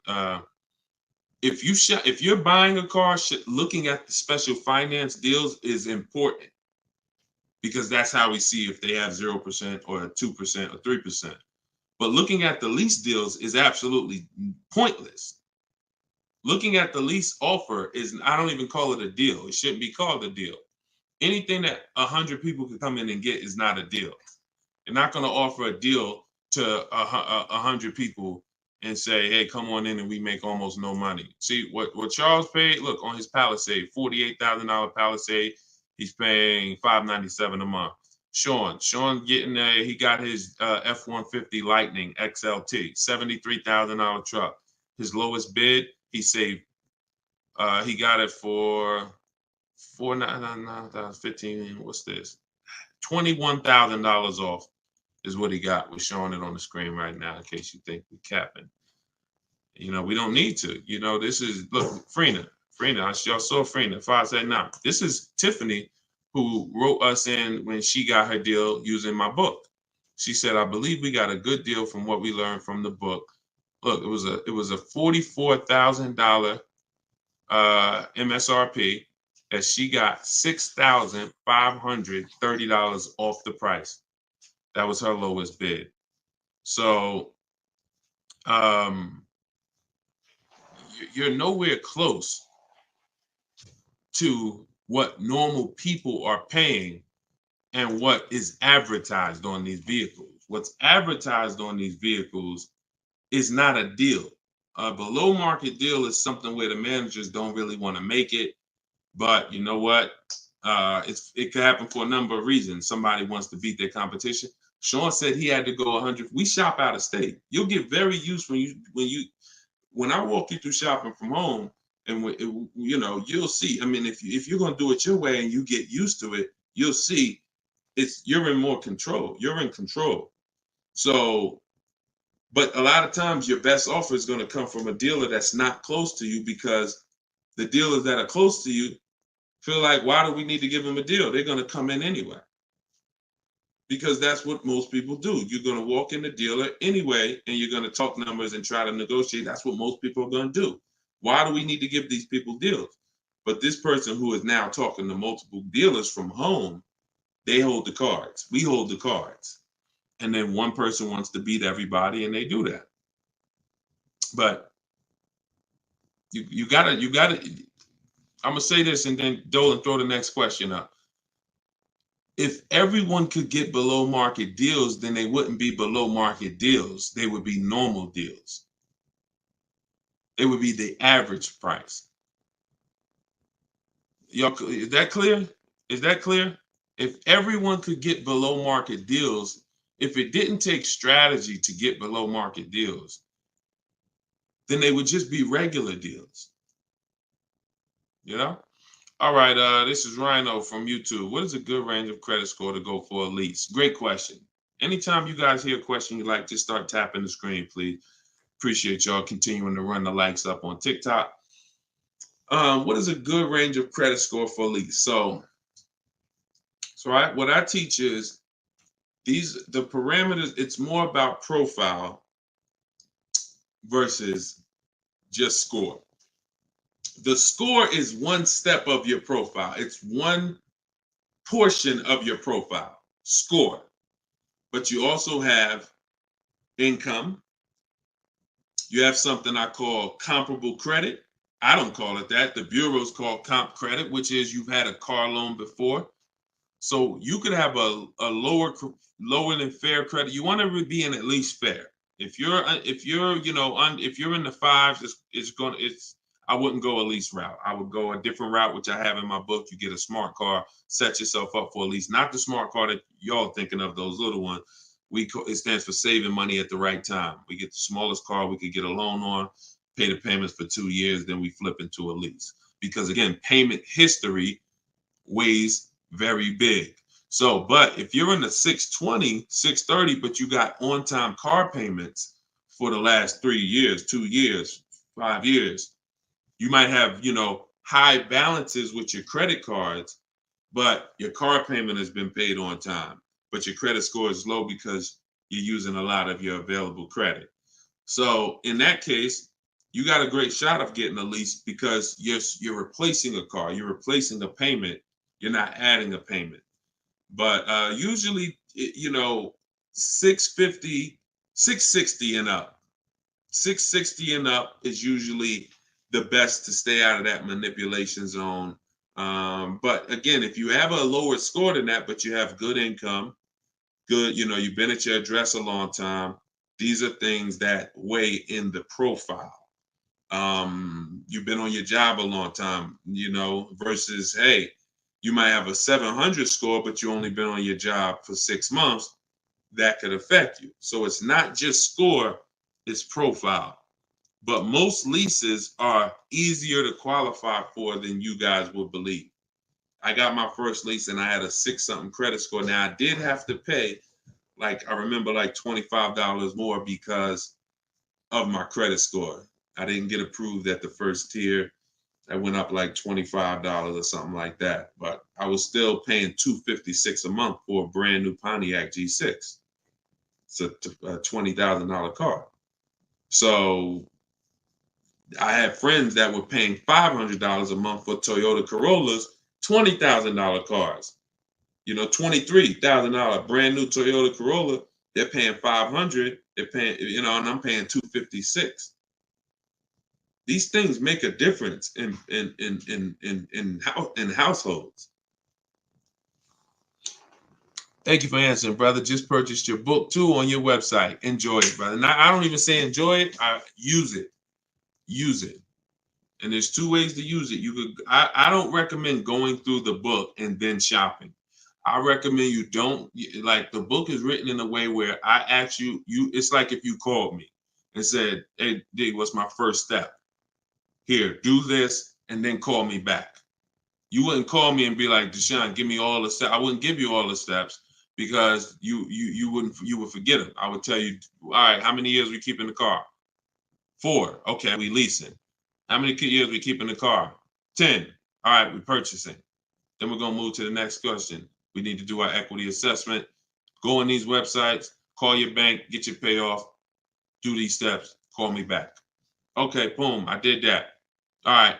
if you're buying a car, looking at the special finance deals is important, because that's how we see if they have 0% or 2% or 3%. But looking at the lease deals is absolutely pointless. Looking at the lease offer is, I don't even call it a deal. It shouldn't be called a deal. Anything that 100 people can come in and get is not a deal. You're not going to offer a deal to 100 people and say, hey, come on in and we make almost no money. See what Charles paid? Look, on his Palisade, $48,000 Palisade, he's paying $597 a month. Sean getting he got his F-150 Lightning XLT, $73,000 truck. His lowest bid, he saved, he got it for $4,999, what's this? $21,000 off is what he got. We're showing it on the screen right now in case you think we're capping. We don't need to. This is, look, Frina, y'all saw Frina, 579. This is Tiffany, who wrote us in when she got her deal using my book. She said, I believe we got a good deal from what we learned from the book. Look, it was a $44,000 MSRP that she got $6,530 off the price. That was her lowest bid. So you're nowhere close to what normal people are paying and what is advertised on these vehicles. What's advertised on these vehicles is not a deal. A below market deal is something where the managers don't really want to make it. But you know what? It could happen for a number of reasons. Somebody wants to beat their competition. Sean said he had to go 100. We shop out of state. You'll get very used when I walk you through shopping from home, and you'll see. I mean, if you're gonna do it your way and you get used to it, you'll see you're in more control. You're in control. So, but a lot of times your best offer is going to come from a dealer that's not close to you, because the dealers that are close to you feel like, why do we need to give them a deal? They're going to come in anyway. Because that's what most people do. You're going to walk in the dealer anyway, and you're going to talk numbers and try to negotiate. That's what most people are going to do. Why do we need to give these people deals? But this person who is now talking to multiple dealers from home, they hold the cards. We hold the cards. And then one person wants to beat everybody, and they do that. But you gotta, I'm going to say this, and then Dolan, throw the next question up. If everyone could get below market deals, then they wouldn't be below market deals. They would be normal deals. It would be the average price. Y'all, is that clear? Is that clear? If everyone could get below market deals, if it didn't take strategy to get below market deals, then they would just be regular deals. All right, this is Rhino from YouTube. What is a good range of credit score to go for a lease? Great question. Anytime you guys hear a question you like, just start tapping the screen, please. Appreciate y'all continuing to run the likes up on TikTok. What is a good range of credit score for a lease? So what I teach is the parameters. It's more about profile versus just score. The score is one step of your profile. It's one portion of your profile, score. But you also have income. You have something I call comparable credit. I don't call it that. The bureaus call comp credit, which is you've had a car loan before. So you could have a lower than fair credit. You want to be in at least fair. If you're in the fives, I wouldn't go a lease route. I would go a different route, which I have in my book. You get a smart car, set yourself up for a lease. Not the smart car that y'all thinking of, those little ones. It stands for saving money at the right time. We get the smallest car we could get a loan on, pay the payments for 2 years, then we flip into a lease. Because again, payment history weighs very big. So, but if you're in the 620, 630, but you got on-time car payments for the last 3 years, 2 years, 5 years, you might have, high balances with your credit cards, but your car payment has been paid on time, but your credit score is low because you're using a lot of your available credit. So in that case, you got a great shot of getting a lease because you're replacing a car, you're replacing a payment, you're not adding a payment. But usually, 650, 660 and up. 660 and up is usually the best to stay out of that manipulation zone. But again, if you have a lower score than that, but you have good income, good, you've been at your address a long time, these are things that weigh in the profile. You've been on your job a long time, versus, hey, you might have a 700 score, but you only been on your job for 6 months. That could affect you. So it's not just score, it's profile. But most leases are easier to qualify for than you guys would believe. I got my first lease and I had a 6-something credit score. Now I did have to pay, I remember $25 more because of my credit score. I didn't get approved at the first tier. I went up $25 or something like that. But I was still paying $256 a month for a brand new Pontiac G6. It's a $20,000 car. So I had friends that were paying $500 a month for Toyota Corollas, $20,000 cars. $23,000 brand new Toyota Corolla. They're paying $500. They're paying, and I'm paying $256. These things make a difference in households. Thank you for answering, brother. Just purchased your book too on your website. Enjoy it, brother. Now, I don't even say enjoy it. I use it. Use it. And there's 2 ways to use it. I don't recommend going through the book and then shopping. I recommend you don't, the book is written in a way where I ask you, it's like if you called me and said, hey, D, what's my first step? Here, do this and then call me back. You wouldn't call me and be like, Deshone, give me all the steps. I wouldn't give you all the steps because you would forget them. I would tell you, all right, how many years we keep in the car? 4. Okay, we leasing. How many years we keep in the car? 10. All right, we purchasing. Then we're gonna move to the next question. We need to do our equity assessment. Go on these websites, call your bank, get your payoff, do these steps, call me back. Okay, boom, I did that. All right.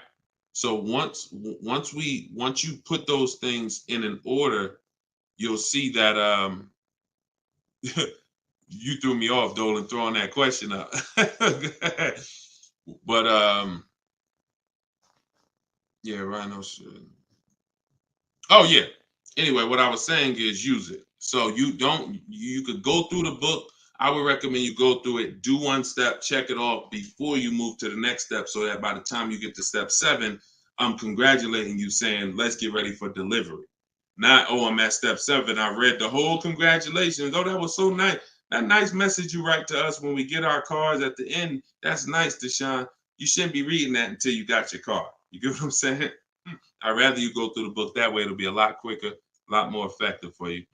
So once you put those things in an order, you'll see that you threw me off, Dolan, throwing that question up. But yeah, Rhino should. Oh yeah. Anyway, what I was saying is use it. So you could go through the book. I would recommend you go through it, do 1 step, check it off before you move to the next step, so that by the time you get to step 7, I'm congratulating you, saying, let's get ready for delivery. Not, oh, I'm at step 7. I read the whole congratulations. Oh, that was so nice. That nice message you write to us when we get our cars at the end. That's nice, Deshone. You shouldn't be reading that until you got your car. You get what I'm saying? I'd rather you go through the book that way. It'll be a lot quicker, a lot more effective for you.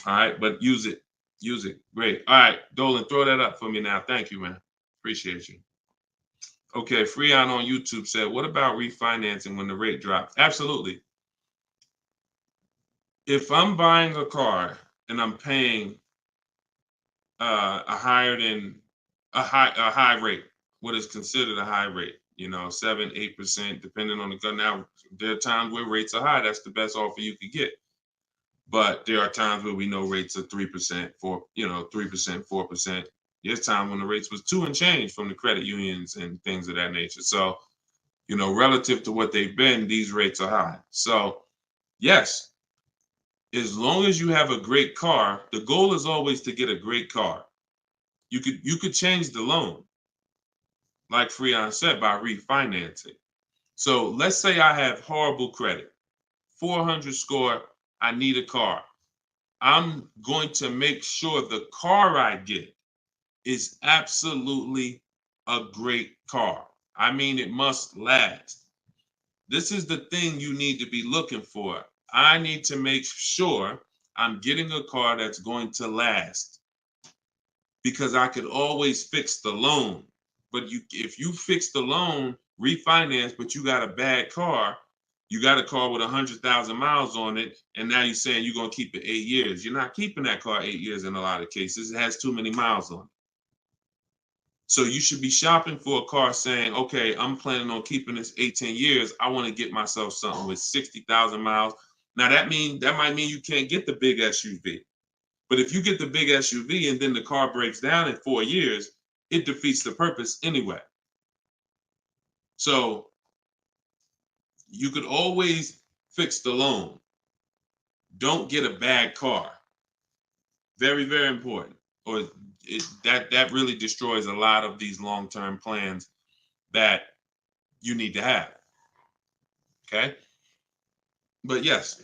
All right, but use it. Use it. Great. All right, Dolan, throw that up for me now. Thank you, man. Appreciate you. Okay, Freon on YouTube said, what about refinancing when the rate drops? Absolutely. If I'm buying a car and I'm paying a high rate, what is considered a high rate, 7-8%, depending on the gun. Now, there are times where rates are high. That's the best offer you could get. But there are times where we know rates are 3%, 3%, 4%. There's time when the rates was 2 and change from the credit unions and things of that nature. So, relative to what they've been, these rates are high. So, yes, as long as you have a great car, the goal is always to get a great car. You could change the loan, like Freon said, by refinancing. So let's say I have horrible credit, 400 score, I need a car. I'm going to make sure the car I get is absolutely a great car. I mean, it must last. This is the thing you need to be looking for. I need to make sure I'm getting a car that's going to last, because I could always fix the loan. But if you fix the loan, refinance, but you got a bad car. You got a car with 100,000 miles on it, and now you're saying you're going to keep it 8 years. You're not keeping that car 8 years in a lot of cases. It has too many miles on it. So you should be shopping for a car saying, okay, I'm planning on keeping this 18 years. I want to get myself something with 60,000 miles. Now that might mean you can't get the big SUV. But if you get the big SUV and then the car breaks down in 4 years, it defeats the purpose anyway. So you could always fix the loan. Don't get a bad car. Very, very important. Or that really destroys a lot of these long-term plans that you need to have. Okay? But yes,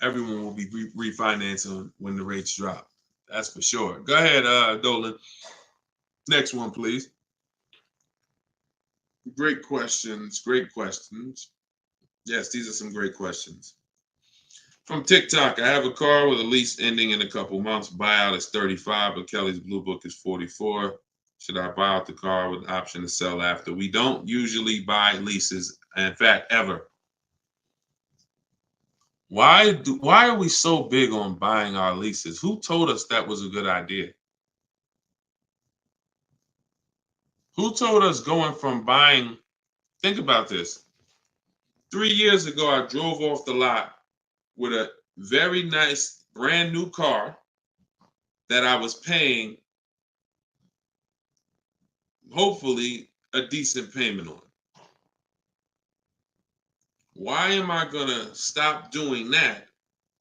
everyone will be refinancing when the rates drop. That's for sure. Go ahead, Dolan. Next one, please. Great questions. Great questions. Yes, these are some great questions. From TikTok, I have a car with a lease ending in a couple months. Buyout is 35, but Kelly's Blue Book is 44. Should I buy out the car with the option to sell after? We don't usually buy leases, in fact, ever. Why are we so big on buying our leases? Who told us that was a good idea? Who told us going from buying? Think about this. 3 years ago, I drove off the lot with a very nice brand new car that I was paying, hopefully, a decent payment on. Why am I going to stop doing that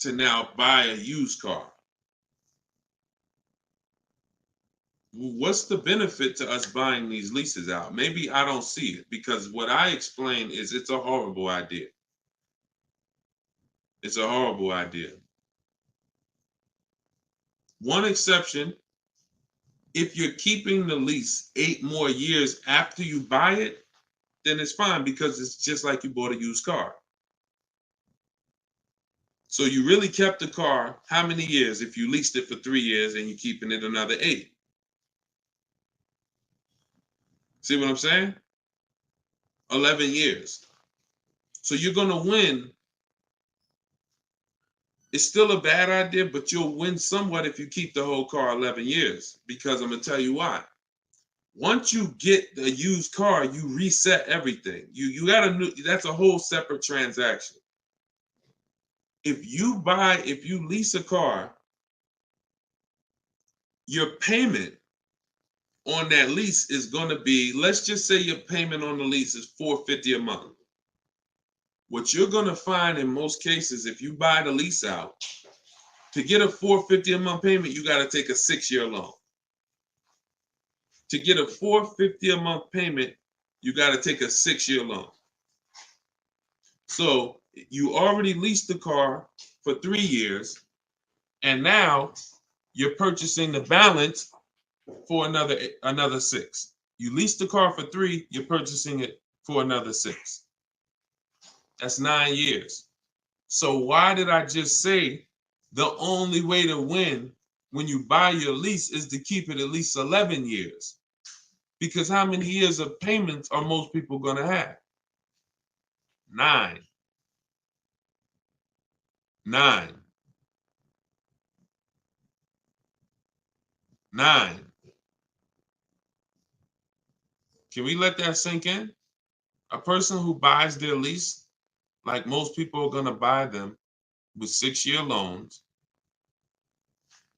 to now buy a used car? What's the benefit to us buying these leases out? Maybe I don't see it, because what I explain is it's a horrible idea. It's a horrible idea. One exception, if you're keeping the lease 8 more years after you buy it, then it's fine, because it's just like you bought a used car. So you really kept the car how many years if you leased it for 3 years and you're keeping it another 8? See what I'm saying? 11 years. So you're going to win. It's still a bad idea, but you'll win somewhat if you keep the whole car 11 years, because I'm going to tell you why. Once you get the used car, you reset everything. You got that's a whole separate transaction. If you lease a car, your payment on that lease is going to be, let's just say your payment on the lease is $450 a month. What you're going to find in most cases, if you buy the lease out, to get a $450 a month payment, you got to take a 6-year loan. To get a $450 a month payment, you got to take a 6-year loan. So you already leased the car for 3 years, and now you're purchasing the balance for another 6. You leased the car for 3, you're purchasing it for another 6. That's 9 years. So why did I just say the only way to win when you buy your lease is to keep it at least 11 years? Because how many years of payments are most people going to have? 9. 9. 9. Can we let that sink in? A person who buys their lease, like most people are going to buy them with 6-year loans,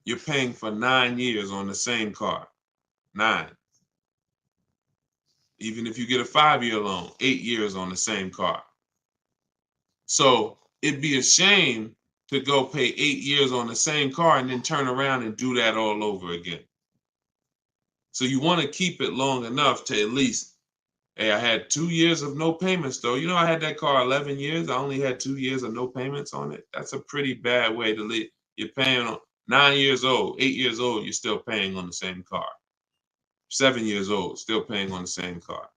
you're paying for 9 years on the same car. 9. Even if you get a 5-year loan, 8 years on the same car. So it'd be a shame to go pay 8 years on the same car and then turn around and do that all over again. So you want to keep it long enough to at least, hey, I had 2 years of no payments though. I had that car 11 years. I only had 2 years of no payments on it. That's a pretty bad way to live. You're paying on 9 years old, 8 years old, you're still paying on the same car. 7 years old, still paying on the same car.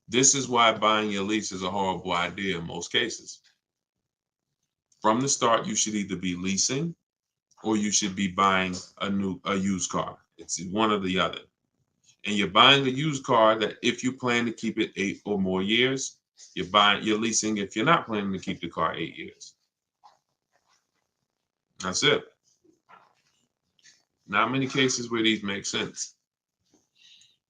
This is why buying your lease is a horrible idea in most cases. From the start, you should either be leasing or you should be buying a used car. It's one or the other. and you're buying a used car that if you plan to keep it 8 or more years, you're leasing if you're not planning to keep the car 8 years. That's it. Not many cases where these make sense.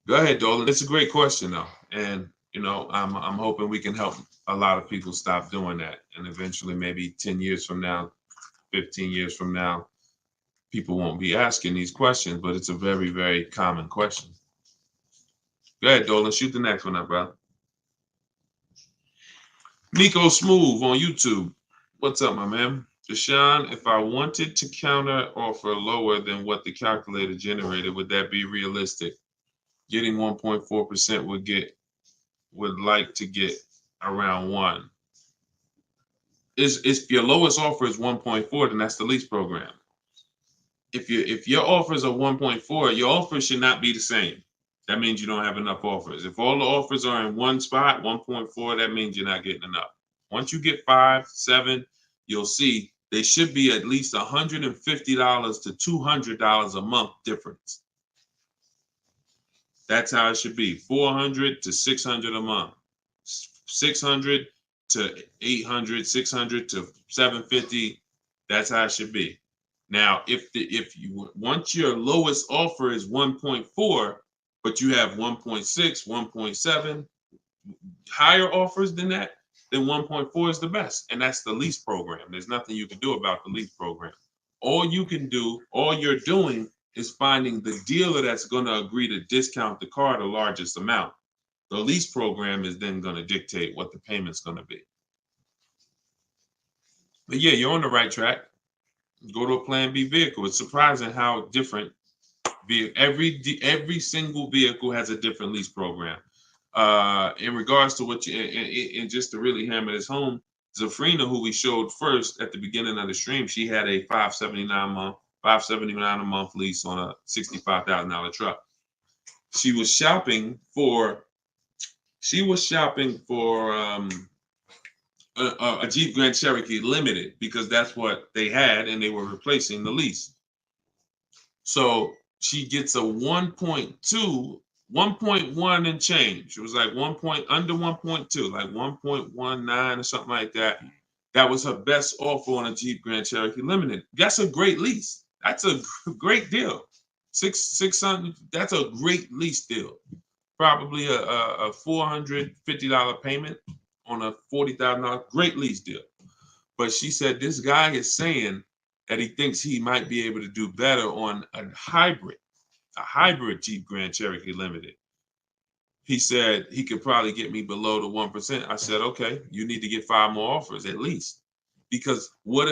Go ahead, Dolan. It's a great question though. And I'm hoping we can help a lot of people stop doing that. And eventually maybe 10 years from now, 15 years from now, people won't be asking these questions, but it's a very, very common question. Go ahead, Dolan. Shoot the next one up, bro. Nico Smooth on YouTube. What's up, my man? Deshone, if I wanted to counter offer lower than what the calculator generated, would that be realistic? Getting 1.4% would like to get around 1. If your lowest offer is 1.4, then that's the lease program. If your offers are 1.4, your offers should not be the same. That means you don't have enough offers. If all the offers are in one spot, 1.4, that means you're not getting enough. Once you get 5, 7, you'll see they should be at least $150 to $200 a month difference. That's how it should be. 400 to 600 a month. 600 to 800, 600 to 750. That's how it should be. Now, if you once your lowest offer is 1.4, but you have 1.6, 1.7, higher offers than that, then 1.4 is the best. And that's the lease program. There's nothing you can do about the lease program. All you're doing is finding the dealer that's going to agree to discount the car the largest amount. The lease program is then going to dictate what the payment's going to be. But yeah, you're on the right track. Go to a Plan B vehicle. It's surprising how different every single vehicle has a different lease program. In regards to what and just to really hammer this home, Zafrina, who we showed first at the beginning of the stream, she had a $579 a month lease on a $65,000 truck. She was shopping for a Jeep Grand Cherokee Limited because that's what they had and they were replacing the lease. So she gets a 1.1 and change. It was like under 1.2, like 1.19 or something like that. That was her best offer on a Jeep Grand Cherokee Limited. That's a great lease. That's a great deal. 600. That's a great lease deal. Probably a $450 payment on a $40,000. Great lease deal. But she said this guy is saying that he thinks he might be able to do better on a hybrid Jeep Grand Cherokee Limited. He said he could probably get me below the 1%. I said, okay, you need to get 5 more offers at least. Because what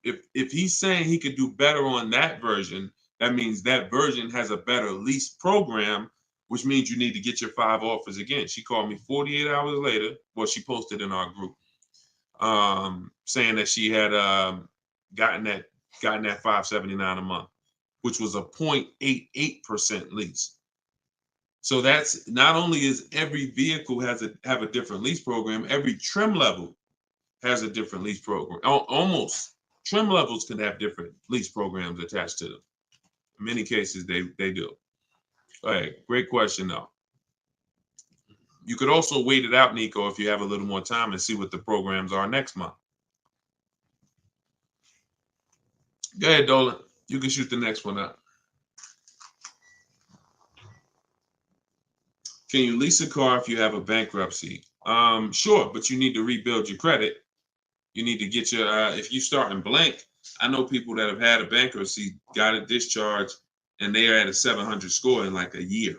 if he's saying he could do better on that version, that means that version has a better lease program, which means you need to get your 5 offers again. She called me 48 hours later. Well, she posted in our group saying that she had gotten that $579 a month, which was a 0.88% lease. So that's not only is every vehicle have a different lease program, every trim level has a different lease program. Almost trim levels can have different lease programs attached to them. In many cases, they do. All right, great question though. You could also wait it out, Nico, if you have a little more time and see what the programs are next month. Go ahead, Dolan. You can shoot the next one up. Can you lease a car if you have a bankruptcy? Sure, but you need to rebuild your credit. You need to get your, if you start in blank, I know people that have had a bankruptcy, got a discharge, and they are at a 700 score in like a year.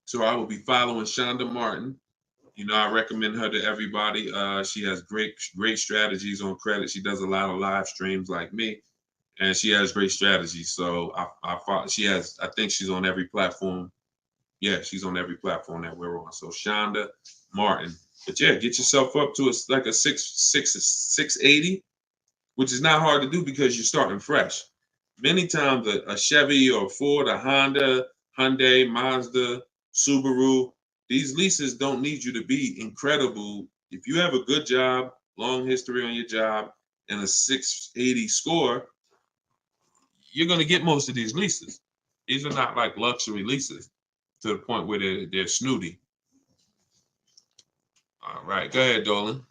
So I will be following Shonda Martin. I recommend her to everybody. She has great strategies on credit. She does a lot of live streams like me, and she has great strategies. So I think she's on every platform. Yeah, she's on every platform that we're on. So Shonda Martin. But yeah, get yourself up to like a 680, which is not hard to do because you're starting fresh. Many times a Chevy or Ford, a Honda, Hyundai, Mazda, Subaru, these leases don't need you to be incredible. If you have a good job, long history on your job, and a 680 score, you're going to get most of these leases. These are not like luxury leases to the point where they're snooty. All right, go ahead, Dolan.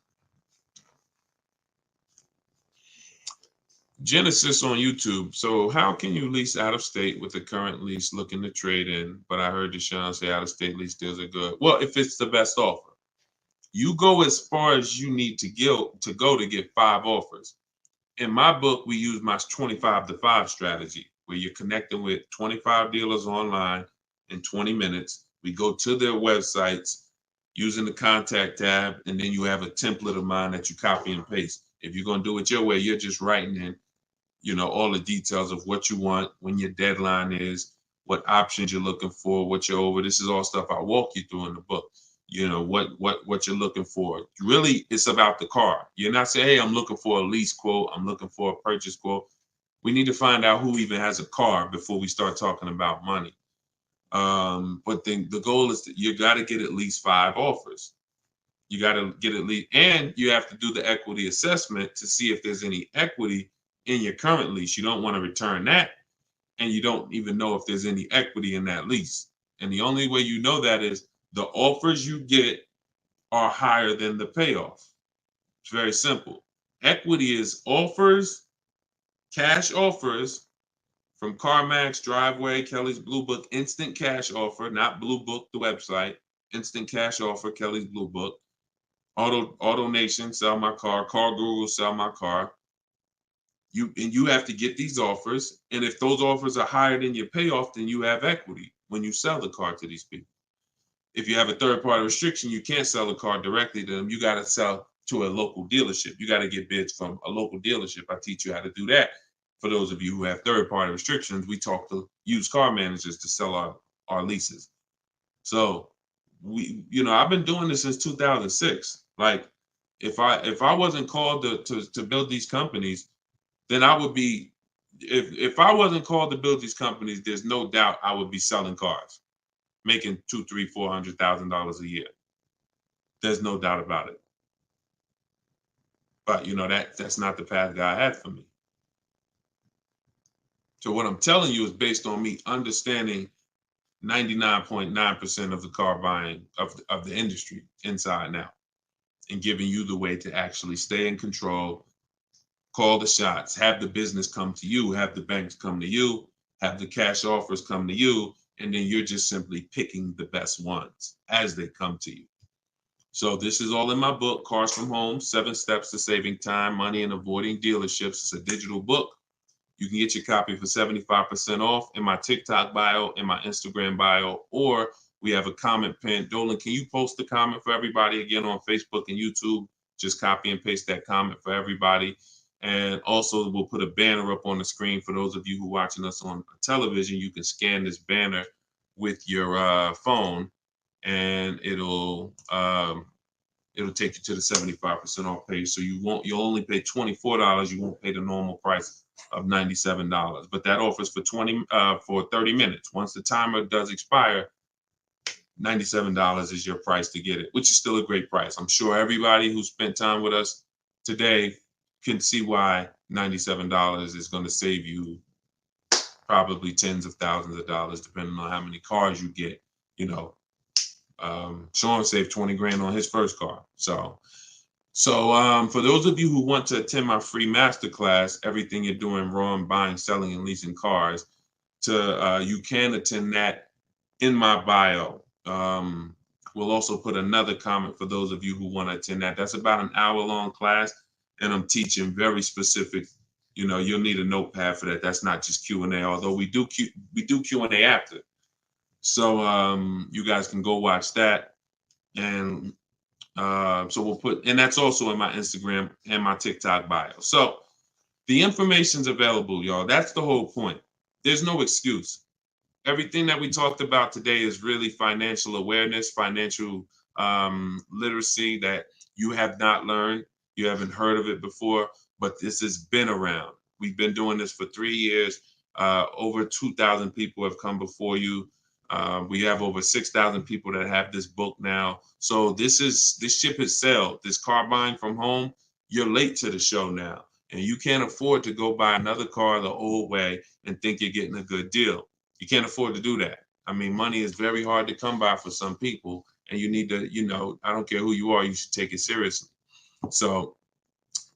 Genesis on YouTube. So how can you lease out of state with the current lease looking to trade in? But I heard Deshone say out of state lease deals are good. Well, if it's the best offer, you go as far as you need to go to get 5 offers. In my book, we use my 25 to 5 strategy, where you're connecting with 25 dealers online in 20 minutes. We go to their websites using the contact tab, and then you have a template of mine that you copy and paste. If you're going to do it your way, you're just writing in, all the details of what you want, when your deadline is, what options you're looking for, what you're over. This is all stuff I walk you through in the book. What you're looking for. Really, it's about the car. You're not saying, hey, I'm looking for a lease quote, I'm looking for a purchase quote. We need to find out who even has a car before we start talking about money. But then the goal is that you got to get at least 5 offers. You got to get at least, and you have to do the equity assessment to see if there's any equity in your current lease. You don't want to return that, and you don't even know if there's any equity in that lease. And the only way you know that is the offers you get are higher than the payoff. It's very simple. Equity is offers, cash offers from CarMax, Driveway, Kelly's Blue Book, instant cash offer, not Blue Book, the website, instant cash offer, Kelly's Blue Book, Auto Nation, sell my car, Car Guru, sell my car. You have to get these offers, and if those offers are higher than your payoff, then you have equity when you sell the car to these people. If you have a third-party restriction, you can't sell the car directly to them. You got to sell to a local dealership. You got to get bids from a local dealership. I teach you how to do that. For those of you who have third-party restrictions, we talk to used car managers to sell our leases. So I've been doing this since 2006. Like, if I wasn't called to build these companies, then I would be. If I wasn't called to build these companies, there's no doubt I would be selling cars, making $200,000, $300,000, $400,000 a year. There's no doubt about it. But that's not the path God had for me. So what I'm telling you is based on me understanding 99.9% of the car buying of the industry inside and out, and giving you the way to actually stay in control, call the shots, have the business come to you, have the banks come to you, have the cash offers come to you, and then you're just simply picking the best ones as they come to you. So this is all in my book, Cars from Home, 7 Steps to Saving Time, Money, and Avoiding Dealerships. It's a digital book. You can get your copy for 75% off in my TikTok bio, in my Instagram bio, or we have a comment pin. Dolan, can you post the comment for everybody again on Facebook and YouTube? Just copy and paste that comment for everybody. And also we'll put a banner up on the screen for those of you who are watching us on television. You can scan this banner with your phone, and it'll take you to the 75% off page. So you'll only pay $24. You won't pay the normal price of $97. But that offers for 30 minutes. Once the timer does expire, $97 is your price to get it, which is still a great price. I'm sure everybody who spent time with us today can see why $97 is going to save you probably tens of thousands of dollars, depending on how many cars you get. Sean saved 20 grand on his first car. So for those of you who want to attend my free masterclass, Everything You're Doing Wrong, Buying, Selling, and Leasing Cars, you can attend that in my bio. We'll also put another comment for those of you who want to attend that. That's about an hour-long class, and I'm teaching very specific. You'll need a notepad for that. That's not just Q&A, although we do Q&A after. So you guys can go watch that, and so we'll put, and that's also in my Instagram and my TikTok bio. So the information's available, y'all. That's the whole point. There's no excuse. Everything that we talked about today is really financial awareness, financial literacy that you have not learned. You haven't heard of it before, but this has been around. We've been doing this for 3 years. Over 2,000 people have come before you. We have over 6,000 people that have this book now. So this ship has sailed. This car buying from home, you're late to the show now. And you can't afford to go buy another car the old way and think you're getting a good deal. You can't afford to do that. I mean, money is very hard to come by for some people, and you need to, I don't care who you are, you should take it seriously. So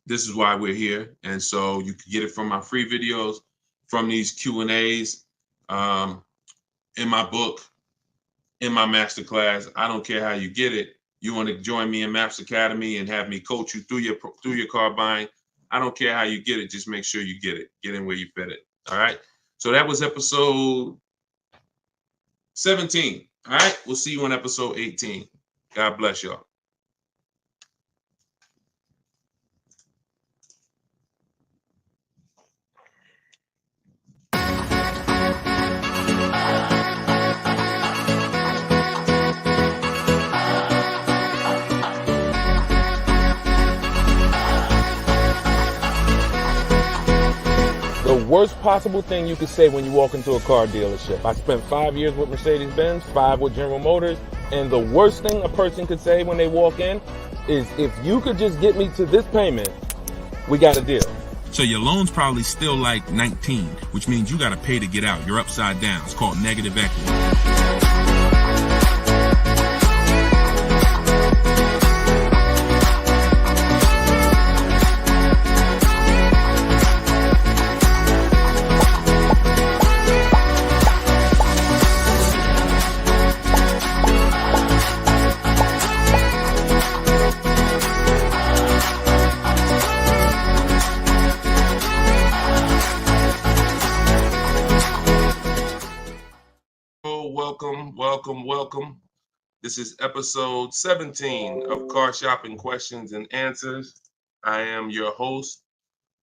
this is why we're here. And so you can get it from my free videos, from these Q&As, in my book, in my masterclass. I don't care how you get it. You want to join me in Maps Academy and have me coach you through your car buying. I don't care how you get it. Just make sure you get it. Get in where you fit it. All right. So that was episode 17. All right. We'll see you on episode 18. God bless y'all. The worst possible thing you could say when you walk into a car dealership. I spent 5 years with Mercedes-Benz, 5 with General Motors, and the worst thing a person could say when they walk in is, if you could just get me to this payment, we got a deal. So your loan's probably still like 19, which means you got to pay to get out. You're upside down. It's called negative equity. Welcome. This is episode 17 of Car Shopping Questions and Answers. I am your host,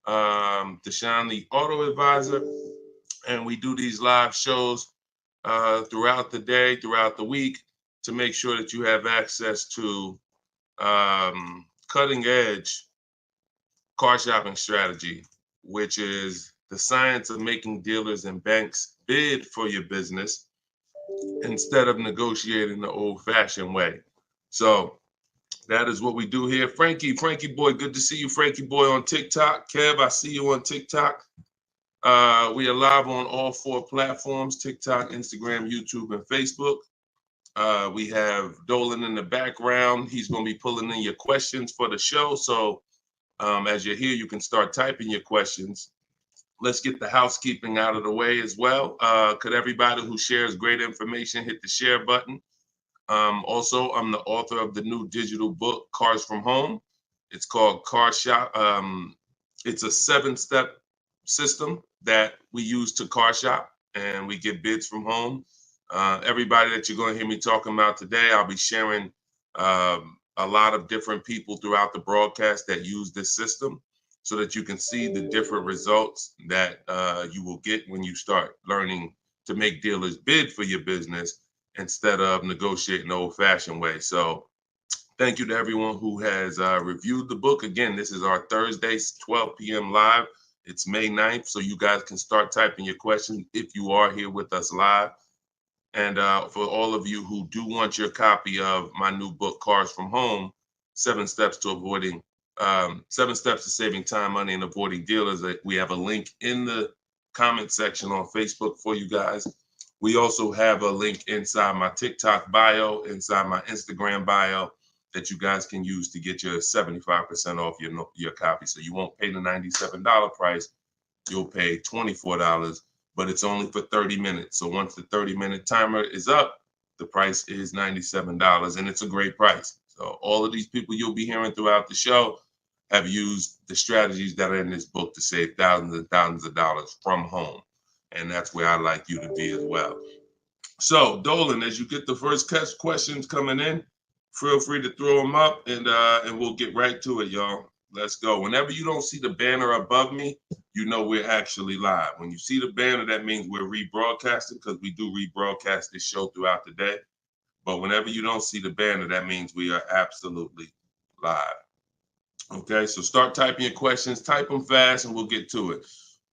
Deshone the Auto Advisor, and we do these live shows throughout the day, throughout the week, to make sure that you have access to cutting edge car shopping strategy, which is the science of making dealers and banks bid for your business instead of negotiating the old-fashioned way. So that is what we do here. Frankie boy, good to see you, Frankie boy, on TikTok. Kev, I see you on TikTok. We are live on all 4 platforms: TikTok, Instagram, YouTube, and Facebook. We have Dolan in the background. He's going to be pulling in your questions for the show. So as you're here, you can start typing your questions. Let's get the housekeeping out of the way as well. Could everybody who shares great information hit the share button? Also, I'm the author of the new digital book, Cars from Home. It's called Car Shop. It's a 7-step system that we use to car shop, and we get bids from home. Everybody that you're going to hear me talking about today, I'll be sharing a lot of different people throughout the broadcast that use this system, so that you can see the different results that you will get when you start learning to make dealers bid for your business instead of negotiating the old-fashioned way. So thank you to everyone who has reviewed the book. Again, this is our Thursday, 12 p.m. live. It's May 9th, so you guys can start typing your questions if you are here with us live. And for all of you who do want your copy of my new book, Cars from Home, 7 Steps to Saving Time, Money, and Avoiding Dealers, we have a link in the comment section on Facebook for you guys. We also have a link inside my TikTok bio, inside my Instagram bio, that you guys can use to get your 75% off your copy. So you won't pay the $97 price. You'll pay $24, but it's only for 30 minutes. So once the 30-minute timer is up, the price is $97, and it's a great price. So all of these people you'll be hearing throughout the show have used the strategies that are in this book to save thousands and thousands of dollars from home. And that's where I'd like you to be as well. So, Dolan, as you get the first questions coming in, feel free to throw them up, and we'll get right to it, y'all. Let's go. Whenever you don't see the banner above me, you know we're actually live. When you see the banner, that means we're rebroadcasting, because we do rebroadcast this show throughout the day. But whenever you don't see the banner, that means we are absolutely live. Okay, so start typing your questions. Type them fast, and we'll get to it.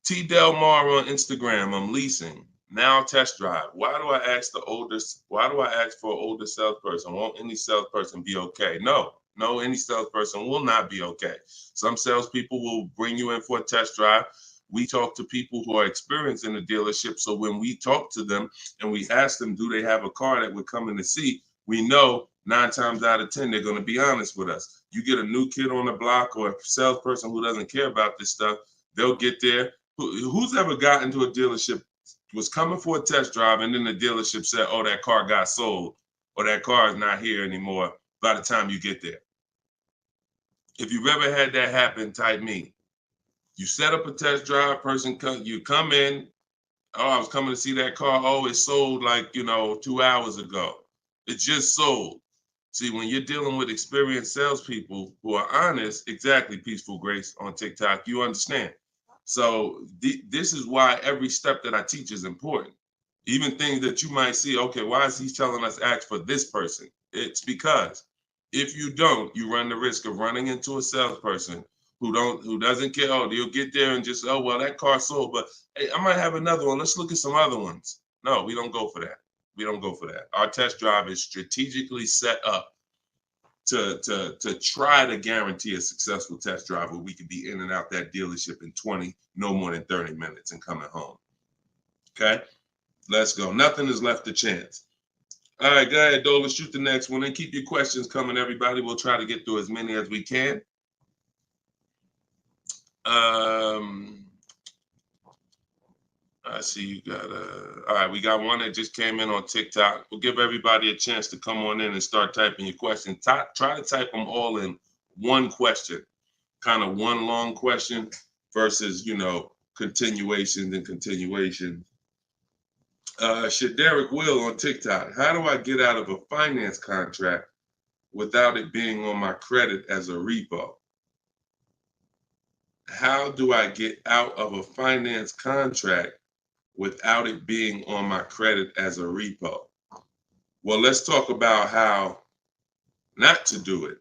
T. Del Mar on Instagram. I'm leasing. Now test drive. Why do I ask for an older salesperson? Won't any salesperson be okay? No, any salesperson will not be okay. Some salespeople will bring you in for a test drive. we talk to people who are experienced in the dealership. So when we talk to them and we ask them, do they have a car that we're coming to see? We know 9 times out of 10, they're going to be honest with us. You get a new kid on the block or a salesperson who doesn't care about this stuff, they'll get there. Who's ever gotten to a dealership, was coming for a test drive, and then the dealership said, oh, that car got sold, or that car is not here anymore by the time you get there? If you've ever had that happen, type me. You set up a test drive, you come in, oh, I was coming to see that car. Oh, it sold like, 2 hours ago. It just sold. See, when you're dealing with experienced salespeople who are honest, exactly, Peaceful Grace on TikTok, you understand. So this is why every step that I teach is important. Even things that you might see, okay, why is he telling us ask for this person? It's because if you don't, you run the risk of running into a salesperson who doesn't care. Oh, you'll get there and just, oh, well, that car sold, but hey, I might have another one. Let's look at some other ones. No, we don't go for that. We don't go for that. Our test drive is strategically set up to try to guarantee a successful test drive where we can be in and out that dealership in 20, no more than 30 minutes and coming home. Okay, let's go. Nothing is left to chance. All right, go ahead, Dolan, shoot the next one and keep your questions coming, everybody. We'll try to get through as many as we can. I see you got all right, we got one that just came in on TikTok. We'll give everybody a chance to come on in and start typing your questions. Try to type them all in one question, kind of one long question versus, continuations and continuations. Derek Will on TikTok. How do I get out of a finance contract without it being on my credit as a repo? How do I get out of a finance contract without it being on my credit as a repo? Well, let's talk about how not to do it.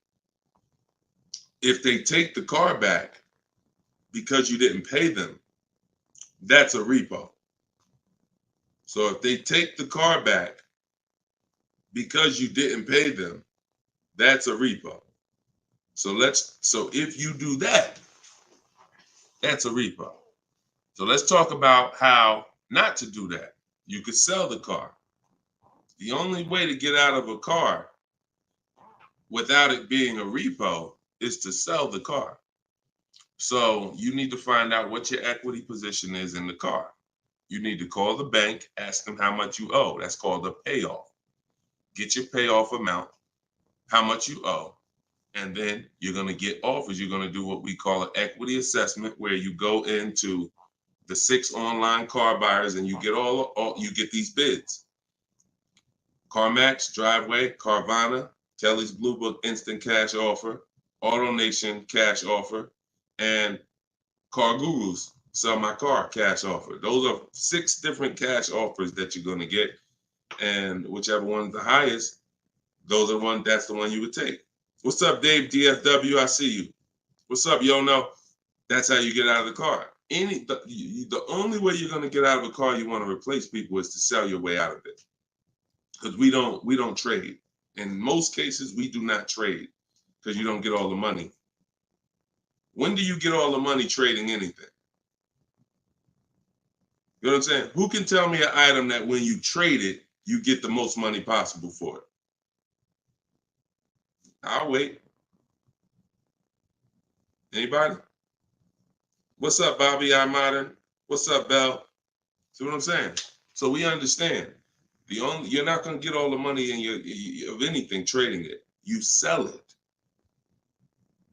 If they take the car back because you didn't pay them, that's a repo. So if they take the car back because you didn't pay them, that's a repo. So if you do that, that's a repo. So let's talk about how not to do that. You could sell the car. The only way to get out of a car without it being a repo is to sell the car. So you need to find out what your equity position is in the car. You need to call the bank, ask them how much you owe. That's called a payoff. Get your payoff amount, how much you owe, and then you're going to get offers. You're going to do what we call an equity assessment, where you go into the 6 online car buyers and you get you get these bids. CarMax, Driveway, Carvana, Kelly's Blue Book Instant Cash Offer, AutoNation Cash Offer, and Car Guru's Sell My Car Cash Offer. Those are 6 different cash offers that you're going to get, and whichever one's the highest, that's the one you would take. What's up, Dave DFW? I see you. What's up, Yono? That's how you get out of the car. The only way you're going to get out of a car you want to replace people is to sell your way out of it. Because we don't trade. In most cases, we do not trade because you don't get all the money. When do you get all the money trading anything? You know what I'm saying? Who can tell me an item that when you trade it, you get the most money possible for it? I'll wait. Anybody? What's up, Bobby I Modern? What's up, Bell? See what I'm saying? So we understand. You're not going to get all the money of anything trading it. You sell it.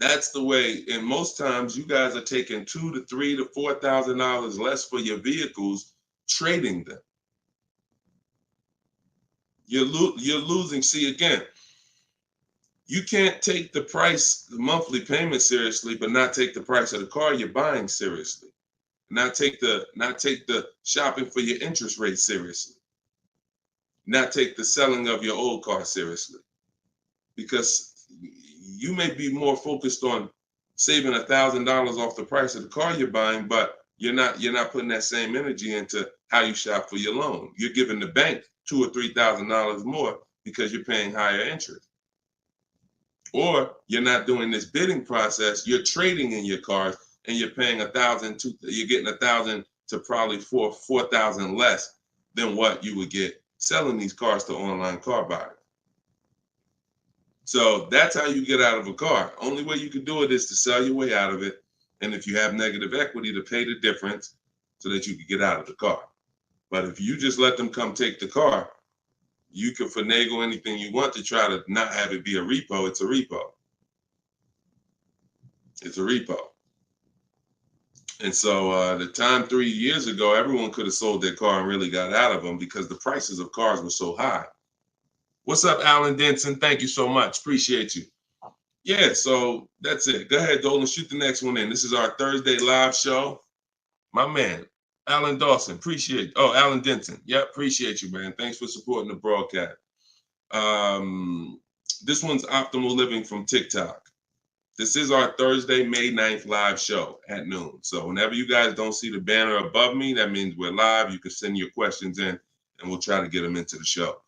That's the way. And most times you guys are taking $2,000 to $3,000 to $4,000 less for your vehicles, trading them. You're losing. See, again, you can't take the price, the monthly payment seriously, but not take the price of the car you're buying seriously. Not take the shopping for your interest rate seriously. Not take the selling of your old car seriously. Because you may be more focused on saving $1,000 off the price of the car you're buying, but you're not putting that same energy into how you shop for your loan. You're giving the bank $2,000 or $3,000 more because you're paying higher interest. Or you're not doing this bidding process. You're trading in your cars and you're paying $1,000, you're getting $1,000 to probably $4,000 less than what you would get selling these cars to online car buyers. So that's how you get out of a car. Only way you can do it is to sell your way out of it. And if you have negative equity, to pay the difference so that you can get out of the car. But if you just let them come take the car, you can finagle anything you want to try to not have it be a repo. It's a repo. It's a repo. And so the time 3 years ago, everyone could have sold their car and really got out of them because the prices of cars were so high. What's up, Alan Denson? Thank you so much. Appreciate you. Yeah, so that's it. Go ahead, Dolan, shoot the next one in. This is our Thursday live show. My man, Alan Dawson, appreciate. Oh, Alan Denton. Yep, appreciate you, man. Thanks for supporting the broadcast. This one's Optimal Living from TikTok. This is our Thursday, May 9th live show at noon. So whenever you guys don't see the banner above me, that means we're live. You can send your questions in and we'll try to get them into the show.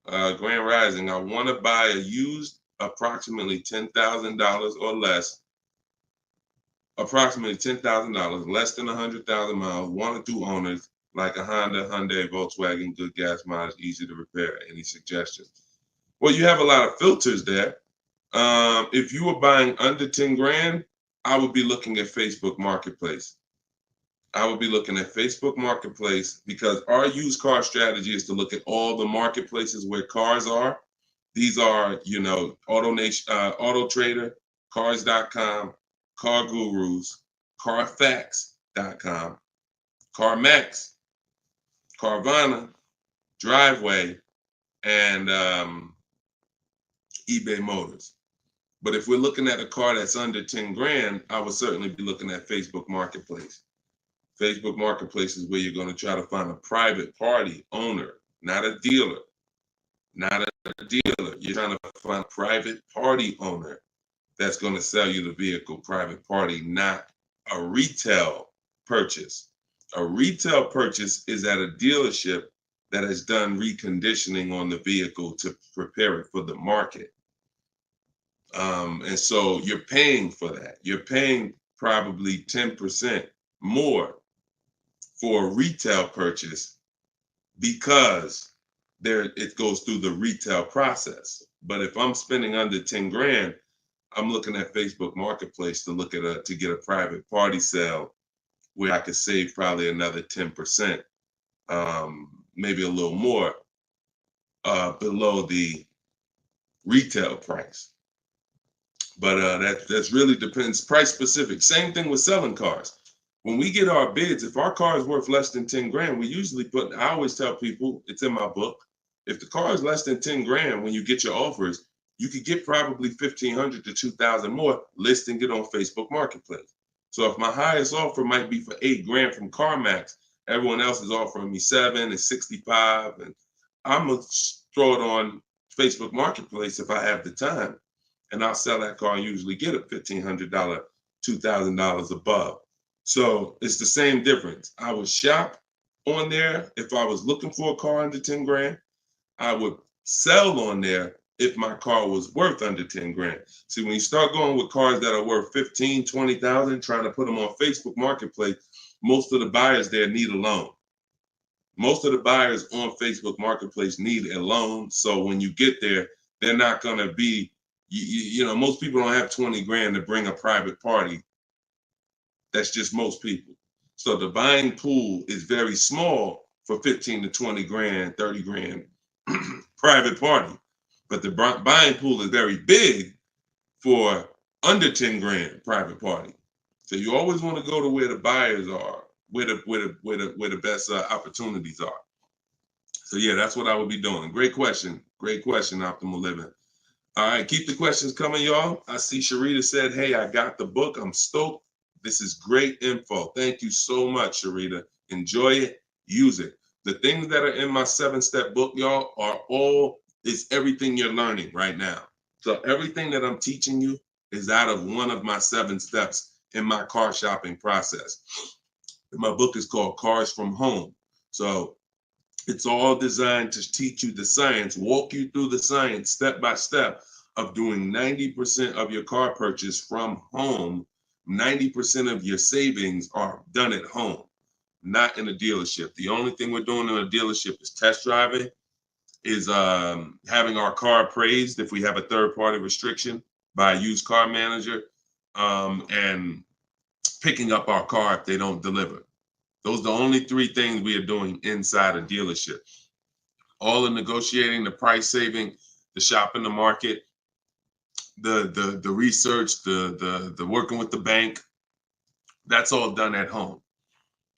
Grand Rising, I want to buy a used approximately $10,000 or less, approximately $10,000, less than 100,000 miles, 1 or 2 owners, like a Honda, Hyundai, Volkswagen, good gas mileage, easy to repair. Any suggestions? Well, you have a lot of filters there. If you were buying under 10 grand, I would be looking at Facebook Marketplace. I would be looking at Facebook Marketplace because our used car strategy is to look at all the marketplaces where cars are. These are, you know, Auto Trader, Cars.com, Car Gurus, Carfax.com, CarMax, Carvana, Driveway, and eBay Motors. But if we're looking at a car that's under 10 grand, I would certainly be looking at Facebook Marketplace. Facebook Marketplace is where you're going to try to find a private party owner, not a dealer. Not a dealer. You're trying to find a private party owner that's going to sell you the vehicle, private party, not a retail purchase. A retail purchase is at a dealership that has done reconditioning on the vehicle to prepare it for the market. And so you're paying for that. You're paying probably 10% more for a retail purchase because it goes through the retail process. But if I'm spending under 10 grand, I'm looking at Facebook Marketplace to look at to get a private party sale where I could save probably another 10%, maybe a little more below the retail price. But that's really depends, price specific. Same thing with selling cars. When we get our bids, if our car is worth less than 10 grand, we usually I always tell people, it's in my book, if the car is less than 10 grand, when you get your offers, you could get probably 1,500 to 2,000 more listing it on Facebook Marketplace. So if my highest offer might be for 8 grand from CarMax, everyone else is offering me 7 and 65, and I'm gonna throw it on Facebook Marketplace if I have the time, and I'll sell that car and usually get a $1,500, $2,000 above. So it's the same difference. I would shop on there if I was looking for a car under 10 grand. I would sell on there if my car was worth under 10 grand. See, when you start going with cars that are worth 15, 20,000, trying to put them on Facebook Marketplace, most of the buyers there need a loan. Most of the buyers on Facebook Marketplace need a loan. So when you get there, they're not going to be, you know, most people don't have 20 grand to bring a private party. That's just most people. So the buying pool is very small for 15 to 20 grand, 30 grand private party. But the buying pool is very big for under 10 grand private party. So you always want to go to where the buyers are, where the best opportunities are. So yeah, that's what I would be doing. Great question, Optimal Living. All right, keep the questions coming, y'all. I see Sharita said, hey, I got the book. I'm stoked. This is great info. Thank you so much, Sharita. Enjoy it, use it. The things that are in my 7-step book, y'all, is everything you're learning right now. So everything that I'm teaching you is out of one of my 7 steps in my car shopping process. My book is called Cars from Home. So it's all designed to teach you the science, walk you through the science step by step of doing 90% of your car purchase from home 90% of your savings are done at home, not in a dealership. The only thing we're doing in a dealership is test driving, is having our car appraised if we have a third-party restriction by a used car manager, and picking up our car if they don't deliver. Those are the only three things we are doing inside a dealership. All the negotiating, the price saving, the shopping the market, the research, the working with the bank, that's all done at home.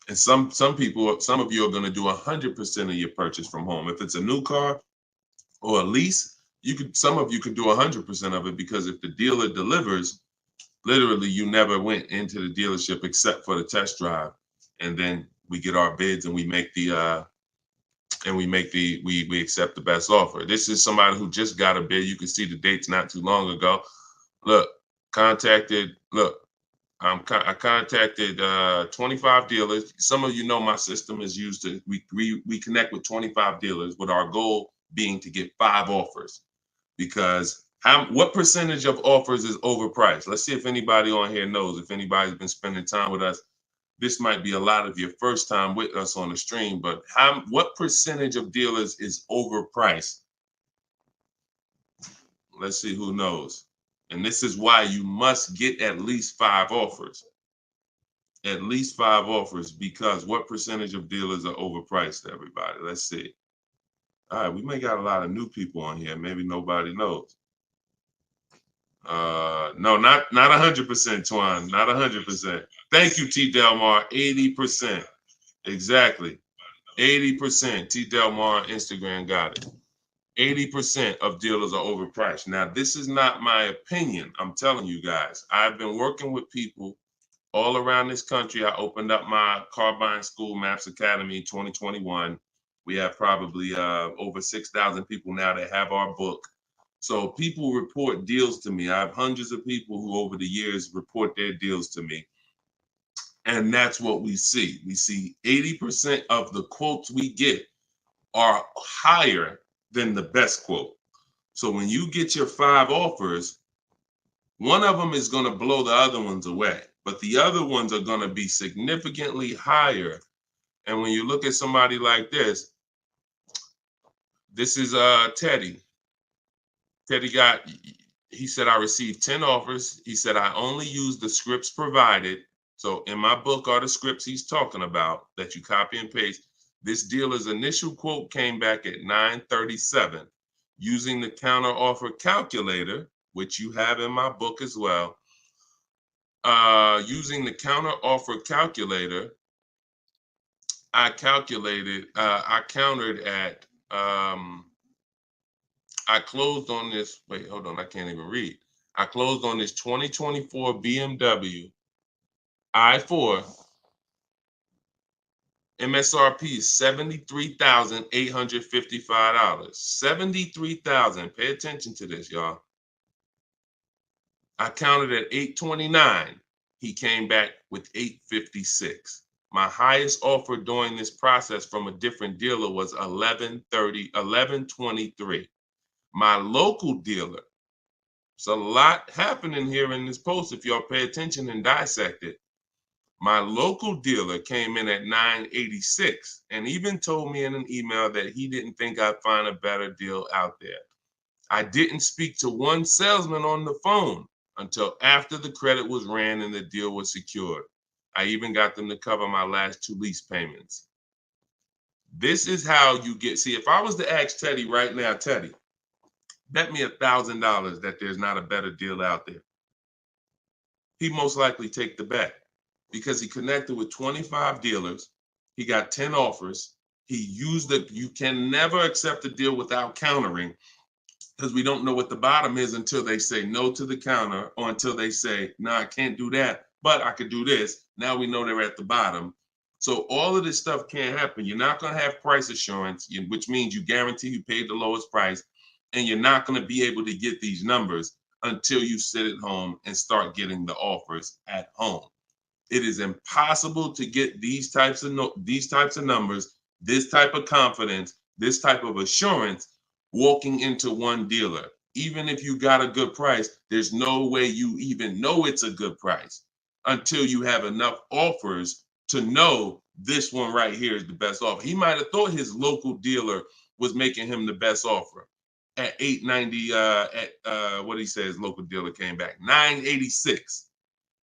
And some people, some of you are going to do 100% of your purchase from home. If it's a new car or a lease, some of you could do 100% of it, because if the dealer delivers, literally you never went into the dealership except for the test drive, and then we get our bids and we make the we accept the best offer. This is somebody who just got a bid. You can see the dates not too long ago. Look, I contacted 25 dealers. Some of you know my system is used to, we connect with 25 dealers, with our goal being to get 5 offers. Because what percentage of offers is overpriced? Let's see if anybody on here knows. If anybody's been spending time with us, this might be a lot of your first time with us on the stream, but what percentage of dealers is overpriced? Let's see who knows. And this is why you must get at least 5 offers. At least 5 offers, because what percentage of dealers are overpriced, everybody? Let's see. All right, we may got a lot of new people on here. Maybe nobody knows. No, not 100%, Twan. Not 100%. Thank you, T. Delmar. 80%. Exactly. 80%. T. Delmar Instagram got it. 80% of dealers are overpriced. Now, this is not my opinion. I'm telling you guys. I've been working with people all around this country. I opened up my car buying school, Maps Academy, 2021. We have probably over 6,000 people now that have our book. So people report deals to me. I have hundreds of people who over the years report their deals to me. And that's what we see. We see 80% of the quotes we get are higher than the best quote. So when you get your 5 offers, one of them is going to blow the other ones away, but the other ones are going to be significantly higher. And when you look at somebody like this is Teddy. Teddy he said, I received 10 offers. He said, I only use the scripts provided. So in my book are the scripts he's talking about that you copy and paste. This dealer's initial quote came back at 937. Using the counter offer calculator, which you have in my book as well. Using the counter offer calculator, I countered at, I closed on this, wait, hold on, I can't even read. I closed on this 2024 BMW i4. MSRP is $73,855. $73,000. Pay attention to this, y'all. I counted at 829. He came back with 856. My highest offer during this process from a different dealer was 1123. My local dealer, there's a lot happening here in this post if y'all pay attention and dissect it. My local dealer came in at 986 and even told me in an email that he didn't think I'd find a better deal out there. I didn't speak to one salesman on the phone until after the credit was ran and the deal was secured. I even got them to cover my last 2 lease payments. This is how you get, see, if I was to ask Teddy right now, Teddy, bet me $1,000 that there's not a better deal out there. He'd most likely take the bet because he connected with 25 dealers. He got 10 offers. He used it. You can never accept a deal without countering, because we don't know what the bottom is until they say no to the counter, or until they say, no, I can't do that, but I could do this. Now we know they're at the bottom. So all of this stuff can't happen. You're not going to have price assurance, which means you guarantee you paid the lowest price, and you're not going to be able to get these numbers until you sit at home and start getting the offers at home. It is impossible to get these types of numbers, this type of confidence, this type of assurance walking into one dealer. Even if you got a good price, there's no way you even know it's a good price until you have enough offers to know this one right here is the best offer. He might have thought his local dealer was making him the best offer at 890. What he says, local dealer came back 986,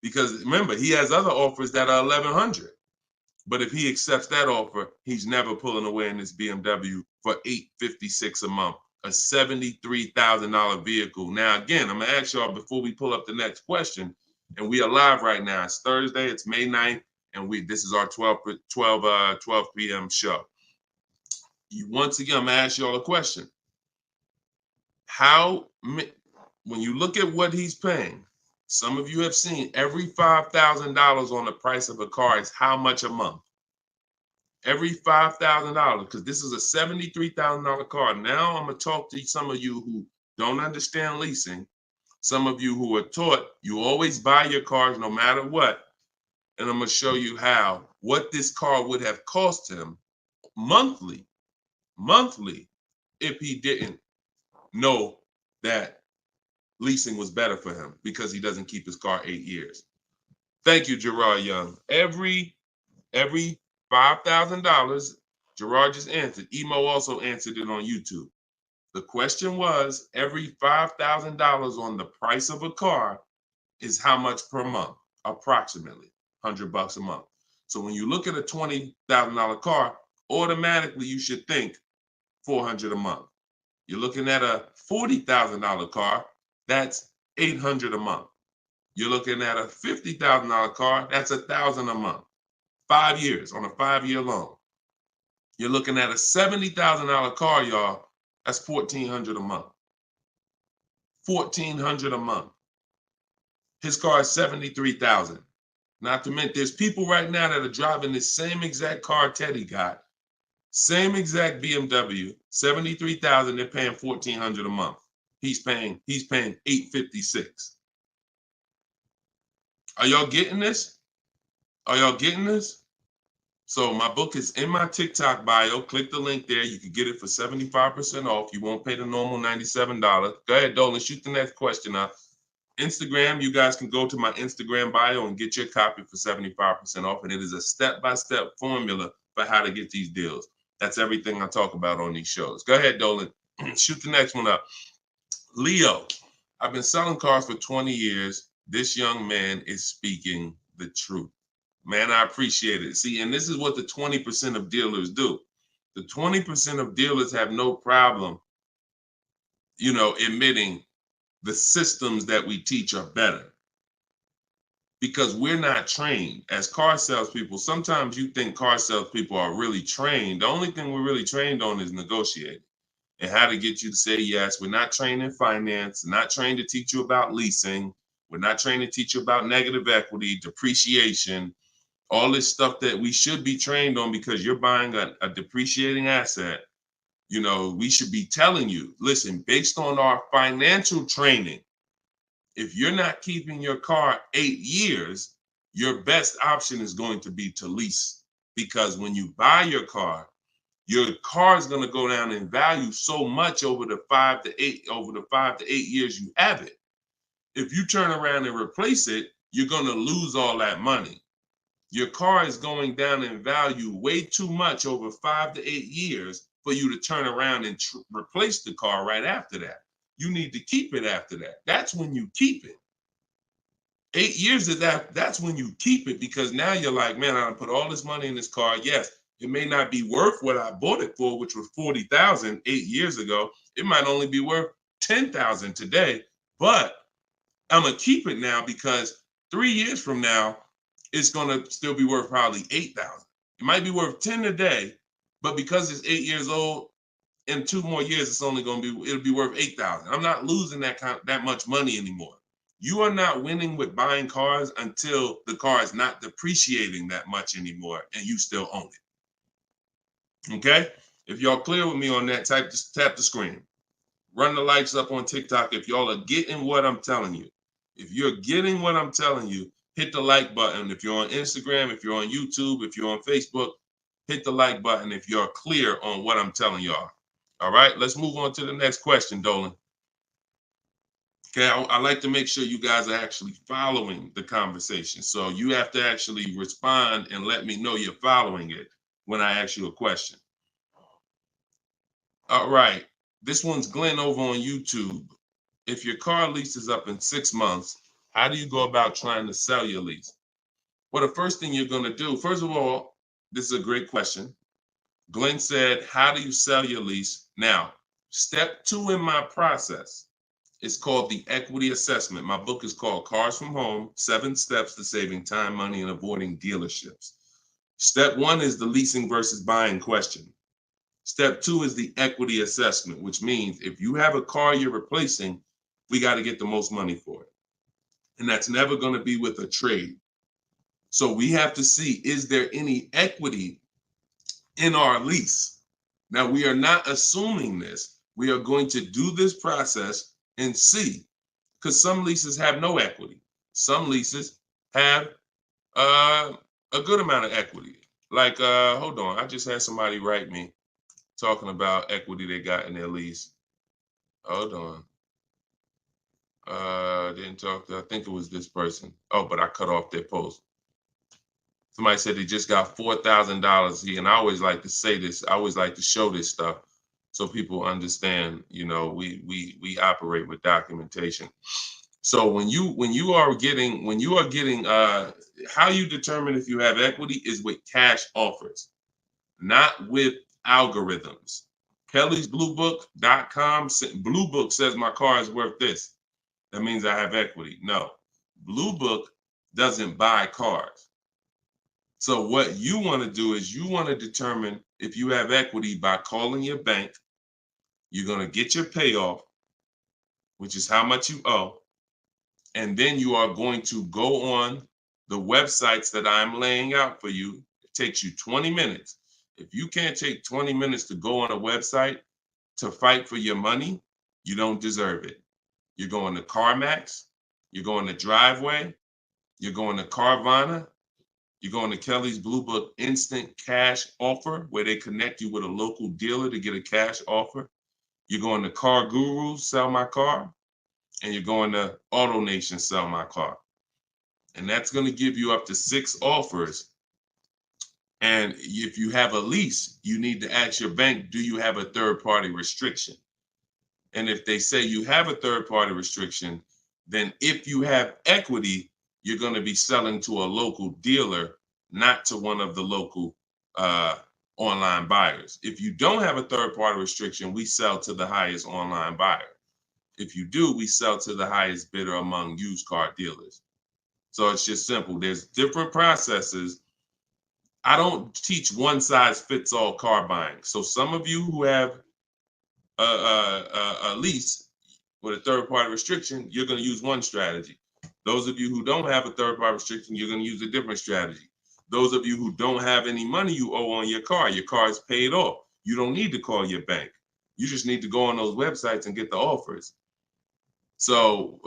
because remember he has other offers that are 1100. But if he accepts that offer, he's never pulling away in this BMW for $856 a month, a $73,000 vehicle. Now, again, I'm gonna ask y'all before we pull up the next question, and we are live right now. It's Thursday, it's May 9th, and this is our 12 p.m. show. Once again, I'm gonna ask y'all a question. When you look at what he's paying, some of you have seen every $5,000 on the price of a car is how much a month? Every $5,000, because this is a $73,000 car. Now I'm going to talk to some of you who don't understand leasing, some of you who are taught you always buy your cars no matter what, and I'm going to show you what this car would have cost him monthly, if he didn't know that leasing was better for him because he doesn't keep his car 8 years. Thank you, Gerard Young. Every $5,000, Gerard just answered. Emo also answered it on YouTube. The question was, every $5,000 on the price of a car is how much per month? Approximately $100 a month. So when you look at a $20,000 car, automatically you should think $400 a month. You're looking at a $40,000 car, that's $800 a month. You're looking at a $50,000 car, that's $1,000 a month. 5 years on a 5-year loan. You're looking at a $70,000 car, y'all. That's $1,400 a month. $1,400 a month. His car is $73,000. Not to mention, there's people right now that are driving this same exact car Teddy got, same exact BMW, $73,000. They're paying $1,400 a month. He's paying $856. Are y'all getting this? Are y'all getting this? So my book is in my TikTok bio. Click the link there. You can get it for 75% off. You won't pay the normal $97. Go ahead, Dolan, shoot the next question up. Instagram, you guys can go to my Instagram bio and get your copy for 75% off. And it is a step-by-step formula for how to get these deals. That's everything I talk about on these shows. Go ahead, Dolan. Shoot the next one up. Leo, I've been selling cars for 20 years. This young man is speaking the truth. Man, I appreciate it. See, and this is what the 20% of dealers do. The 20% of dealers have no problem, admitting the systems that we teach are better. Because we're not trained as car salespeople. Sometimes you think car salespeople are really trained. The only thing we're really trained on is negotiating and how to get you to say yes. We're not trained in finance, not trained to teach you about leasing. We're not trained to teach you about negative equity, depreciation, all this stuff that we should be trained on because you're buying a depreciating asset. We should be telling you, listen, based on our financial training, if you're not keeping your car 8 years, your best option is going to be to lease. Because when you buy your car is going to go down in value so much over the 5 to 8 years you have it. If you turn around and replace it, you're going to lose all that money. Your car is going down in value way too much over 5 to 8 years for you to turn around and replace the car right after that. You need to keep it after that. That's when you keep it. 8 years of that's when you keep it, because now you're like, man, I put all this money in this car. Yes, it may not be worth what I bought it for, which was $40,000 8 years ago. It might only be worth $10,000 today, but I'm gonna keep it now because 3 years from now, it's gonna still be worth probably $8,000. It might be worth 10 today, but because it's 8 years old, in 2 more years, it'll be worth $8,000. I'm not losing that much money anymore. You are not winning with buying cars until the car is not depreciating that much anymore and you still own it. Okay? If y'all clear with me on that, just tap the screen. Run the likes up on TikTok if y'all are getting what I'm telling you. If you're getting what I'm telling you, hit the like button. If you're on Instagram, if you're on YouTube, if you're on Facebook, hit the like button if you're clear on what I'm telling y'all. All right, let's move on to the next question, Dolan. Okay, I like to make sure you guys are actually following the conversation. So you have to actually respond and let me know you're following it when I ask you a question. All right, this one's Glenn over on YouTube. If your car lease is up in 6 months, how do you go about trying to sell your lease? Well, the first thing you're going to do, first of all, this is a great question. Glenn said, how do you sell your lease? Now, step 2 in my process is called the equity assessment. My book is called Cars from Home, 7 Steps to Saving Time, Money, and Avoiding Dealerships. Step 1 is the leasing versus buying question. Step 2 is the equity assessment, which means if you have a car you're replacing, we got to get the most money for it. And that's never going to be with a trade. So we have to see, is there any equity in our lease? Now, we are not assuming this. We are going to do this process and see, because some leases have no equity. Some leases have a good amount of equity. Like, hold on, I just had somebody write me talking about equity they got in their lease. Hold on. Didn't talk to, I think it was this person. Oh, but I cut off their post. Somebody said they just got $4,000 and I always like to say this. I always like to show this stuff so people understand. You know, we operate with documentation. So when you are getting how you determine if you have equity is with cash offers, not with algorithms. Kelly's bluebook.com. Blue Book says my car is worth this. That means I have equity. No, Blue Book doesn't buy cars. So what you want to do is you want to determine if you have equity by calling your bank. You're going to get your payoff, which is how much you owe. And then you are going to go on the websites that I'm laying out for you. It takes you 20 minutes. If you can't take 20 minutes to go on a website to fight for your money, you don't deserve it. You're going to CarMax, you're going to Driveway, you're going to Carvana, you're going to Kelly's Blue Book Instant Cash Offer, where they connect you with a local dealer to get a cash offer. You're going to Car Guru, Sell My Car, and you're going to AutoNation, Sell My Car. And that's going to give you up to 6 offers. And if you have a lease, you need to ask your bank, do you have a third-party restriction? And if they say you have a third-party restriction, then if you have equity, you're going to be selling to a local dealer, not to one of the local online buyers. If you don't have a third-party restriction, we sell to the highest online buyer. If you do, we sell to the highest bidder among used car dealers. So it's just simple. There's different processes. I don't teach one size fits all car buying. So some of you who have a lease with a third-party restriction, you're going to use one strategy. Those of you who don't have a third-party restriction, you're going to use a different strategy. Those of you who don't have any money you owe on your car is paid off. You don't need to call your bank. You just need to go on those websites and get the offers. So,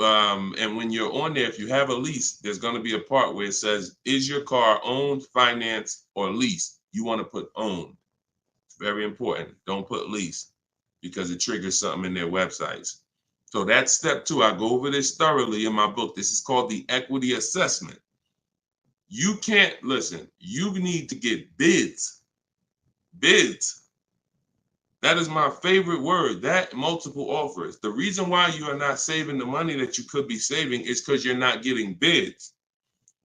and when you're on there, if you have a lease, there's going to be a part where it says, is your car owned, financed, or leased? You want to put owned. It's very important. Don't put lease because it triggers something in their websites. So that's step 2. I go over this thoroughly in my book. This is called the equity assessment. You can't, listen, you need to get bids. Bids. That is my favorite word, that multiple offers. The reason why you are not saving the money that you could be saving is because you're not getting bids.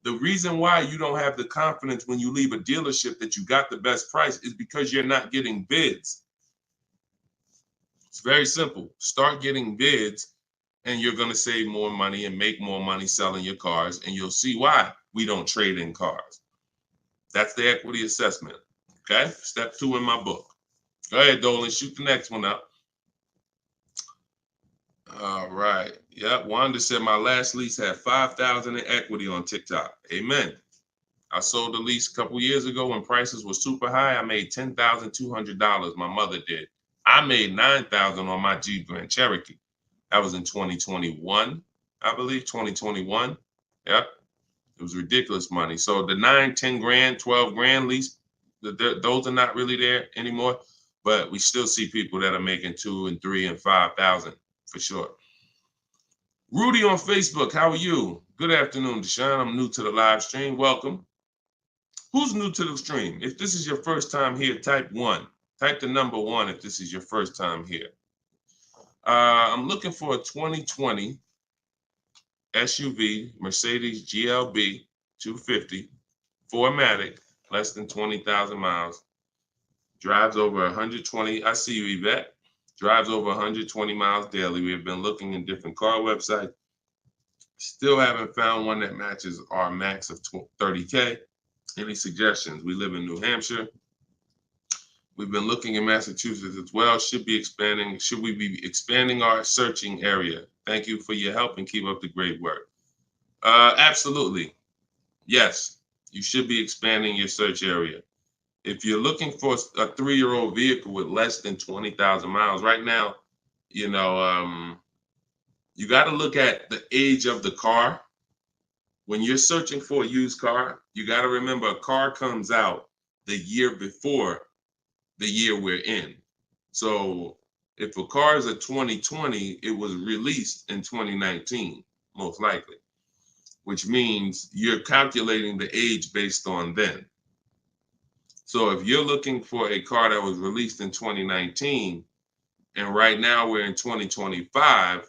The reason why you don't have the confidence when you leave a dealership that you got the best price is because you're not getting bids. It's very simple. Start getting bids and you're going to save more money and make more money selling your cars. And you'll see why we don't trade in cars. That's the equity assessment. Okay. Step 2 in my book. Go ahead, Dolan. Shoot the next one up. All right. Yep. Wanda said my last lease had 5,000 in equity on TikTok. Amen. I sold the lease a couple years ago when prices were super high. I made $10,200. My mother did. I made $9,000 on my Jeep Grand Cherokee. That was in 2021, I believe, 2021. Yep. It was ridiculous money. So the 9, 10 grand, 12 grand lease, those are not really there anymore. But we still see people that are making 2 and 3 and 5,000 for sure. Rudy on Facebook, how are you? Good afternoon, Deshone. I'm new to the live stream. Welcome. Who's new to the stream? If this is your first time here, type 1. Type the number 1 if this is your first time here. I'm looking for a 2020 SUV, Mercedes GLB 250, 4MATIC, less than 20,000 miles. Drives over 120. I see you, Yvette. Drives over 120 miles daily. We have been looking in different car websites. Still haven't found one that matches our max of 30K. Any suggestions? We live in New Hampshire. We've been looking in Massachusetts as well. Should we be expanding our searching area? Thank you for your help and keep up the great work. Absolutely. Yes, you should be expanding your search area. If you're looking for a 3-year-old vehicle with less than 20,000 miles, right now, you got to look at the age of the car. When you're searching for a used car, you got to remember a car comes out the year before the year we're in. So if a car is a 2020, it was released in 2019, most likely, which means you're calculating the age based on then. So if you're looking for a car that was released in 2019, and right now we're in 2025,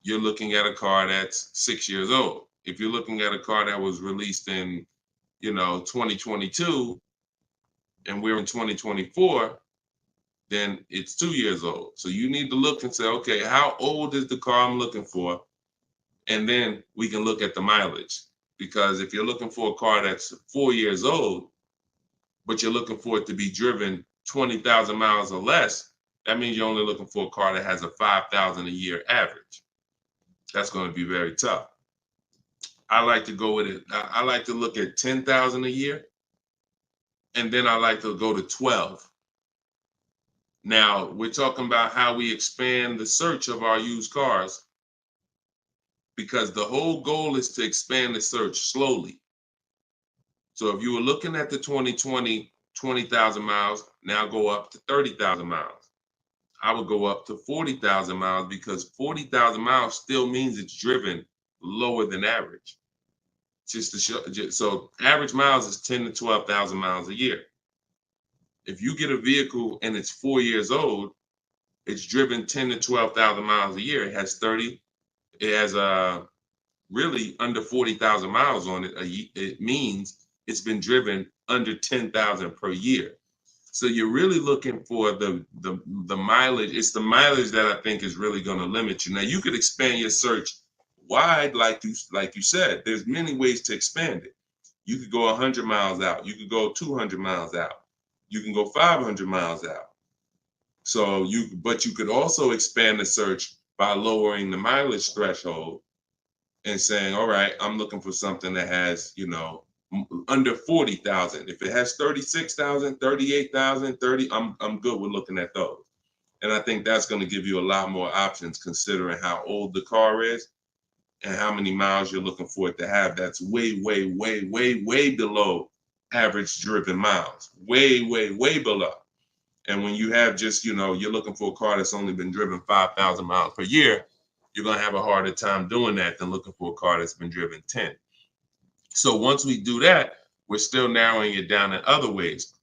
you're looking at a car that's 6 years old. If you're looking at a car that was released in, 2022, and we're in 2024, then it's 2 years old. So you need to look and say, okay, how old is the car I'm looking for? And then we can look at the mileage. Because if you're looking for a car that's 4 years old, but you're looking for it to be driven 20,000 miles or less, that means you're only looking for a car that has a 5,000 a year average. That's going to be very tough. I like to go with it. I like to look at 10,000 a year, and then I like to go to 12. Now, we're talking about how we expand the search of our used cars, because the whole goal is to expand the search slowly. So if you were looking at the 2020, 20,000 miles, now go up to 30,000 miles. I would go up to 40,000 miles, because 40,000 miles still means it's driven lower than average. Just to show, so average miles is 10 to 12,000 miles a year. If you get a vehicle and it's 4 years old, it's driven 10 to 12,000 miles a year. It has really under 40,000 miles on it. It means it's been driven under 10,000 per year. So you're really looking for the mileage. It's the mileage that I think is really going to limit you. Now you could expand your search wide, like you said. There's many ways to expand it. You could go 100 miles out. You could go 200 miles out. You can go 500 miles out. So but you could also expand the search by lowering the mileage threshold and saying, all right, I'm looking for something that has, under 40,000. If it has 36,000, 38,000, 30, I'm good with looking at those. And I think that's going to give you a lot more options, considering how old the car is and how many miles you're looking for it to have. That's way, way, way, way, way below average driven miles. Way, way, way below. And when you have just, you're looking for a car that's only been driven 5,000 miles per year, you're going to have a harder time doing that than looking for a car that's been driven 10. So once we do that, we're still narrowing it down in other ways.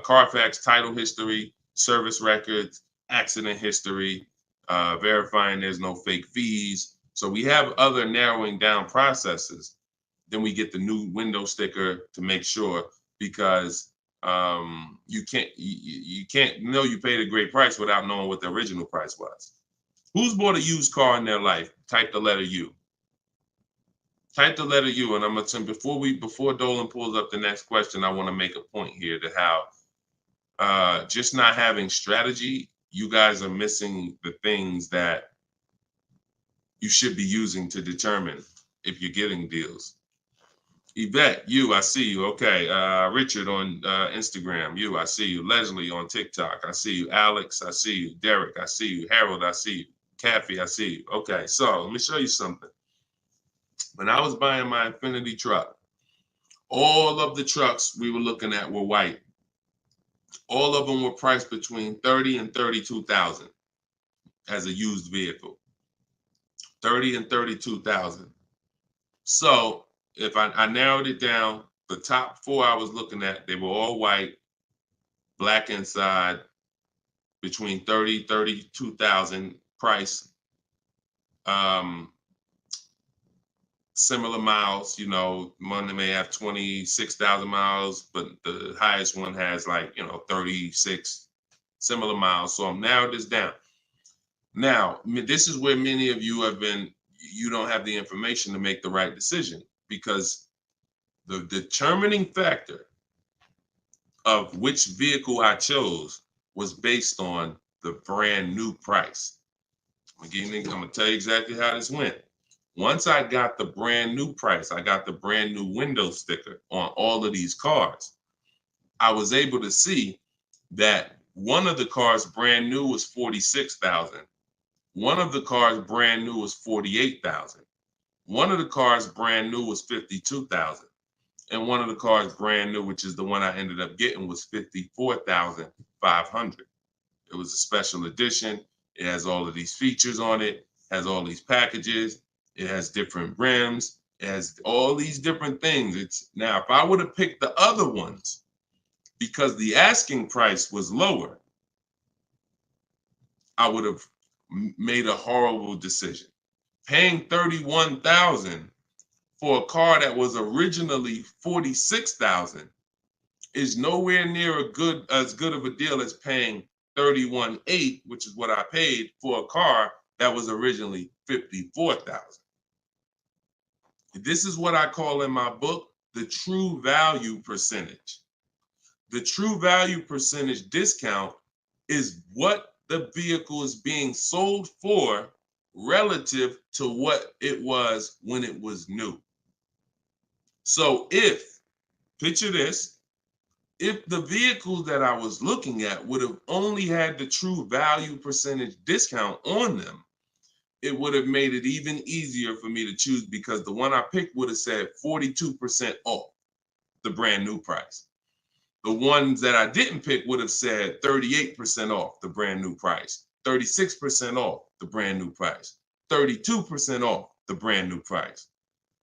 Carfax title history, service records, accident history, verifying there's no fake fees. So we have other narrowing down processes. Then we get the new window sticker to make sure, because you can't know you paid a great price without knowing what the original price was. Who's bought a used car in their life? Type the letter U. Type the letter U, and I'm gonna before Dolan pulls up the next question, I want to make a point here to how just not having strategy, you guys are missing the things that you should be using to determine if you're getting deals. Yvette, I see you. Okay. Richard on Instagram, I see you. Leslie on TikTok, I see you. Alex, I see you. Derek, I see you. Harold, I see you. Kathy, I see you. Okay, so let me show you something. When I was buying my Infinity truck, all of the trucks we were looking at were white. All of them were priced between 30 and 32,000 as a used vehicle. 30 and 32,000. So if I narrowed it down, the top four I was looking at, they were all white, black inside, between 30, 32,000 price. Similar miles, one may have 26,000 miles, but the highest one has 36 similar miles. So I'm narrowed this down. Now, this is where many of you you don't have the information to make the right decision, because the determining factor of which vehicle I chose was based on the brand new price. I'm gonna tell you exactly how this went. Once I got the brand new price, I got the brand new window sticker on all of these cars, I was able to see that one of the cars brand new was 46,000. One of the cars brand new was 48,000. One of the cars brand new was 52,000. And one of the cars brand new, which is the one I ended up getting, was 54,500. It was a special edition. It has all of these features on it, has all these packages. It has different rims. It has all these different things. Now, if I would have picked the other ones, because the asking price was lower, I would have made a horrible decision. Paying 31,000 for a car that was originally 46,000 is nowhere near as good of a deal as paying 31,800, which is what I paid for a car that was originally 54,000. This is what I call in my book the true value percentage. The true value percentage discount is what the vehicle is being sold for relative to what it was when it was new. So picture this, if the vehicles that I was looking at would have only had the true value percentage discount on them, it would have made it even easier for me to choose, because the one I picked would have said 42% off the brand new price. The ones that I didn't pick would have said 38% off the brand new price, 36% off the brand new price, 32% off the brand new price.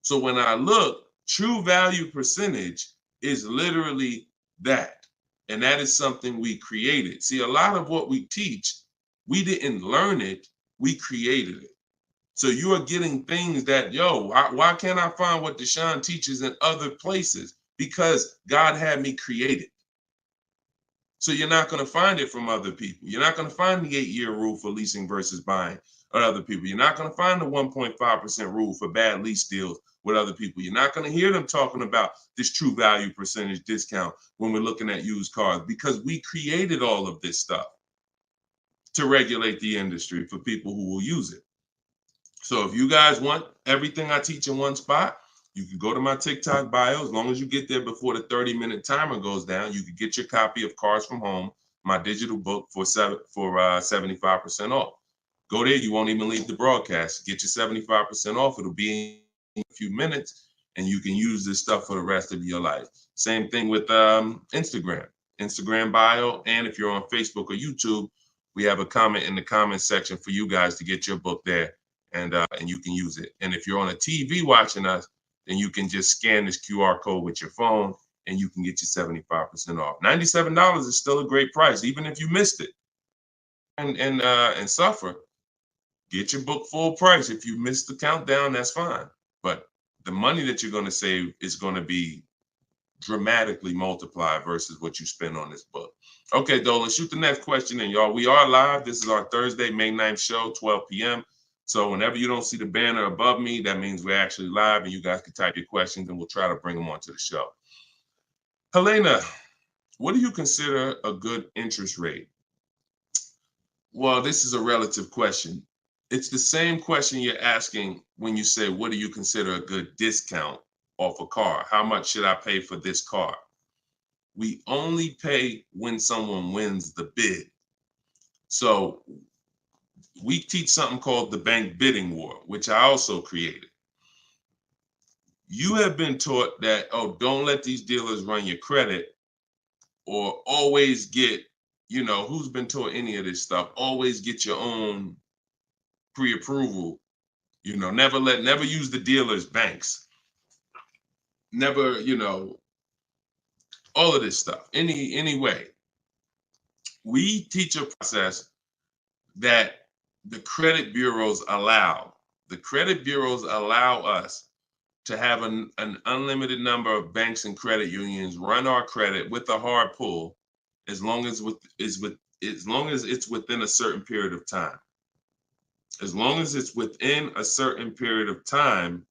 So when I look, true value percentage is literally that. And that is something we created. See, a lot of what we teach, we didn't learn it, we created it. So you are getting things that, why can't I find what Deshone teaches in other places? Because God had me create it. So you're not going to find it from other people. You're not going to find the 8-year rule for leasing versus buying or other people. You're not going to find the 1.5% rule for bad lease deals with other people. You're not going to hear them talking about this true value percentage discount when we're looking at used cars, because we created all of this stuff to regulate the industry for people who will use it. So if you guys want everything I teach in one spot, you can go to my TikTok bio. As long as you get there before the 30-minute timer goes down, you can get your copy of Cars from Home, my digital book, for 75% off. Go there. You won't even leave the broadcast. Get your 75% off. It'll be in a few minutes, and you can use this stuff for the rest of your life. Same thing with Instagram bio. And if you're on Facebook or YouTube, we have a comment in the comment section for you guys to get your book there, and you can use it. And if you're on a TV watching us, then you can just scan this QR code with your phone, and you can get your 75% off. $97 is still a great price, even if you missed it and suffer. Get your book full price. If you missed the countdown, that's fine. But the money that you're going to save is going to be dramatically multiplied versus what you spend on this book. Okay, Dolan, shoot the next question in, y'all. We are live. This is our Thursday, May 9th show, 12 p.m. So whenever you don't see the banner above me, that means we're actually live, and you guys can type your questions, and we'll try to bring them onto the show. Helena, what do you consider a good interest rate? Well, this is a relative question. It's the same question you're asking when you say, what do you consider a good discount off a car? How much should I pay for this car? We only pay when someone wins the bid. So we teach something called the bank bidding war, which I also created. You have been taught that, don't let these dealers run your credit, or always get, who's been taught any of this stuff? Always get your own pre-approval You know, never use the dealer's banks. Never, you know, all of this stuff. Any way. We teach a process that the credit bureaus allow. The credit bureaus allow us to have an unlimited number of banks and credit unions run our credit with a hard pull, as long as it's within a certain period of time. As long as it's within a certain period of time,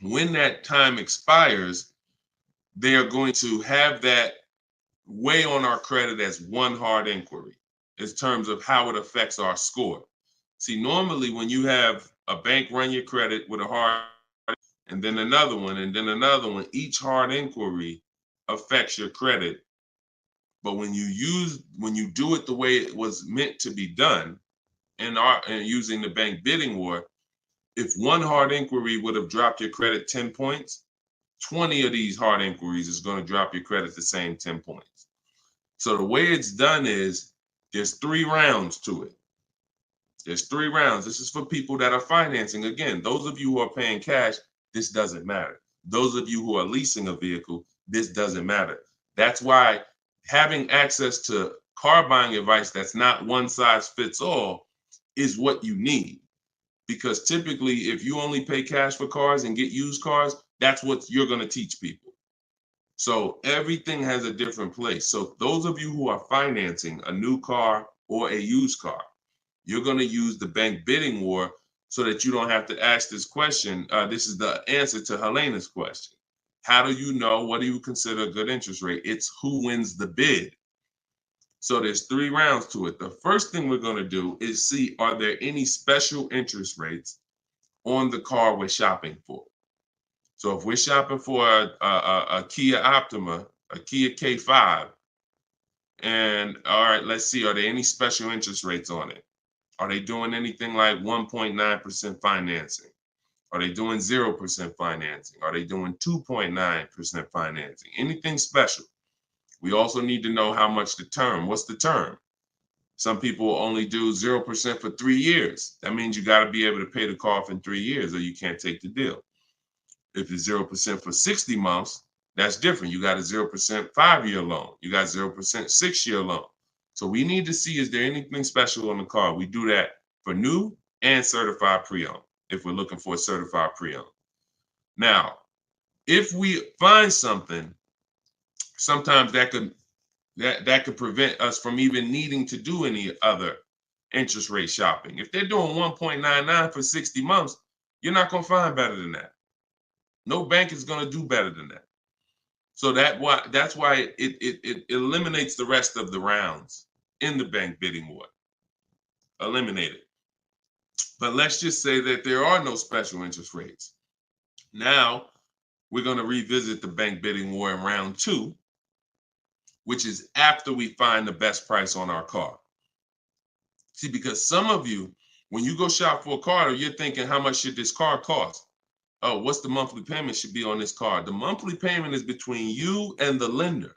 when that time expires, they are going to have that weigh on our credit as one hard inquiry in terms of how it affects our score. See, normally when you have a bank run your credit with a hard and then another one, and then another one, each hard inquiry affects your credit. But when you do it the way it was meant to be done, and using the bank bidding war, if one hard inquiry would have dropped your credit 10 points, 20 of these hard inquiries is going to drop your credit the same 10 points. So the way it's done is there's 3 rounds to it. There's 3 rounds. This is for people that are financing. Again, those of you who are paying cash, this doesn't matter. Those of you who are leasing a vehicle, this doesn't matter. That's why having access to car buying advice that's not one size fits all is what you need. Because typically, if you only pay cash for cars and get used cars, that's what you're going to teach people. So everything has a different place. So those of you who are financing a new car or a used car, you're going to use the bank bidding war so that you don't have to ask this question. This is the answer to Helena's question. How do you know? What do you consider a good interest rate? It's who wins the bid. So there's 3 rounds to it. The first thing we're going to do is see, are there any special interest rates on the car we're shopping for? So if we're shopping for a Kia Optima, a Kia K5, and all right, let's see, are there any special interest rates on it? Are they doing anything like 1.9% financing? Are they doing 0% financing? Are they doing 2.9% financing? Anything special? We also need to know how much the term. What's the term? Some people only do 0% for 3 years. That means you got to be able to pay the car off in 3 years or you can't take the deal. If it's 0% for 60 months, that's different. You got a 0% 5-year loan. You got 0% 6-year loan. So we need to see, is there anything special on the car? We do that for new and certified pre-owned, if we're looking for a certified pre-owned. Now, if we find something, sometimes that could prevent us from even needing to do any other interest rate shopping. If they're doing 1.99 for 60 months, you're not going to find better than that. No bank is going to do better than that. So that's why it eliminates the rest of the rounds in the bank bidding war. Eliminate it. But let's just say that there are no special interest rates. Now we're going to revisit the bank bidding war in round 2, which is after we find the best price on our car. See, because some of you, when you go shop for a car, you're thinking, how much should this car cost? Oh, what's the monthly payment should be on this car? The monthly payment is between you and the lender.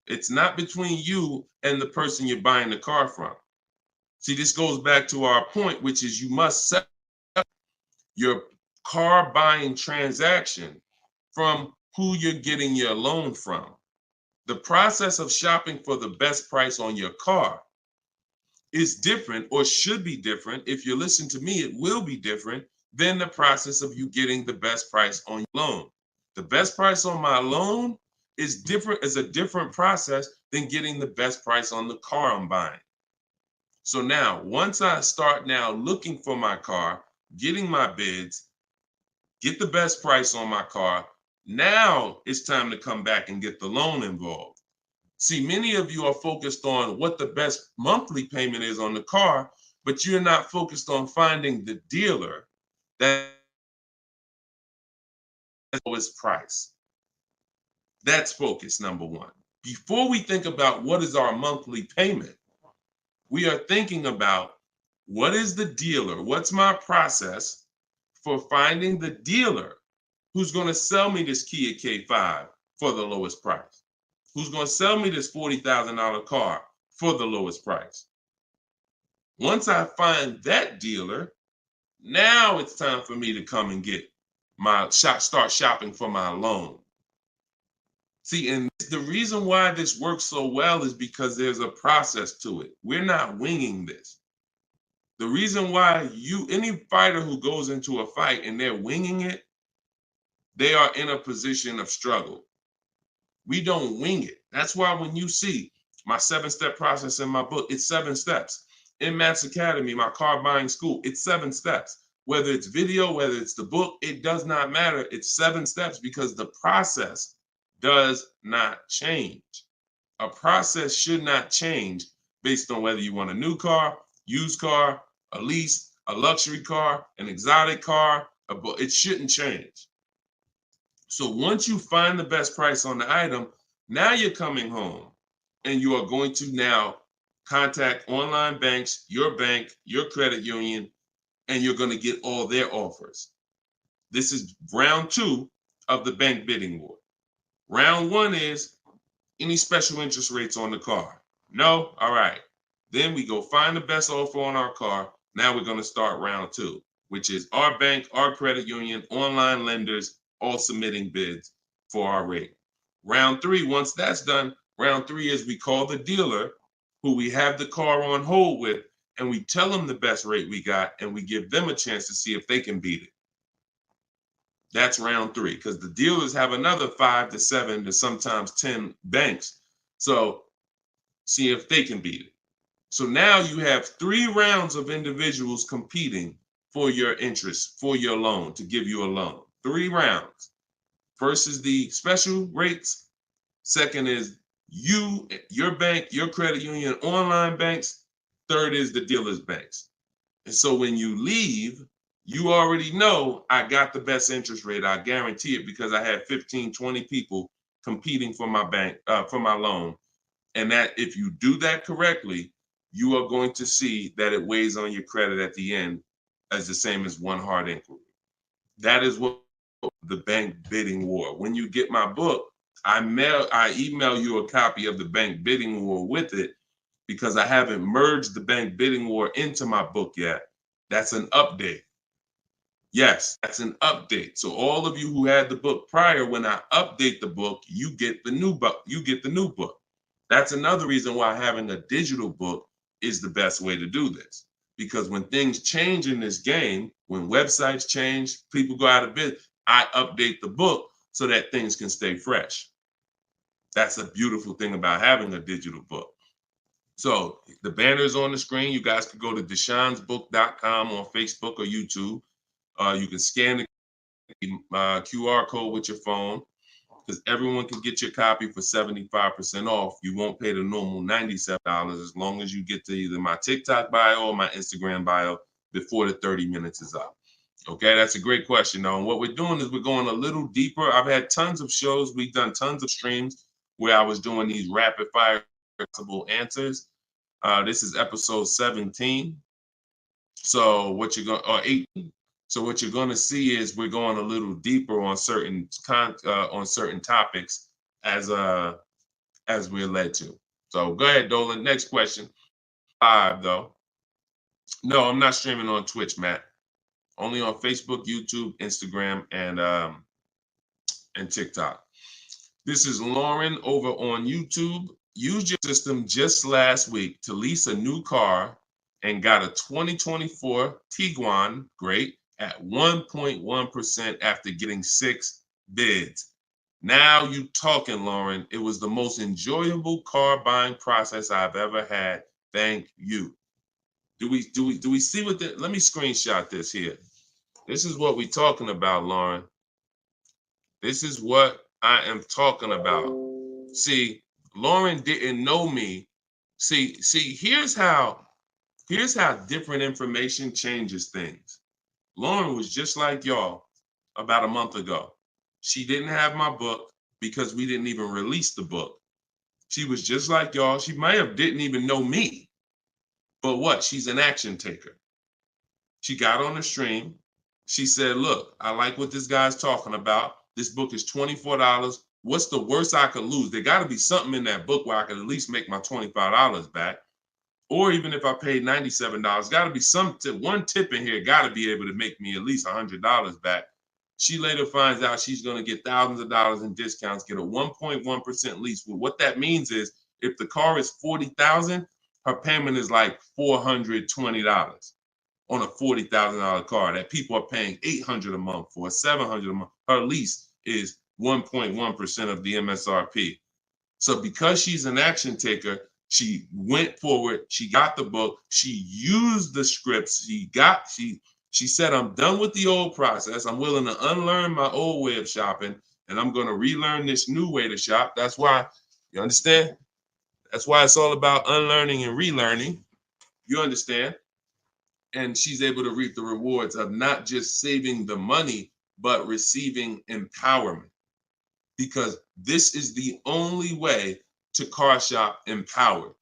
It's not between you and the person you're buying the car from. See, this goes back to our point, which is you must set up your car buying transaction from who you're getting your loan from. The process of shopping for the best price on your car is different, or should be different. If you listen to me, it will be different than the process of you getting the best price on your loan. The best price on my loan is a different process than getting the best price on the car I'm buying. So now, once I start now looking for my car, getting my bids, get the best price on my car, now it's time to come back and get the loan involved. See, many of you are focused on what the best monthly payment is on the car, but you're not focused on finding the dealer that has the lowest price. That's focus number 1. Before we think about what is our monthly payment, we are thinking about what is the dealer? What's my process for finding the dealer who's going to sell me this Kia K5 for the lowest price? Who's going to sell me this $40,000 car for the lowest price? Once I find that dealer, Now it's time for me to come and get start shopping for my loan. See, and the reason why this works so well is because there's a process to it. We're not winging this. The reason why any fighter who goes into a fight and they're winging it, they are in a position of struggle. We don't wing it. That's why when you see my 7-step process in my book, it's 7 steps. In Matt's Academy, my car buying school, it's 7 steps. Whether it's video, whether it's the book, it does not matter. It's 7 steps because the process does not change. A process should not change based on whether you want a new car, used car, a lease, a luxury car, an exotic car. It shouldn't change. So once you find the best price on the item, now you're coming home and you are going to now contact online banks, your bank, your credit union, and you're going to get all their offers. This is round 2 of the bank bidding war. Round 1 is any special interest rates on the car. No? All right. Then we go find the best offer on our car. Now we're going to start round 2, which is our bank, our credit union, online lenders, all submitting bids for our rate. Round 3, once that's done, round 3 is we call the dealer who we have the car on hold with, and we tell them the best rate we got, and we give them a chance to see if they can beat it. That's round 3, because the dealers have another 5 to 7 to sometimes 10 banks. So see if they can beat it. So now you have 3 rounds of individuals competing for your interest, for your loan, to give you a loan. 3 rounds. First is the special rates. Second is you, your bank, your credit union, online banks. Third is the dealer's banks. And so when you leave, you already know I got the best interest rate. I guarantee it because I had 15, 20 people competing for my bank, for my loan. And that if you do that correctly, you are going to see that it weighs on your credit at the end as the same as one hard inquiry. That is what the bank bidding war. When you get my book, I email you a copy of the bank bidding war with it because I haven't merged the bank bidding war into my book yet. That's an update. Yes, that's an update. So all of you who had the book prior, when I update the book, you get the new book. You get the new book. That's another reason why having a digital book is the best way to do this. Because when things change in this game, when websites change, people go out of business, I update the book so that things can stay fresh. That's a beautiful thing about having a digital book. So the banner is on the screen. You guys can go to deshonesbook.com on Facebook or YouTube. You can scan the QR code with your phone because everyone can get your copy for 75% off. You won't pay the normal $97 as long as you get to either my TikTok bio or my Instagram bio before the 30 minutes is up. Okay, that's a great question, though. And what we're doing is we're going a little deeper. I've had tons of shows. We've done tons of streams where I was doing these rapid fire answers. This is episode 17. So what you're going, or 18. So what you're going to see is we're going a little deeper on certain topics as we're led to. So go ahead, Dolan. Next question. 5 though. No, I'm not streaming on Twitch, Matt. Only on Facebook, YouTube, Instagram, and TikTok. This is Lauren over on YouTube. Used your system just last week to lease a new car and got a 2024 Tiguan, great, at 1.1% after getting 6 bids. Now you talking, Lauren. It was the most enjoyable car buying process I've ever had. Thank you. Do we see what let me screenshot this here. This is what we're talking about, Lauren. This is what I am talking about. See, Lauren didn't know me. See, here's how different information changes things. Lauren was just like y'all about a month ago. She didn't have my book because we didn't even release the book. She was just like y'all. She might have didn't even know me. But what? She's an action taker. She got on the stream. She said, look, I like what this guy's talking about. This book is $24. What's the worst I could lose? There got to be something in that book where I could at least make my $25 back. Or even if I paid $97, got to be some tip, one tip in here got to be able to make me at least $100 back. She later finds out she's going to get thousands of dollars in discounts, get a 1.1% lease. Well, what that means is if the car is $40,000, her payment is like $420 on a $40,000 car that people are paying $800 a month for, $700 a month. Her lease is 1.1% of the MSRP. So because she's an action taker, she went forward, she got the book, she used the scripts, she said, I'm done with the old process. I'm willing to unlearn my old way of shopping, and I'm going to relearn this new way to shop. That's why, you understand? That's why it's all about unlearning and relearning. You understand? And she's able to reap the rewards of not just saving the money, but receiving empowerment. Because this is the only way to car shop empowered.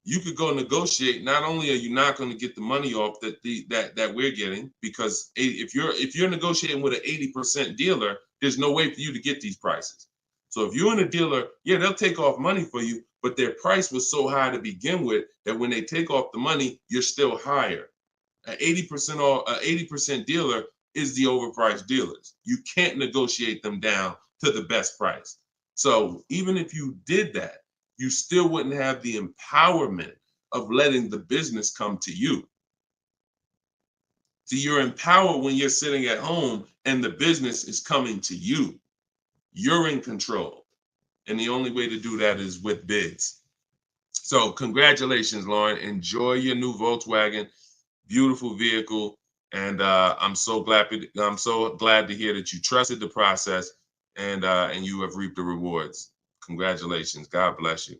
You could go negotiate. Not only are you not going to get the money off that we're getting, because if you're negotiating with an 80% dealer, there's no way for you to get these prices. So if you're in a dealer, yeah, they'll take off money for you, but their price was so high to begin with that when they take off the money, you're still higher. An 80% dealer is the overpriced dealers. You can't negotiate them down to the best price. So even if you did that, you still wouldn't have the empowerment of letting the business come to you. See, you're empowered when you're sitting at home and the business is coming to you. You're in control. And the only way to do that is with bids. So congratulations, Lauren. Enjoy your new Volkswagen. Beautiful vehicle. And I'm so glad to hear that you trusted the process and you have reaped the rewards. Congratulations. God bless you.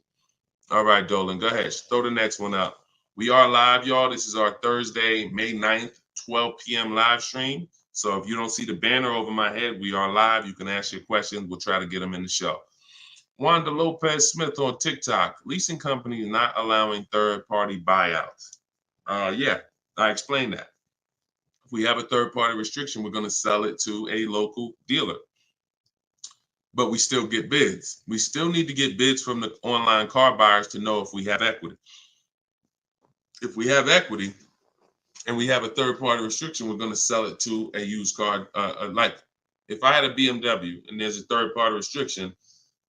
All right, Dolan, go ahead. Throw the next one up. We are live, y'all. This is our Thursday, May 9th, 12 p.m. live stream. So if you don't see the banner over my head, we are live. You can ask your questions. We'll try to get them in the show. Wanda Lopez Smith on TikTok. Leasing companies not allowing third-party buyouts. Yeah, I explained that. If we have a third-party restriction, we're going to sell it to a local dealer. But we still get bids. We still need to get bids from the online car buyers to know if we have equity. If we have equity and we have a third-party restriction, we're going to sell it to a used car. Like if I had a BMW and there's a third-party restriction,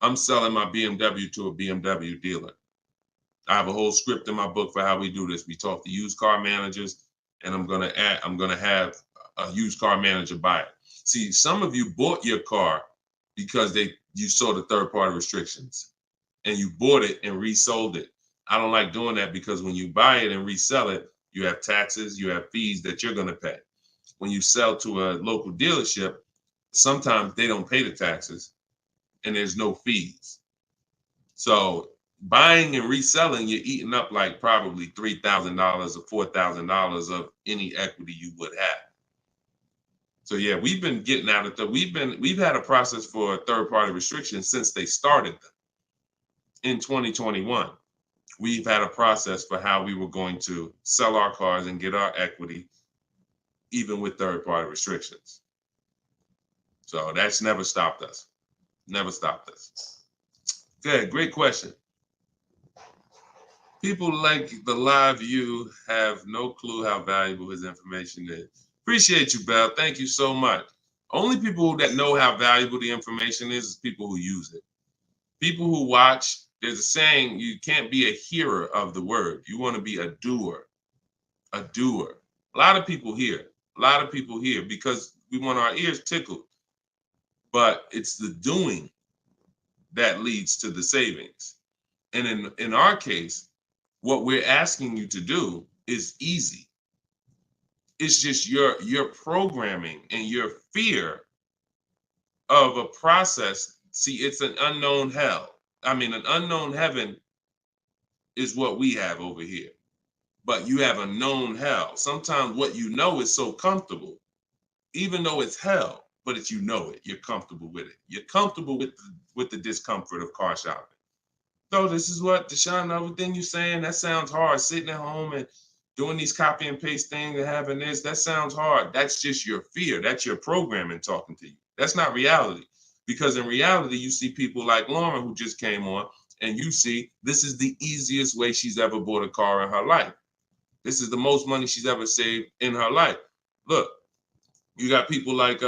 I'm selling my BMW to a BMW dealer. I have a whole script in my book for how we do this. We talk to used car managers, and I'm going to have a used car manager buy it. See, some of you bought your car because you saw the third-party restrictions and you bought it and resold it. I don't like doing that because when you buy it and resell it, you have taxes, you have fees that you're going to pay. When you sell to a local dealership, sometimes they don't pay the taxes and there's no fees. So buying and reselling, you're eating up like probably $3,000 or $4,000 of any equity you would have. So yeah, we've been getting out of the, we've had a process for third-party restrictions since they started them in 2021. We've had a process for how we were going to sell our cars and get our equity, even with third-party restrictions. So that's never stopped us. Never stopped us. Good, great question. People like the live view have no clue how valuable his information is. Appreciate you, Belle. Thank you so much. Only people that know how valuable the information is people who use it. People who watch, there's a saying, you can't be a hearer of the word. You want to be a doer. A doer. A lot of people hear. A lot of people hear because we want our ears tickled. But it's the doing that leads to the savings. And in our case, what we're asking you to do is easy. It's just your programming and your fear of a process. See, it's an unknown hell. I mean, an unknown heaven is what we have over here. But you have a known hell. Sometimes what you know is so comfortable, even though it's hell, but it's, you know it. You're comfortable with it. You're comfortable with the discomfort of car shopping. So this is what, Deshone, everything you're saying, that sounds hard. Sitting at home and doing these copy and paste things and having this, that sounds hard. That's just your fear. That's your programming talking to you. That's not reality. Because in reality, you see people like Lauren who just came on, and you see this is the easiest way she's ever bought a car in her life. This is the most money she's ever saved in her life. Look, you got people like,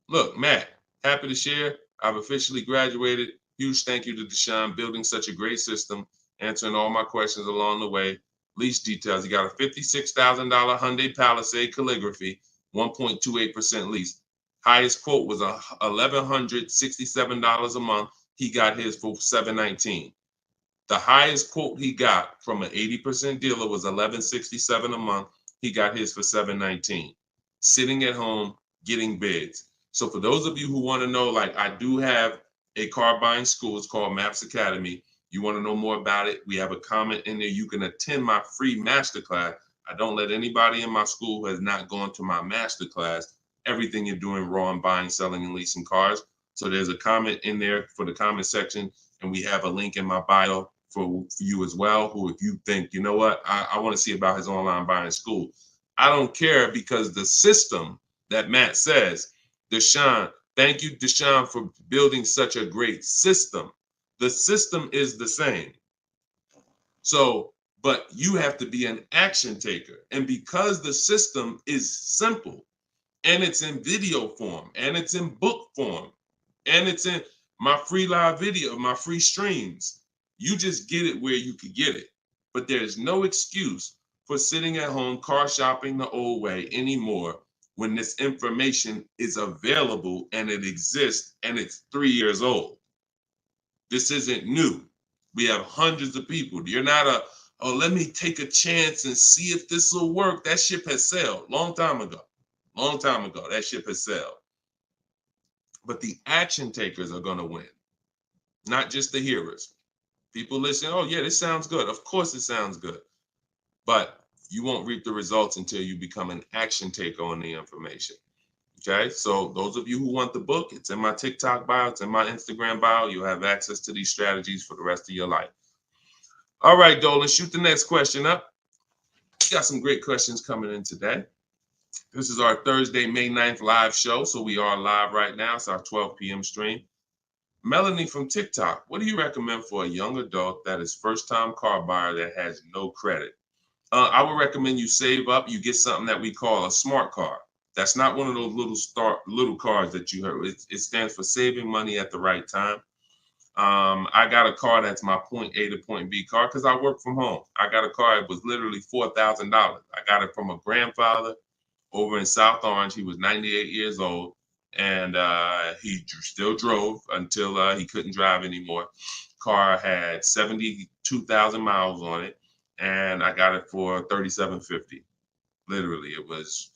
look, Matt, happy to share. I've officially graduated. Huge thank you to Deshone, building such a great system, answering all my questions along the way. Lease details. You got a $56,000 Hyundai Palisade calligraphy, 1.28% lease. Highest quote was $1,167 a month. He got his for $719. The highest quote he got from an 80% dealer was $1,167 a month. He got his for $719. Sitting at home, getting bids. So for those of you who want to know, like, I do have a car buying school. It's called Maps Academy. You want to know more about it? We have a comment in there. You can attend my free masterclass. I don't let anybody in my school who has not gone to my masterclass everything you're doing raw and buying, selling, and leasing cars. So there's a comment in there for the comment section, and we have a link in my bio for you as well, who if you think, you know what, I want to see about his online buying school. I don't care, because the system that Matt says, Deshone, thank you, Deshone, for building such a great system. The system is the same. So, but you have to be an action taker. And because the system is simple, and it's in video form, and it's in book form, and it's in my free live video, my free streams, you just get it where you could get it. But there's no excuse for sitting at home car shopping the old way anymore when this information is available and it exists and it's 3 years old. This isn't new. We have hundreds of people. You're not oh, let me take a chance and see if this will work. That ship has sailed long time ago. Long time ago, that ship has sailed. But the action takers are going to win, not just the hearers. People listen, oh yeah, this sounds good. Of course it sounds good. But you won't reap the results until you become an action taker on the information. Okay, so those of you who want the book, it's in my TikTok bio, it's in my Instagram bio. You'll have access to these strategies for the rest of your life. All right, Dolan, shoot the next question up. We got some great questions coming in today. This is our Thursday, May 9th live show. So we are live right now. It's our 12 p.m. stream. Melanie from TikTok, what do you recommend for a young adult that is first-time car buyer that has no credit? I would recommend you save up. You get something that we call a smart car. That's not one of those little cars that you heard. It stands for saving money at the right time. I got a car that's my point A to point B car because I work from home. I got a car. It was literally $4,000. I got it from a grandfather over in South Orange. He was 98 years old, and he still drove until he couldn't drive anymore. Car had 72,000 miles on it, and I got it for $3,750. Literally, it was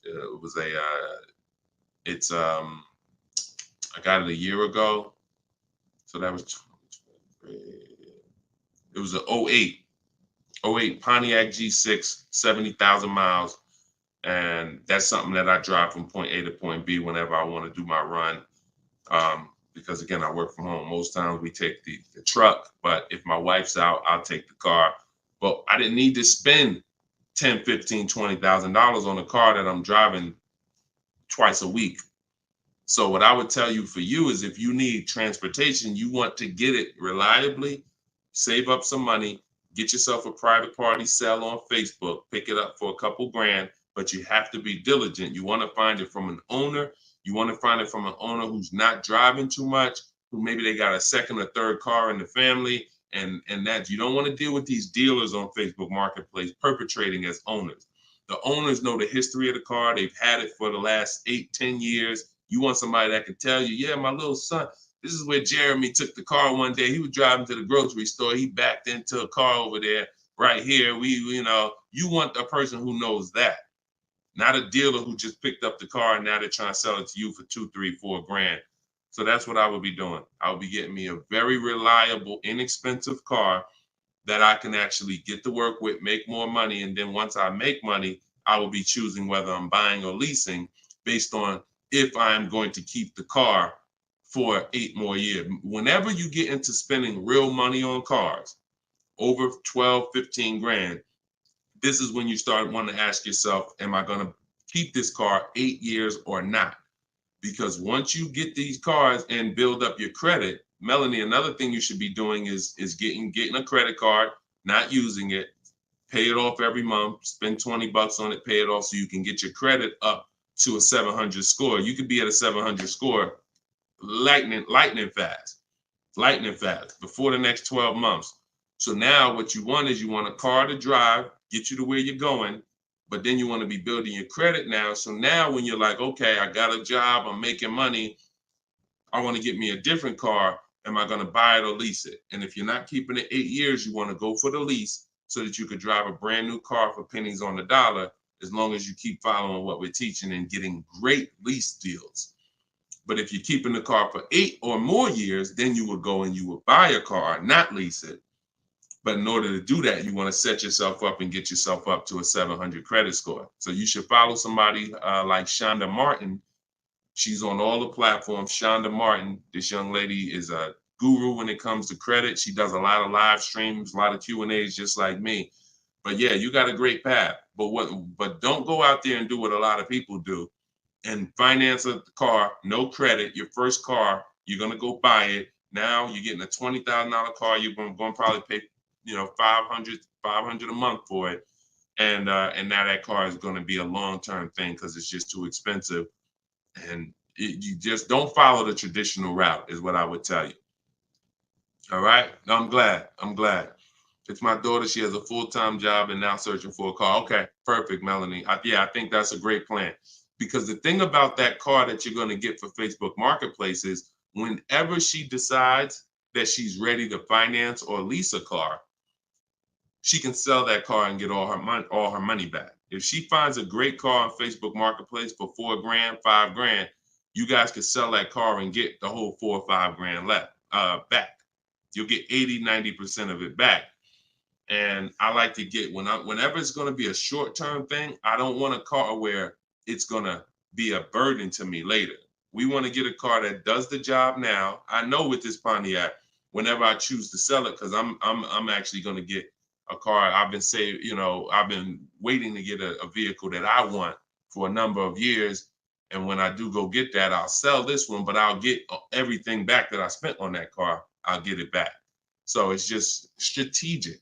I got it a year ago, so that was it was an 08 Pontiac G6, 70,000 miles. And that's something that I drive from point A to point B whenever I want to do my run. Because again, I work from home. Most times we take the truck, but if my wife's out, I'll take the car. But I didn't need to spend $10,000, $15,000, $20,000 on a car that I'm driving twice a week. So what I would tell you for you is if you need transportation, you want to get it reliably, save up some money, get yourself a private party sell on Facebook, pick it up for a couple grand, but you have to be diligent. You want to find it from an owner. You want to find it from an owner who's not driving too much, who maybe they got a second or third car in the family, and that you don't want to deal with these dealers on Facebook Marketplace perpetrating as owners. The owners know the history of the car. They've had it for the last 8-10 years. You want somebody that can tell you, yeah, my little son, this is where Jeremy took the car one day. He was driving to the grocery store. He backed into a car over there right here. You want a person who knows that, not a dealer who just picked up the car and now they're trying to sell it to you for $2, $3, $4 grand. So that's what I would be doing. I would be getting me a very reliable, inexpensive car that I can actually get to work with, make more money. And then once I make money, I will be choosing whether I'm buying or leasing based on if I'm going to keep the car for 8 more years. Whenever you get into spending real money on cars, over 12, 15 grand, this is when you start wanting to ask yourself, am I going to keep this car 8 years or not? Because once you get these cars and build up your credit, Melanie, another thing you should be doing is getting a credit card, not using it, pay it off every month, spend $20 on it, pay it off so you can get your credit up to a 700 score. You could be at a 700 score lightning fast before the next 12 months. So now what you want is you want a car to drive, get you to where you're going, but then you want to be building your credit now. So now when you're like, okay, I got a job, I'm making money, I want to get me a different car. Am I going to buy it or lease it? And if you're not keeping it 8 years, you want to go for the lease so that you could drive a brand new car for pennies on the dollar, as long as you keep following what we're teaching and getting great lease deals. But if you're keeping the car for 8 or more years, then you would go and you would buy a car, not lease it. But in order to do that, you want to set yourself up and get yourself up to a 700 credit score. So you should follow somebody like Shonda Martin. She's on all the platforms. Shonda Martin, this young lady is a guru when it comes to credit. She does a lot of live streams, a lot of Q&As, just like me. But yeah, you got a great path. But don't go out there and do what a lot of people do and finance a car, no credit, your first car, you're gonna go buy it. Now you're getting a $20,000 car, you're gonna probably pay, $500 a month for it. And now that car is gonna be a long-term thing because it's just too expensive. And you just don't follow the traditional route is what I would tell you. All right, I'm glad. It's my daughter. She has a full-time job and now searching for a car. Okay, perfect, Melanie. I think that's a great plan. Because the thing about that car that you're going to get for Facebook Marketplace is whenever she decides that she's ready to finance or lease a car, she can sell that car and get all her money back. If she finds a great car on Facebook Marketplace for $4,000, $5,000, you guys can sell that car and get the whole $4,000 or $5,000 back. You'll get 80-90% of it back. And I like to get whenever it's going to be a short-term thing, I don't want a car where it's going to be a burden to me later. We want to get a car that does the job now. I know with this Pontiac, whenever I choose to sell it, because I'm actually going to get a car. I've been waiting to get a vehicle that I want for a number of years. And when I do go get that, I'll sell this one, but I'll get everything back that I spent on that car. I'll get it back. So it's just strategic.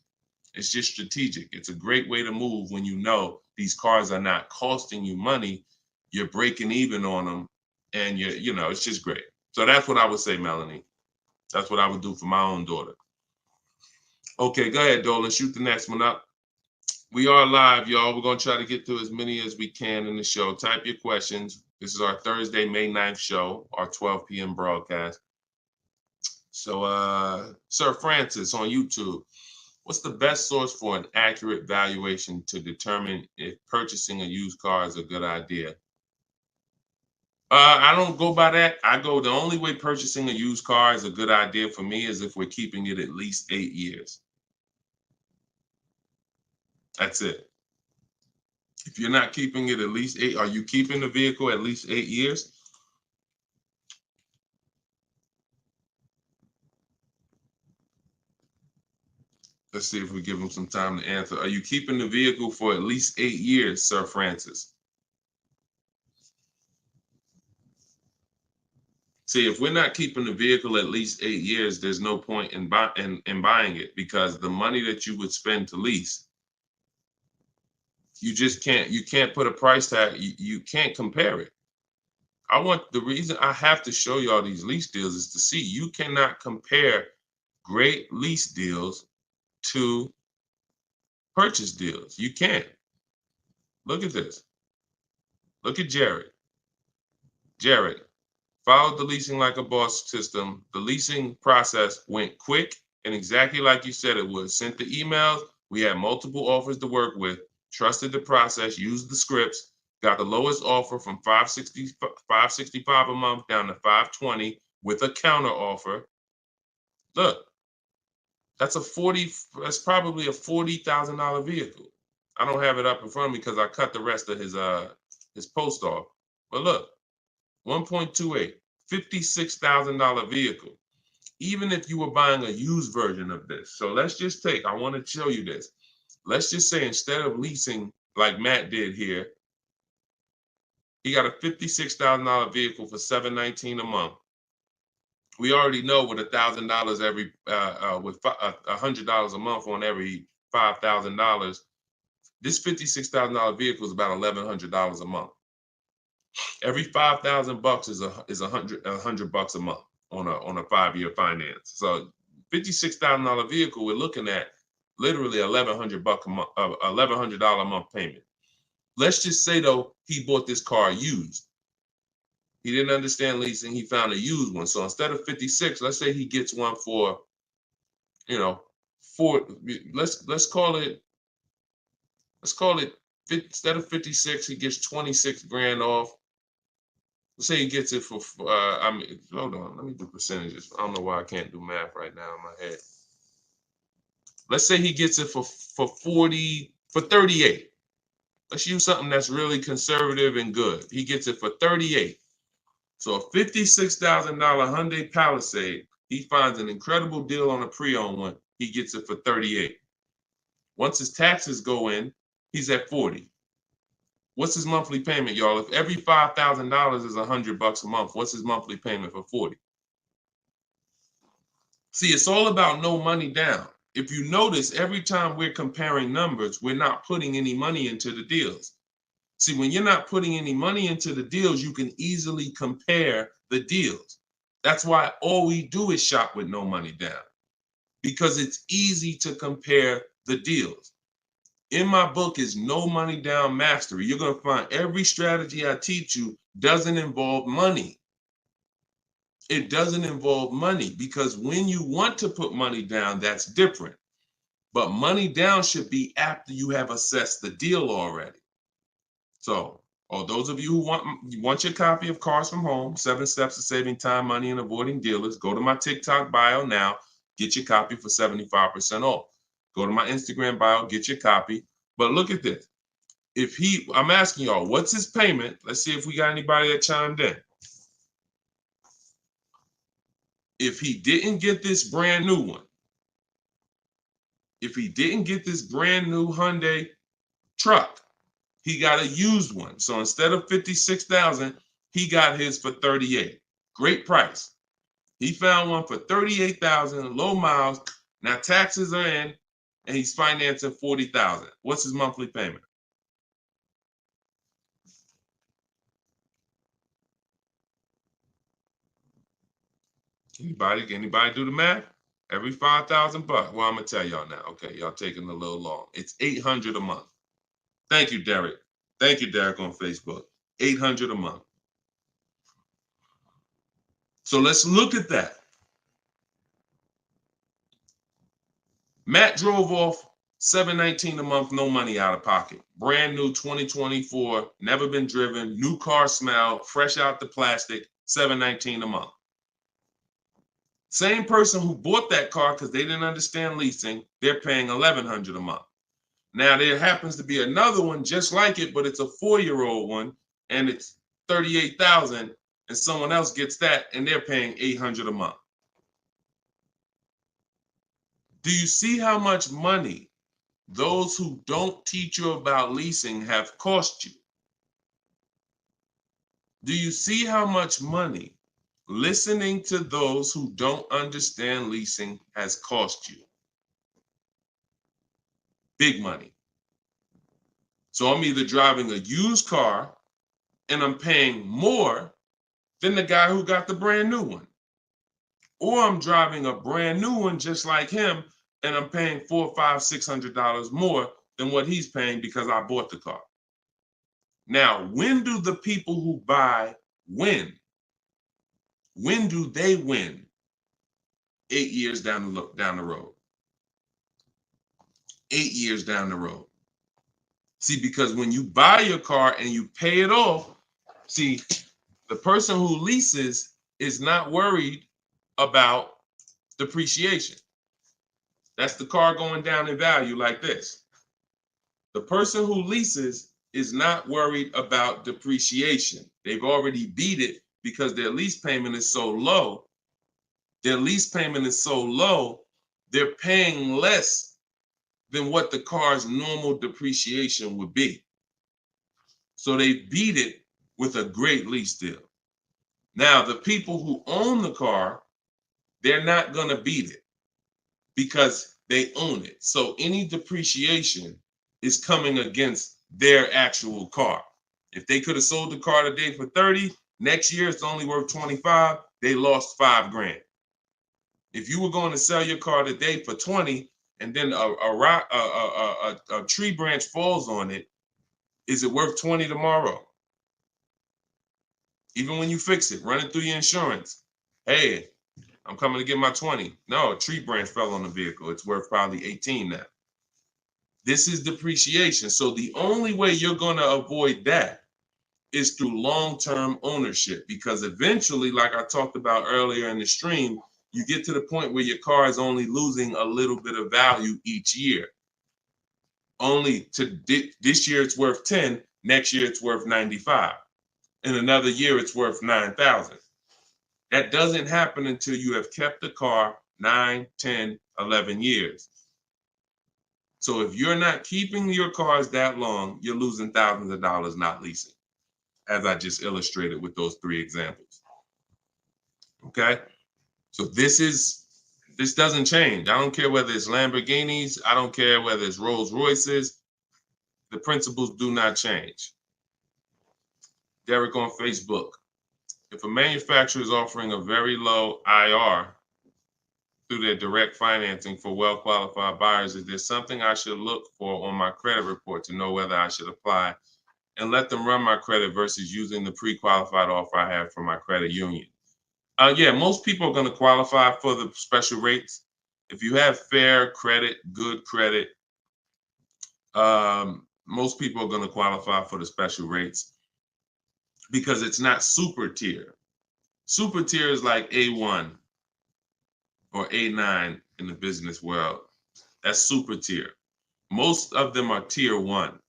It's a great way to move when you know these cars are not costing you money. You're breaking even on them, and it's just great. So that's what I would say, Melanie. That's what I would do for my own daughter. Okay, go ahead, Dolan. Shoot the next one up. We are live, y'all. We're going to try to get through as many as we can in the show. Type your questions. This is our Thursday, May 9th show, our 12 p.m. broadcast. So, Sir Francis on YouTube. What's the best source for an accurate valuation to determine if purchasing a used car is a good idea? I don't go by that. The only way purchasing a used car is a good idea for me is if we're keeping it at least 8 years. That's it. If you're not keeping it at least 8, are you keeping the vehicle at least 8 years? Let's see if we give him some time to answer. Are you keeping the vehicle for at least 8 years, Sir Francis? See, if we're not keeping the vehicle at least 8 years, there's no point in buying it, because the money that you would spend to lease, you can't put a price tag. You can't compare it. The reason I have to show y'all these lease deals is to see you cannot compare great lease deals to purchase deals. You can't. Look at this. Look at Jared. Jared followed the leasing like a boss system. The leasing process went quick and exactly like you said it would. Sent the emails. We had multiple offers to work with. Trusted the process. Used the scripts. Got the lowest offer from $565 a month down to $520 with a counter offer. Look. That's probably a $40,000 vehicle. I don't have it up in front of me because I cut the rest of his post off. But look, 1.28, $56,000 vehicle. Even if you were buying a used version of this. So let's just I want to show you this. Let's just say instead of leasing like Matt did here, he got a $56,000 vehicle for $719 a month. We already know with $1,000 every, with $100 a month on every $5,000, this $56,000 vehicle is about $1,100 a month. Every 5,000 bucks is a hundred bucks a month on a 5-year finance. So $56,000 vehicle, we're looking at literally $1,100 a month, $1,100 a month payment. Let's just say though he bought this car used. He didn't understand leasing. He found a used one. So instead of 56, let's say he gets one for, you know, let's call it instead of 56, he gets 26 grand off. Let's say he gets it for, hold on, let me do percentages. I don't know why I can't do math right now in my head. Let's say he gets it for 38. Let's use something that's really conservative and good. He gets it for 38. So a $56,000 Hyundai Palisade, he finds an incredible deal on a pre-owned one. He gets it for 38. Once his taxes go in, he's at 40. What's his monthly payment, y'all? If every $5,000 is $100 a month, what's his monthly payment for 40? See, it's all about no money down. If you notice, every time we're comparing numbers, we're not putting any money into the deals. See, when you're not putting any money into the deals, you can easily compare the deals. That's why all we do is shop with no money down, because it's easy to compare the deals. In my book is No Money Down Mastery. You're going to find every strategy I teach you doesn't involve money. It doesn't involve money, because when you want to put money down, that's different. But money down should be after you have assessed the deal already. So, those of you who want your copy of Cars from Home, 7 Steps to Saving Time, Money, and Avoiding Dealers, go to my TikTok bio now, get your copy for 75% off. Go to my Instagram bio, get your copy. But look at this. I'm asking y'all, what's his payment? Let's see if we got anybody that chimed in. If he didn't get this brand new one, if he didn't get this brand new Hyundai truck, he got a used one. So instead of 56,000, he got his for 38. Great price. He found one for 38,000, low miles. Now taxes are in, and he's financing 40,000. What's his monthly payment? Anybody do the math? Every 5,000 bucks. Well, I'm gonna tell y'all now. Okay, y'all taking a little long. It's 800 a month. Thank you, Derek. Thank you, Derek, on Facebook. 800 a month. So let's look at that. Matt drove off $719 a month, no money out of pocket. Brand new 2024, never been driven, new car smell, fresh out the plastic, $719 a month. Same person who bought that car because they didn't understand leasing, they're paying $1,100 a month. Now there happens to be another one just like it, but it's a 4-year-old one, and it's $38,000, and someone else gets that, and they're paying $800 a month. Do you see how much money those who don't teach you about leasing have cost you? Do you see how much money listening to those who don't understand leasing has cost you? Big money. So I'm either driving a used car and I'm paying more than the guy who got the brand new one, or I'm driving a brand new one just like him and I'm paying $400, $500, $600 more than what he's paying because I bought the car. Now, when do the people who buy win? When do they win? 8 years down the road. 8 years down the road. See, because when you buy your car and you pay it off, see, the person who leases is not worried about depreciation. That's the car going down in value like this. The person who leases is not worried about depreciation. They've already beat it because their lease payment is so low. Their lease payment is so low, they're paying less than what the car's normal depreciation would be. So they beat it with a great lease deal. Now, the people who own the car they're not going to beat it because they own it. So any depreciation is coming against their actual car. If they could have sold the car today for 30, next year it's only worth 25, they lost $5,000. If you were going to sell your car today for 20 and then a tree branch falls on it, is it worth 20 tomorrow? Even when you fix it, run it through your insurance. Hey, I'm coming to get my 20. No, a tree branch fell on the vehicle. It's worth probably 18 now. This is depreciation. So the only way you're going to avoid that is through long-term ownership, because eventually, like I talked about earlier in the stream, you get to the point where your car is only losing a little bit of value each year. Only to this year it's worth 10, next year it's worth 95. In another year it's worth 9,000. That doesn't happen until you have kept the car 9, 10, 11 years. So if you're not keeping your cars that long, you're losing thousands of dollars not leasing, as I just illustrated with those 3 examples. Okay? So this doesn't change. I don't care whether it's Lamborghinis. I don't care whether it's Rolls Royces. The principles do not change. Derek on Facebook. If a manufacturer is offering a very low IR through their direct financing for well-qualified buyers, is there something I should look for on my credit report to know whether I should apply and let them run my credit versus using the pre-qualified offer I have from my credit union? Yeah, most people are going to qualify for the special rates. If you have fair credit, good credit, most people are going to qualify for the special rates because it's not super tier. Super tier is like A1 or A9 in the business world. That's super tier. Most of them are tier 1.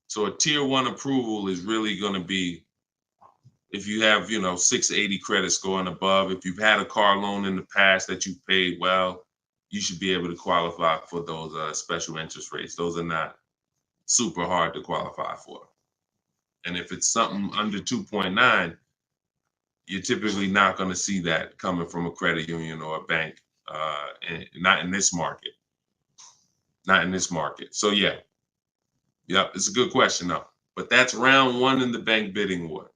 So a tier 1 approval is really going to be if you have, 680 credit score and above. If you've had a car loan in the past that you've paid well, you should be able to qualify for those special interest rates. Those are not super hard to qualify for. And if it's something under 2.9, you're typically not going to see that coming from a credit union or a bank, not in this market. Not in this market. So yeah, it's a good question though. But that's round 1 in the bank bidding war.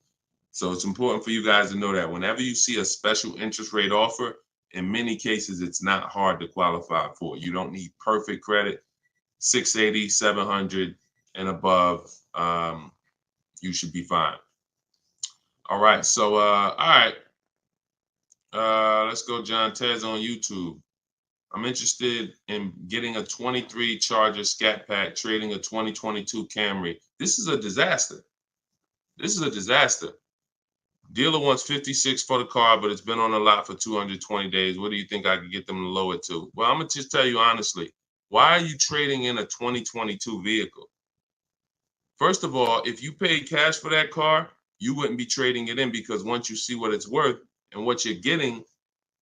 So it's important for you guys to know that whenever you see a special interest rate offer, in many cases, it's not hard to qualify for. You don't need perfect credit. 680, 700 and above, you should be fine. All right. So, all right. Let's go. John Tez on YouTube. I'm interested in getting a 23 Charger Scat Pack, trading a 2022 Camry. This is a disaster. This is a disaster. Dealer wants 56 for the car, but it's been on the lot for 220 days. What do you think I could get them to lower it to? Well, I'm going to just tell you honestly, why are you trading in a 2022 vehicle? First of all, if you paid cash for that car, you wouldn't be trading it in, because once you see what it's worth and what you're getting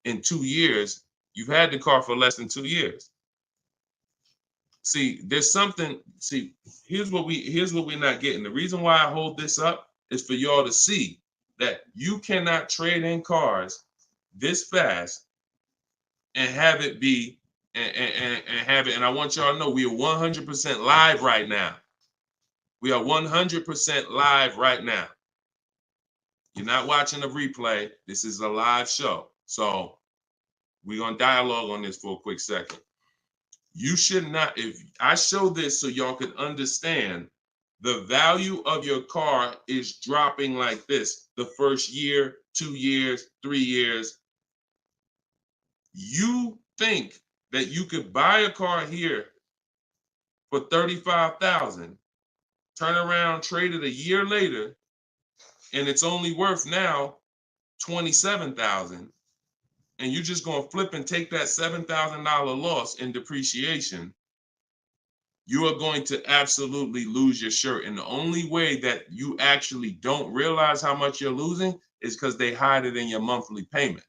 in 2 years, you've had the car for less than 2 years. See, there's something, here's what we're not getting. The reason why I hold this up is for y'all to see that you cannot trade in cars this fast and have it be and have it. And I want y'all to know we are 100% live right now. We are 100% live right now. You're not watching a replay. This is a live show. So we're going to dialogue on this for a quick second. You should not, if I show this so y'all can understand, the value of your car is dropping like this the first year, 2 years, 3 years. You think that you could buy a car here for $35,000, turn around, trade it a year later, and it's only worth now $27,000, and you're just going to flip and take that $7,000 loss in depreciation. You are going to absolutely lose your shirt. And the only way that you actually don't realize how much you're losing is because they hide it in your monthly payment,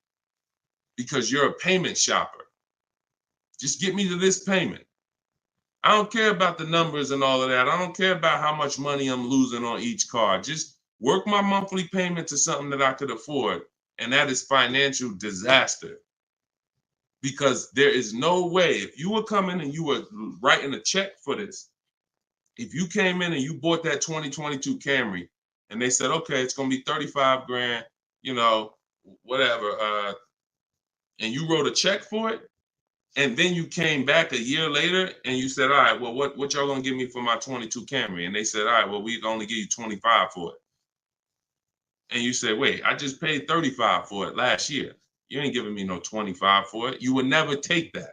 because you're a payment shopper. Just get me to this payment. I don't care about the numbers and all of that. I don't care about how much money I'm losing on each car. Just work my monthly payment to something that I could afford. And that is financial disaster. because there is no way, if you were coming and you were writing a check for this, if you came in and you bought that 2022 Camry and they said, okay, it's going to be 35 grand, you know, whatever, and you wrote a check for it, and then you came back a year later and you said, all right, well, what y'all going to give me for my 22 Camry? And they said, all right, well, we can only give you 25 for it. And you said, wait, I just paid 35 for it last year. You ain't giving me no 25 for it. You would never take that.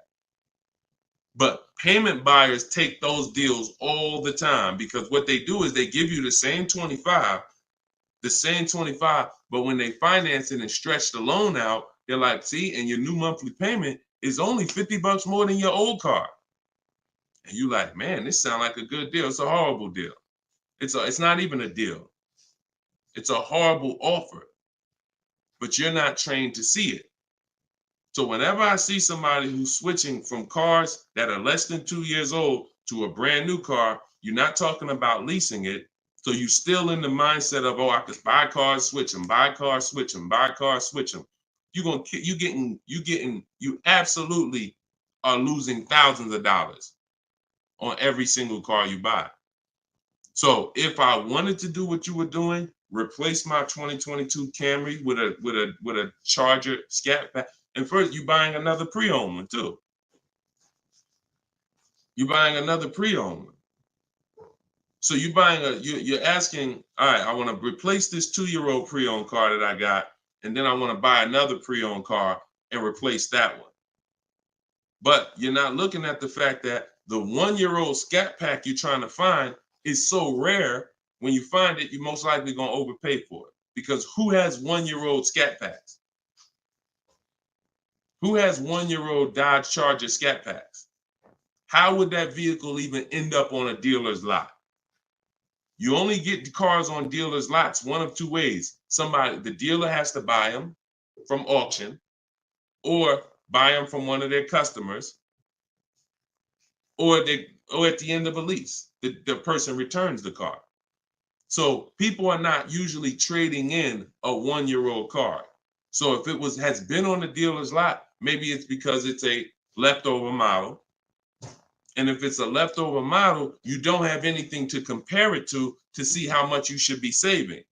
But payment buyers take those deals all the time, because what they do is they give you the same 25, but when they finance it and stretch the loan out, they're like, see, and your new monthly payment is only $50 more than your old car. And you like, man, this sounds like a good deal. It's a horrible deal. It's not even a deal. It's a horrible offer, but you're not trained to see it. So whenever I see somebody who's switching from cars that are less than 2 years old to a brand new car, you're not talking about leasing it. So you're still in the mindset of, oh, I could buy cars, switch them, buy cars, switch them, buy cars, switch them. You absolutely are losing thousands of dollars on every single car you buy. So if I wanted to do what you were doing, replace my 2022 Camry with a Charger Scat Pack. And first, you're buying another pre-owned one too. You're buying another pre-owned one. So you're asking, all right, I want to replace this 2-year-old pre-owned car that I got, and then I want to buy another pre-owned car and replace that one. But you're not looking at the fact that the 1-year-old Scat Pack you're trying to find is so rare. When you find it, you're most likely going to overpay for it, because who has 1-year-old Scat Packs? Who has 1-year-old Dodge Charger Scat Packs? How would that vehicle even end up on a dealer's lot? You only get the cars on dealers' lots one of two ways. The dealer has to buy them from auction, or buy them from one of their customers, or at the end of a lease, the person returns the car. So people are not usually trading in a 1-year-old car. So if it has been on the dealer's lot, maybe it's because it's a leftover model. And if it's a leftover model, you don't have anything to compare it to see how much you should be saving.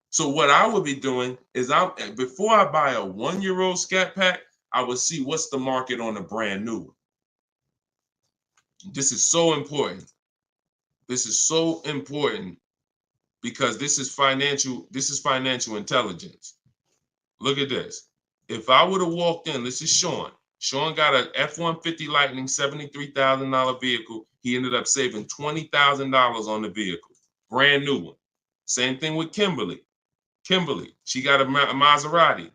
So what I would be doing is, before I buy a 1-year-old Scat Pack, I would see what's the market on a brand new one. This is so important. This is so important, because this is financial intelligence. Look at this. If I would have walked in, this is Sean. Sean got an F-150 Lightning $73,000 vehicle. He ended up saving $20,000 on the vehicle. Brand new one. Same thing with Kimberly. She got a Maserati.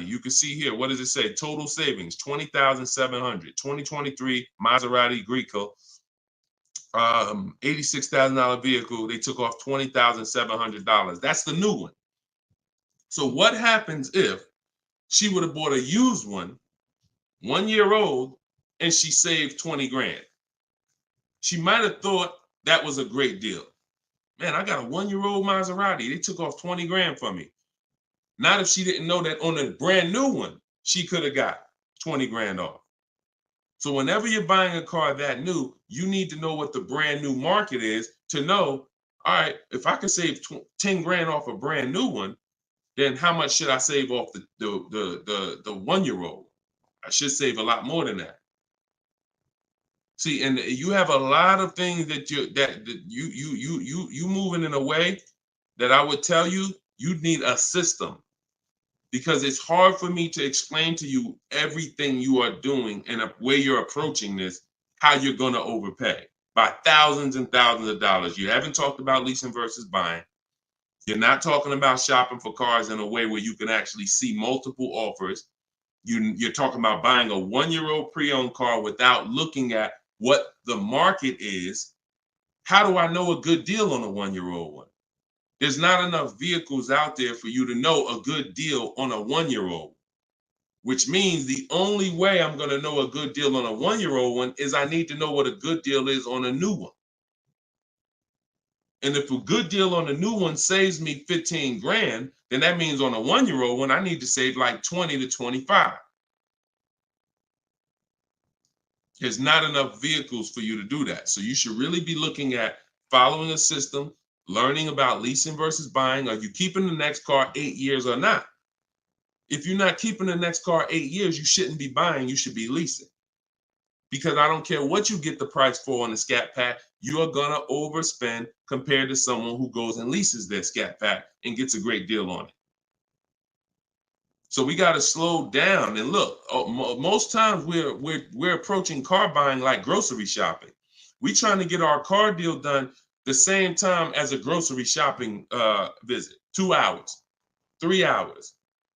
You can see here, what does it say? Total savings, $20,700. 2023 Maserati Greco. $86,000 vehicle. They took off $20,700. That's the new one. So what happens if she would have bought a used one, 1 year old, and she saved 20 grand? She might have thought that was a great deal. Man, I got a 1-year-old Maserati. They took off 20 grand for me. Not if she didn't know that on a brand new one, she could have got 20 grand off. So whenever you're buying a car that new, you need to know what the brand new market is to know, all right, if I can save 10 grand off a brand new one, then how much should I save off the 1-year-old? I should save a lot more than that. See, and you have a lot of things that you moving in a way that I would tell you need a system, because it's hard for me to explain to you everything you are doing and a way you're approaching this, how you're going to overpay by thousands and thousands of dollars. You haven't talked about leasing versus buying. You're not talking about shopping for cars in a way where you can actually see multiple offers. You're talking about buying a 1-year-old pre-owned car without looking at what the market is. How do I know a good deal on a 1-year-old one? There's not enough vehicles out there for you to know a good deal on a 1-year-old, which means the only way I'm going to know a good deal on a 1-year-old one is I need to know what a good deal is on a new one. And if a good deal on a new one saves me 15 grand, then that means on a 1-year-old one, I need to save like 20 to 25. There's not enough vehicles for you to do that. So you should really be looking at following a system, learning about leasing versus buying. Are you keeping the next car 8 years or not? If you're not keeping the next car 8 years, you shouldn't be buying, you should be leasing. Because I don't care what you get the price for on the Scat Pack, you are gonna overspend compared to someone who goes and leases their Scat Pack and gets a great deal on it. So we got to slow down and look. Most times we're approaching car buying like grocery shopping. We trying to get our car deal done the same time as a grocery shopping visit. 2 hours, 3 hours.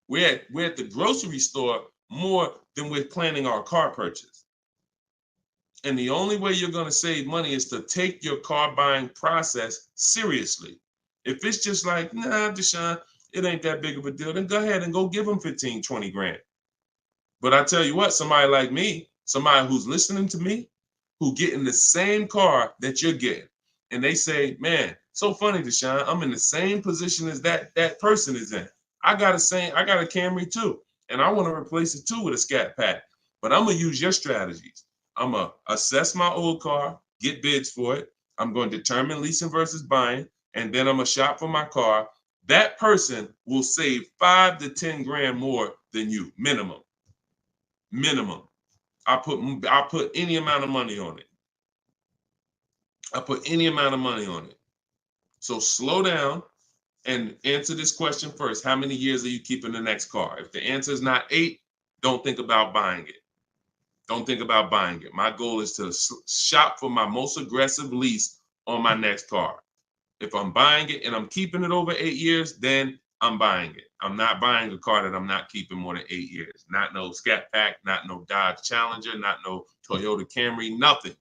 We're at the grocery store more than we're planning our car purchase. And the only way you're going to save money is to take your car buying process seriously. If it's just like, nah, Deshone, it ain't that big of a deal, then go ahead and go give them 15, 20 grand. But I tell you what, somebody like me, somebody who's listening to me, who getting the same car that you're getting, and they say, man, so funny, Deshone, I'm in the same position as that person is in. I got a Camry too, and I want to replace it too with a Scat Pack. But I'm gonna use your strategies. I'm gonna assess my old car, get bids for it. I'm going to determine leasing versus buying, and then I'm gonna shop for my car. That person will save 5 to 10 grand more than you, minimum. Minimum. I put any amount of money on it. So slow down and answer this question first. How many years are you keeping the next car? If the answer is not 8, don't think about buying it. Don't think about buying it. My goal is to shop for my most aggressive lease on my next car. If I'm buying it and I'm keeping it over 8 years, then I'm buying it. I'm not buying a car that I'm not keeping more than 8 years. Not no Scat Pack, not no Dodge Challenger, not no Toyota Camry, nothing.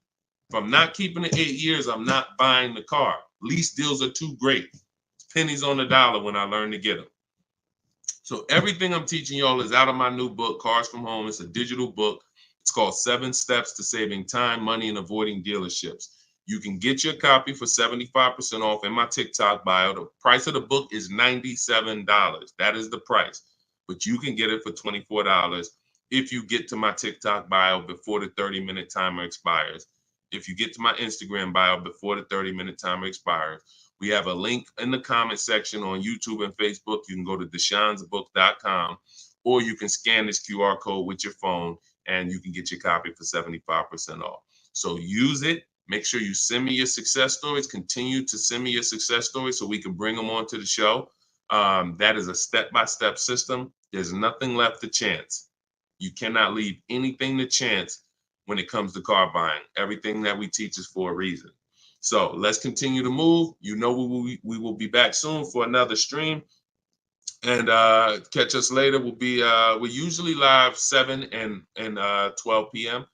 If I'm not keeping it 8 years, I'm not buying the car. Lease deals are too great. It's pennies on the dollar when I learn to get them. So everything I'm teaching y'all is out of my new book, Cars from Home. It's a digital book. It's called 7 Steps to Saving Time, Money, and Avoiding Dealerships. You can get your copy for 75% off in my TikTok bio. The price of the book is $97. That is the price. But you can get it for $24 if you get to my TikTok bio before the 30-minute timer expires. If you get to my Instagram bio before the 30-minute timer expires. We have a link in the comment section on YouTube and Facebook. You can go to deshonsbook.com, or you can scan this QR code with your phone and you can get your copy for 75% off. So use it. Make sure you send me your success stories. Continue to send me your success stories so we can bring them onto the show. That is a step-by-step system. There's nothing left to chance. You cannot leave anything to chance when it comes to car buying. Everything that we teach is for a reason. So let's continue to move. You know we will be back soon for another stream. And catch us later. We're usually live 7 and 12 p.m.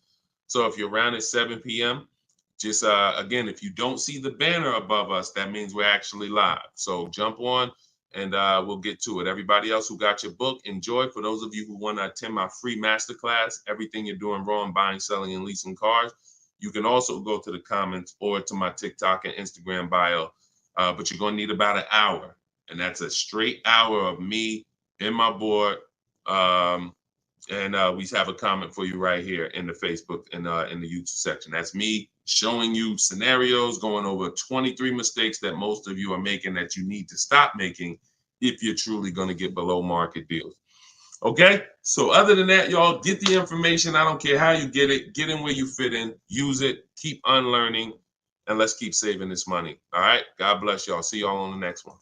So if you're around at 7 p.m., just again, if you don't see the banner above us, that means we're actually live. So jump on and we'll get to it. Everybody else who got your book, enjoy. For those of you who want to attend my free masterclass, Everything You're Doing Wrong Buying, Selling, and Leasing Cars, you can also go to the comments or to my TikTok and Instagram bio. But you're going to need about an hour. And that's a straight hour of me in my board. And we have a comment for you right here in the Facebook and in the YouTube section. That's me showing you scenarios, going over 23 mistakes that most of you are making that you need to stop making if you're truly going to get below market deals. Okay, so other than that, y'all, get the information. I don't care how you get it. Get in where you fit in. Use it. Keep unlearning. And let's keep saving this money. All right, God bless y'all. See y'all on the next one.